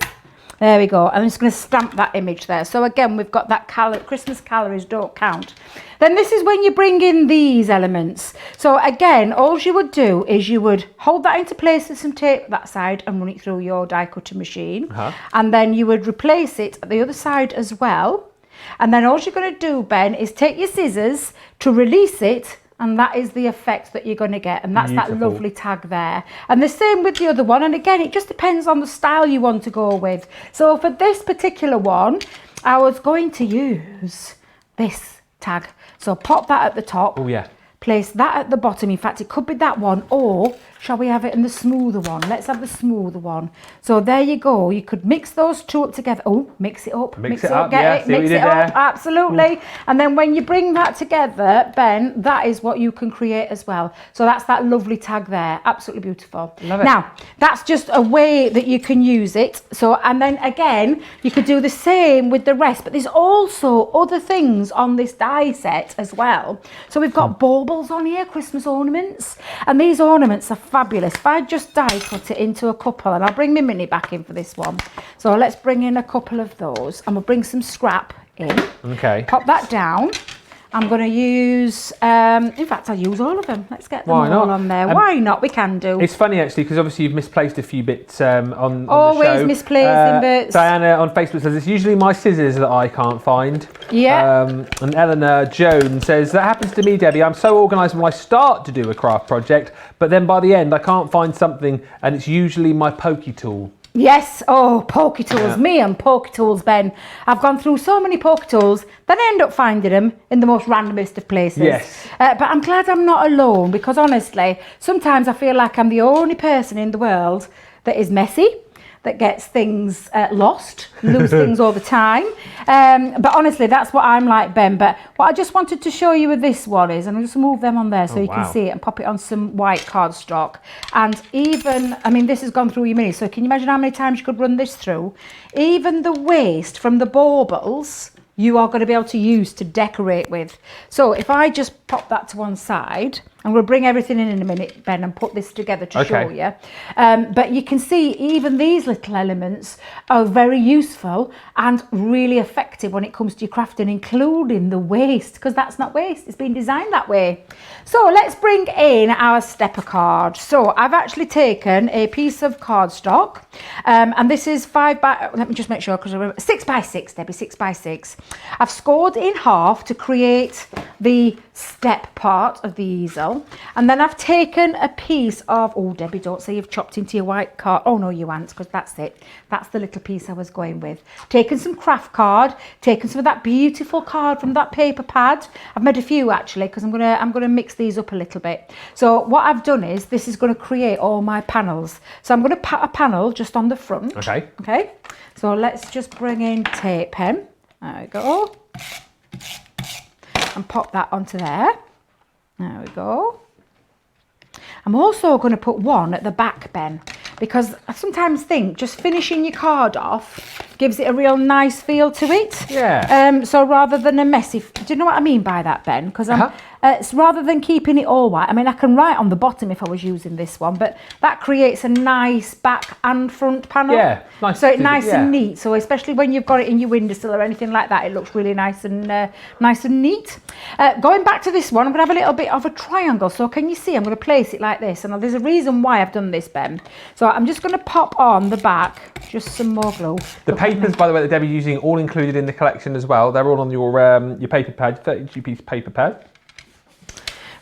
There we go. I'm just going to stamp that image there. So again, we've got that Christmas calories don't count. Then this is when you bring in these elements. So again, all you would do is you would hold that into place with some tape that side and run it through your die cutting machine. And then you would replace it at the other side as well. And then all you're going to do, Ben, is take your scissors to release it And that is the effect that you're going to get. And that's that Beautiful. lovely tag there. And the same with the other one. And again, it just depends on the style you want to go with. So for this particular one, I was going to use this tag. So pop that at the top. Oh, yeah. Place that at the bottom. In fact, it could be that one, or shall we have it in the smoother one? Let's have the smoother one. So there you go. You could mix those two up together. Oh, mix it up. Mix it up, Get yeah, it. see what Mix you it did up. there. Absolutely. And then when you bring that together, Ben, that is what you can create as well. So that's that lovely tag there. Absolutely beautiful. Love it. Now, that's just a way that you can use it. So, and then again, you could do the same with the rest, but there's also other things on this die set as well. So we've got baubles on here, Christmas ornaments, and these ornaments are fabulous. If I just die cut it into a couple, and I'll bring my mini back in for this one. So let's bring in a couple of those, and we'll bring some scrap in. Okay. Pop that down. I'm going to use, in fact, I'll use all of them. Let's get them Why all not? on there. Why not? We can do. It's funny actually because obviously you've misplaced a few bits on the show. Always misplacing bits. Diana on Facebook says it's usually my scissors that I can't find. Yeah. And Eleanor Jones says that happens to me, Debbie. I'm so organised when I start to do a craft project, but then by the end I can't find something, and it's usually my pokey tool. Yes, oh, pokey tools, Yeah. me and pokey tools, Ben. I've gone through so many pokey tools, then I end up finding them in the most randomest of places. Yes. But I'm glad I'm not alone, because honestly, sometimes I feel like I'm the only person in the world that is messy, that gets things lost, lose things all the time. But honestly, that's what I'm like, Ben. But what I just wanted to show you with this one is, and I'll just move them on there so you can see it, and pop it on some white cardstock. And even, I mean, this has gone through your mini, so can you imagine how many times you could run this through? Even the waste from the baubles, you are going to be able to use to decorate with. So if I just pop that to one side, I'm going to bring everything in a minute, Ben, and put this together to show you. But you can see even these little elements are very useful and really effective when it comes to your crafting, including the waste, because that's not waste, it's been designed that way. So let's bring in our stepper card. So I've actually taken a piece of cardstock, and this is let me just make sure, because I remember, 6 by 6, Debbie, 6 by 6. I've scored in half to create the step part of the easel, and then I've taken a piece of, oh Debbie, don't say you've chopped into your white card. Oh no, you haven't, because that's it, that's the little piece I was going with. Taken some craft card, taken some of that beautiful card from that paper pad. I've made a few actually, because I'm gonna mix these up a little bit. So what I've done is, this is going to create all my panels. So I'm going to put a panel just on the front. Okay, so let's just bring in tape pen. There we go. And pop that onto there. There we go. I'm also going to put one at the back, Ben, because I sometimes think just finishing your card off gives it a real nice feel to it. Yeah. So rather than a messy, do you know what I mean by that, Ben? Because it's rather than keeping it all white. I mean, I can write on the bottom if I was using this one, but that creates a nice back and front panel. Yeah, nice. So it's nice and neat. So especially when you've got it in your windowsill or anything like that, it looks really nice and neat. Going back to this one, I'm going to have a little bit of a triangle. So can you see? I'm going to place it like this, and there's a reason why I've done this, Ben. So I'm just going to pop on the back just some more glue. The papers, by the way, that Debbie's using, all included in the collection as well. They're all on your paper pad, 32-piece paper pad.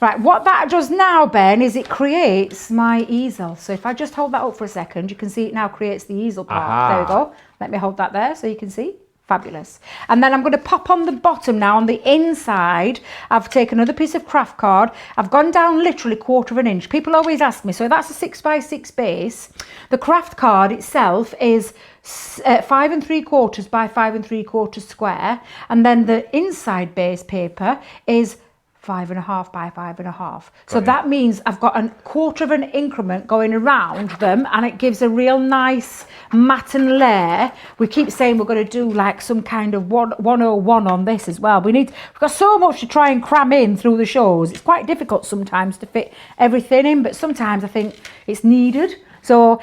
Right, what that does now, Ben, is it creates my easel. So if I just hold that up for a second, you can see it now creates the easel part. There we go. Let me hold that there so you can see. Fabulous. And then I'm going to pop on the bottom now, on the inside. I've taken another piece of craft card. I've gone down literally 1/4 of an inch. People always ask me, so that's a 6 by 6 base. The craft card itself is 5 3/4 by 5 3/4 square. And then the inside base paper is 5 1/2 by 5 1/2. So that means I've got a 1/4 of an increment going around them, and it gives a real nice matten layer. We keep saying we're going to do like some kind of 101 on this as well. We've got so much to try and cram in through the shows. It's quite difficult sometimes to fit everything in, but sometimes I think it's needed. So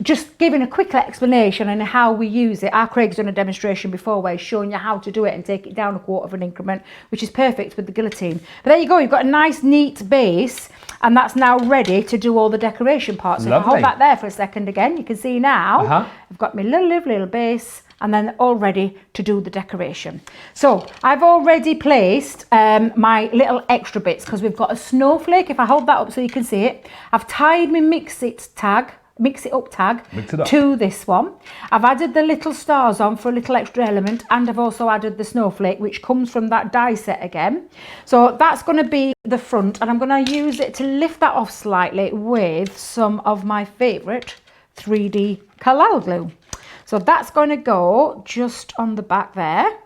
just giving a quick explanation on how we use it. Our Craig's done a demonstration before where he's showing you how to do it and take it down a 1/4 of an increment, which is perfect with the guillotine. But there you go, you've got a nice neat base, and that's now ready to do all the decoration parts. So if I hold that there for a second again, you can see now I've got my little base, and then all ready to do the decoration. So I've already placed my little extra bits because we've got a snowflake. If I hold that up so you can see it, I've tied my mix it up tag to this one. I've added the little stars on for a little extra element, and I've also added the snowflake, which comes from that die set again. So that's going to be the front, and I'm going to use it to lift that off slightly with some of my favourite 3D Halal glue. So that's going to go just on the back there.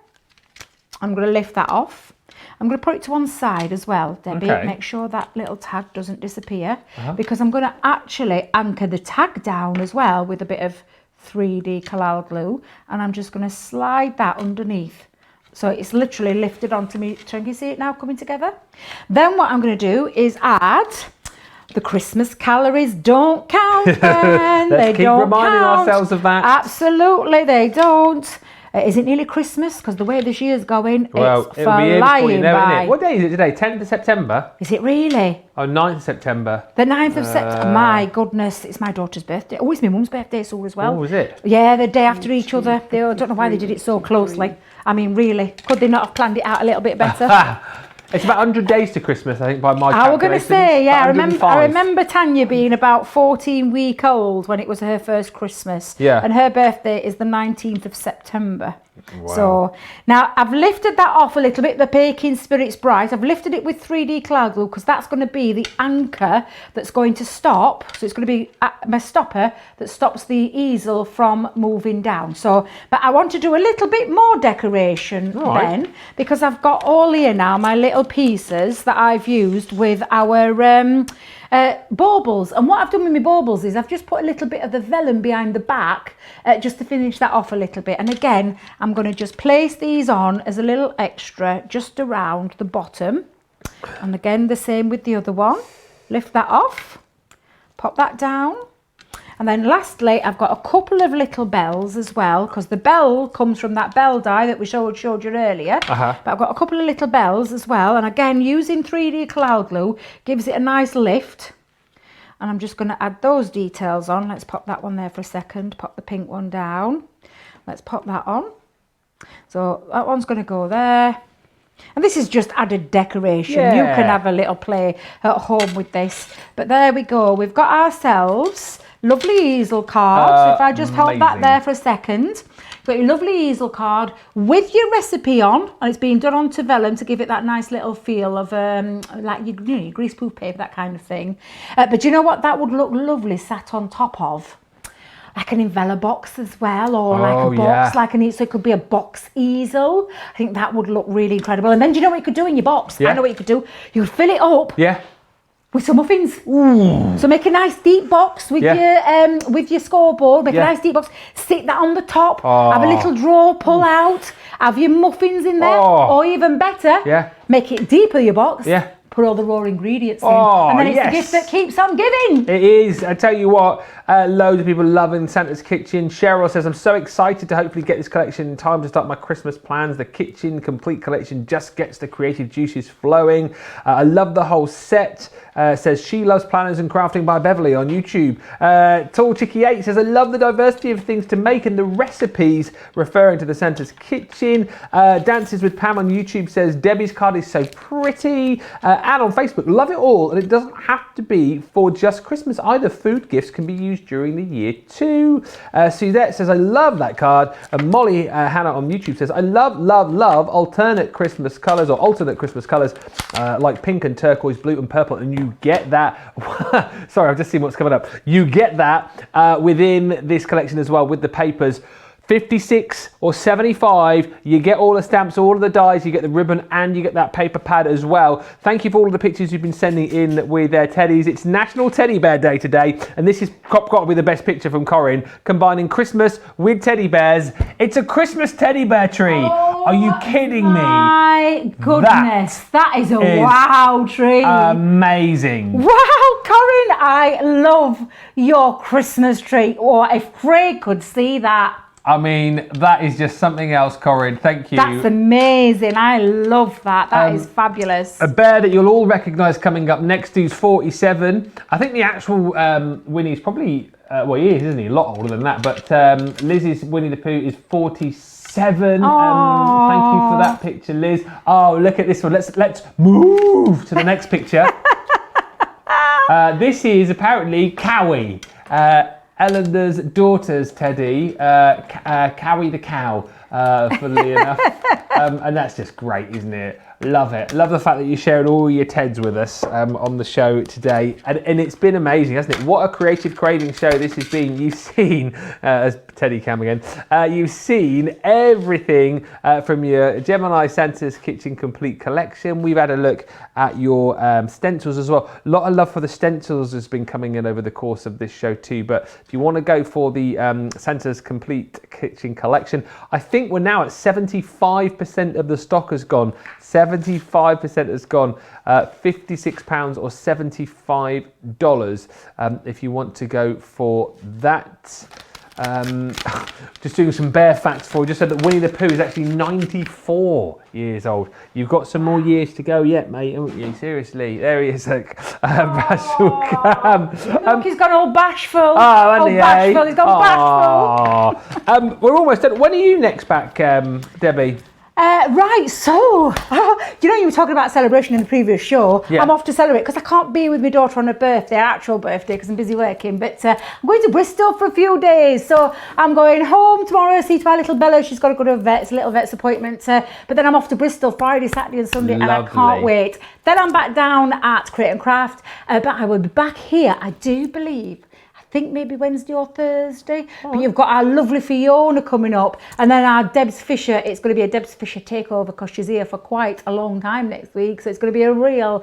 I'm going to lift that off. I'm going to put it to one side as well, Debbie. Okay. Make sure that little tag doesn't disappear, because I'm going to actually anchor the tag down as well with a bit of 3D Halal glue, and I'm just going to slide that underneath. So it's literally lifted onto me. Can you see it now coming together? Then what I'm going to do is add the Christmas calories don't count, Ben. Let's keep reminding ourselves of that. Absolutely, they don't. Is it nearly Christmas? Because the way this year's going, well, it's flying by. What day is it today? 10th of September? Is it really? Oh, 9th of September. The 9th of September. My goodness, it's my daughter's birthday. Oh, it's my mum's birthday so as well. Oh, is it? Yeah, the day after each other. I don't know why they did it so closely. I mean, really, could they not have planned it out a little bit better? It's about 100 days to Christmas, I think, by my calculations. I was going to say, yeah, I remember Tanya being about 14 weeks old when it was her first Christmas. Yeah. And her birthday is the 19th of September. Wow. So now I've lifted that off a little bit, the Baking Spirits Bright. I've lifted it with 3D Cloud Glue because that's going to be the anchor that's going to stop. So it's going to be my stopper that stops the easel from moving down. So, but I want to do a little bit more decoration then, because I've got all here now, my little pieces that I've used with our baubles. And what I've done with my baubles is I've just put a little bit of the vellum behind the back just to finish that off a little bit. And again, I'm going to just place these on as a little extra just around the bottom. And again, the same with the other one. Lift that off, pop that down. And then lastly, I've got a couple of little bells as well, because the bell comes from that bell die that we showed you earlier. But I've got a couple of little bells as well. And again, using 3D Cloud Glue gives it a nice lift. And I'm just going to add those details on. Let's pop that one there for a second. Pop the pink one down. Let's pop that on. So that one's going to go there. And this is just added decoration. Yeah. You can have a little play at home with this. But there we go. We've got ourselves lovely easel cards. So if I just hold that there for a second. Got your lovely easel card with your recipe on, and it's being done onto vellum to give it that nice little feel of like your greaseproof paper, that kind of thing. But you know what? That would look lovely sat on top of like an envelope box as well, or like a box, so it could be a box easel. I think that would look really incredible. And then do you know what you could do in your box? I know what you could do. You could fill it up. With some muffins. Ooh. So make a nice deep box with your scoreboard. Make a nice deep box. Stick that on the top. Have a little drawer pull out. Have your muffins in there. Or even better, make it deeper, your box. Put all the raw ingredients in. And then it's the gift that keeps on giving. It is. I tell you what, loads of people loving Santa's Kitchen. Cheryl says, I'm so excited to hopefully get this collection in time to start my Christmas plans. The Kitchen Complete Collection just gets the creative juices flowing. I love the whole set. Says she loves planners and crafting by Beverly on YouTube. Tall Chicky 8 says, I love the diversity of things to make and the recipes, referring to the Santa's Kitchen. Dances with Pam on YouTube says, Debbie's card is so pretty. And on Facebook, love it all, and it doesn't have to be for just Christmas either. Food gifts can be used during the year too. Suzette says, I love that card. And Molly Hannah on YouTube says, I love alternate Christmas colours, like pink and turquoise, blue and purple, and you get that. Sorry, I've just seen what's coming up. You get that within this collection as well with the papers. 56 or 75, you get all the stamps, all of the dies, you get the ribbon, and you get that paper pad as well. Thank you for all of the pictures you've been sending in with their teddies. It's National Teddy Bear Day today, and this is got to be the best picture from Corinne, combining Christmas with teddy bears. It's a Christmas teddy bear tree. Are you kidding me? My goodness, that is a wow tree. Amazing. Wow, Corinne, I love your Christmas tree. Or if Craig could see that. I mean, that is just something else, Corinne. Thank you. That's amazing. I love that. That is fabulous. A bear that you'll all recognise coming up next is 47. I think the actual Winnie is probably, well, he is, isn't he? A lot older than that. But Liz's Winnie the Pooh is 47. Thank you for that picture, Liz. Oh, look at this one. Let's move to the next picture. This is apparently Cowie. Eleanor's daughter's teddy, Cowie the cow, funnily enough. And that's just great, isn't it? Love it. Love the fact that you're sharing all your Teds with us on the show today. And it's been amazing, hasn't it? What a creative Craving show this has been. You've seen, as Teddy Cam again, you've seen everything from your Gemini Santa's Kitchen Complete collection. We've had a look at your stencils as well. A lot of love for the stencils has been coming in over the course of this show too. But if you want to go for the Santa's Complete Kitchen collection, I think we're now at 75% of the stock has gone. 75% has gone, £56 or $75 if you want to go for that. Just doing some bear facts for you. Just said that Winnie the Pooh is actually 94 years old. You've got some more years to go yet, mate, haven't you? Seriously. There he is. Look, Look, he's gone all bashful. Oh, and bashful. He's gone bashful. We're almost done. When are you next back, Debbie? Right, so, you were talking about celebration in the previous show. Yeah. I'm off to celebrate because I can't be with my daughter on her birthday, her actual birthday, because I'm busy working. But I'm going to Bristol for a few days. So I'm going home tomorrow, see to my little Bella. She's got to go to a vet's, a little vet's appointment. But then I'm off to Bristol Friday, Saturday and Sunday, Lovely. and I can't wait. Then I'm back down at Create and Craft. But I will be back here, I do believe. I think maybe Wednesday or Thursday. But you've got our lovely Fiona coming up, and then our Debs Fisher. It's going to be a Debs Fisher takeover because she's here for quite a long time next week. So it's going to be a real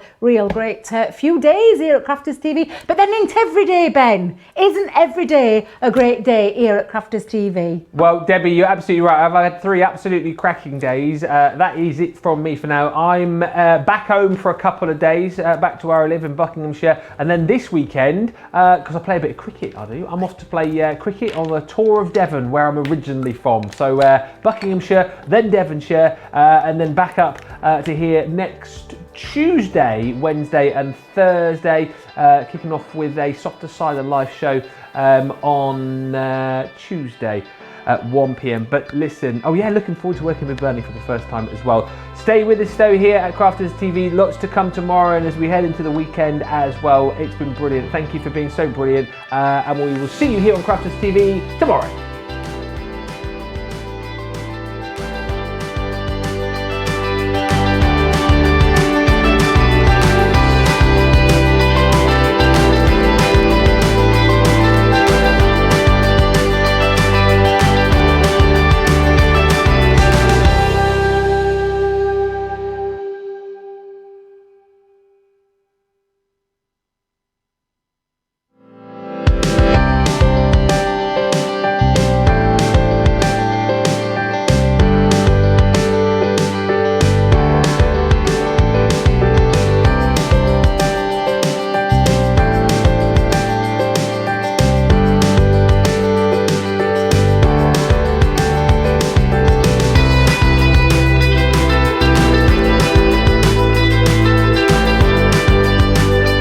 great few days here at Crafters TV. But then isn't every day, Ben? Isn't every day a great day here at Crafters TV? Well, Debbie, you're absolutely right. I've had 3 absolutely cracking days. That is it from me for now. I'm back home for a couple of days, back to where I live in Buckinghamshire. And then this weekend, because I play a bit of cricket, I do. I'm off to play cricket on the tour of Devon, where I'm originally from. So Buckinghamshire, then Devonshire, and then back up to here next Tuesday, Wednesday and Thursday, kicking off with a Softer Side of Life show on Tuesday at 1 p.m. But listen, oh yeah, looking forward to working with Bernie for the first time as well. Stay with us though here at Crafters TV. Lots to come tomorrow, and as we head into the weekend as well. It's been brilliant. Thank you for being so brilliant, and we will see you here on Crafters TV tomorrow.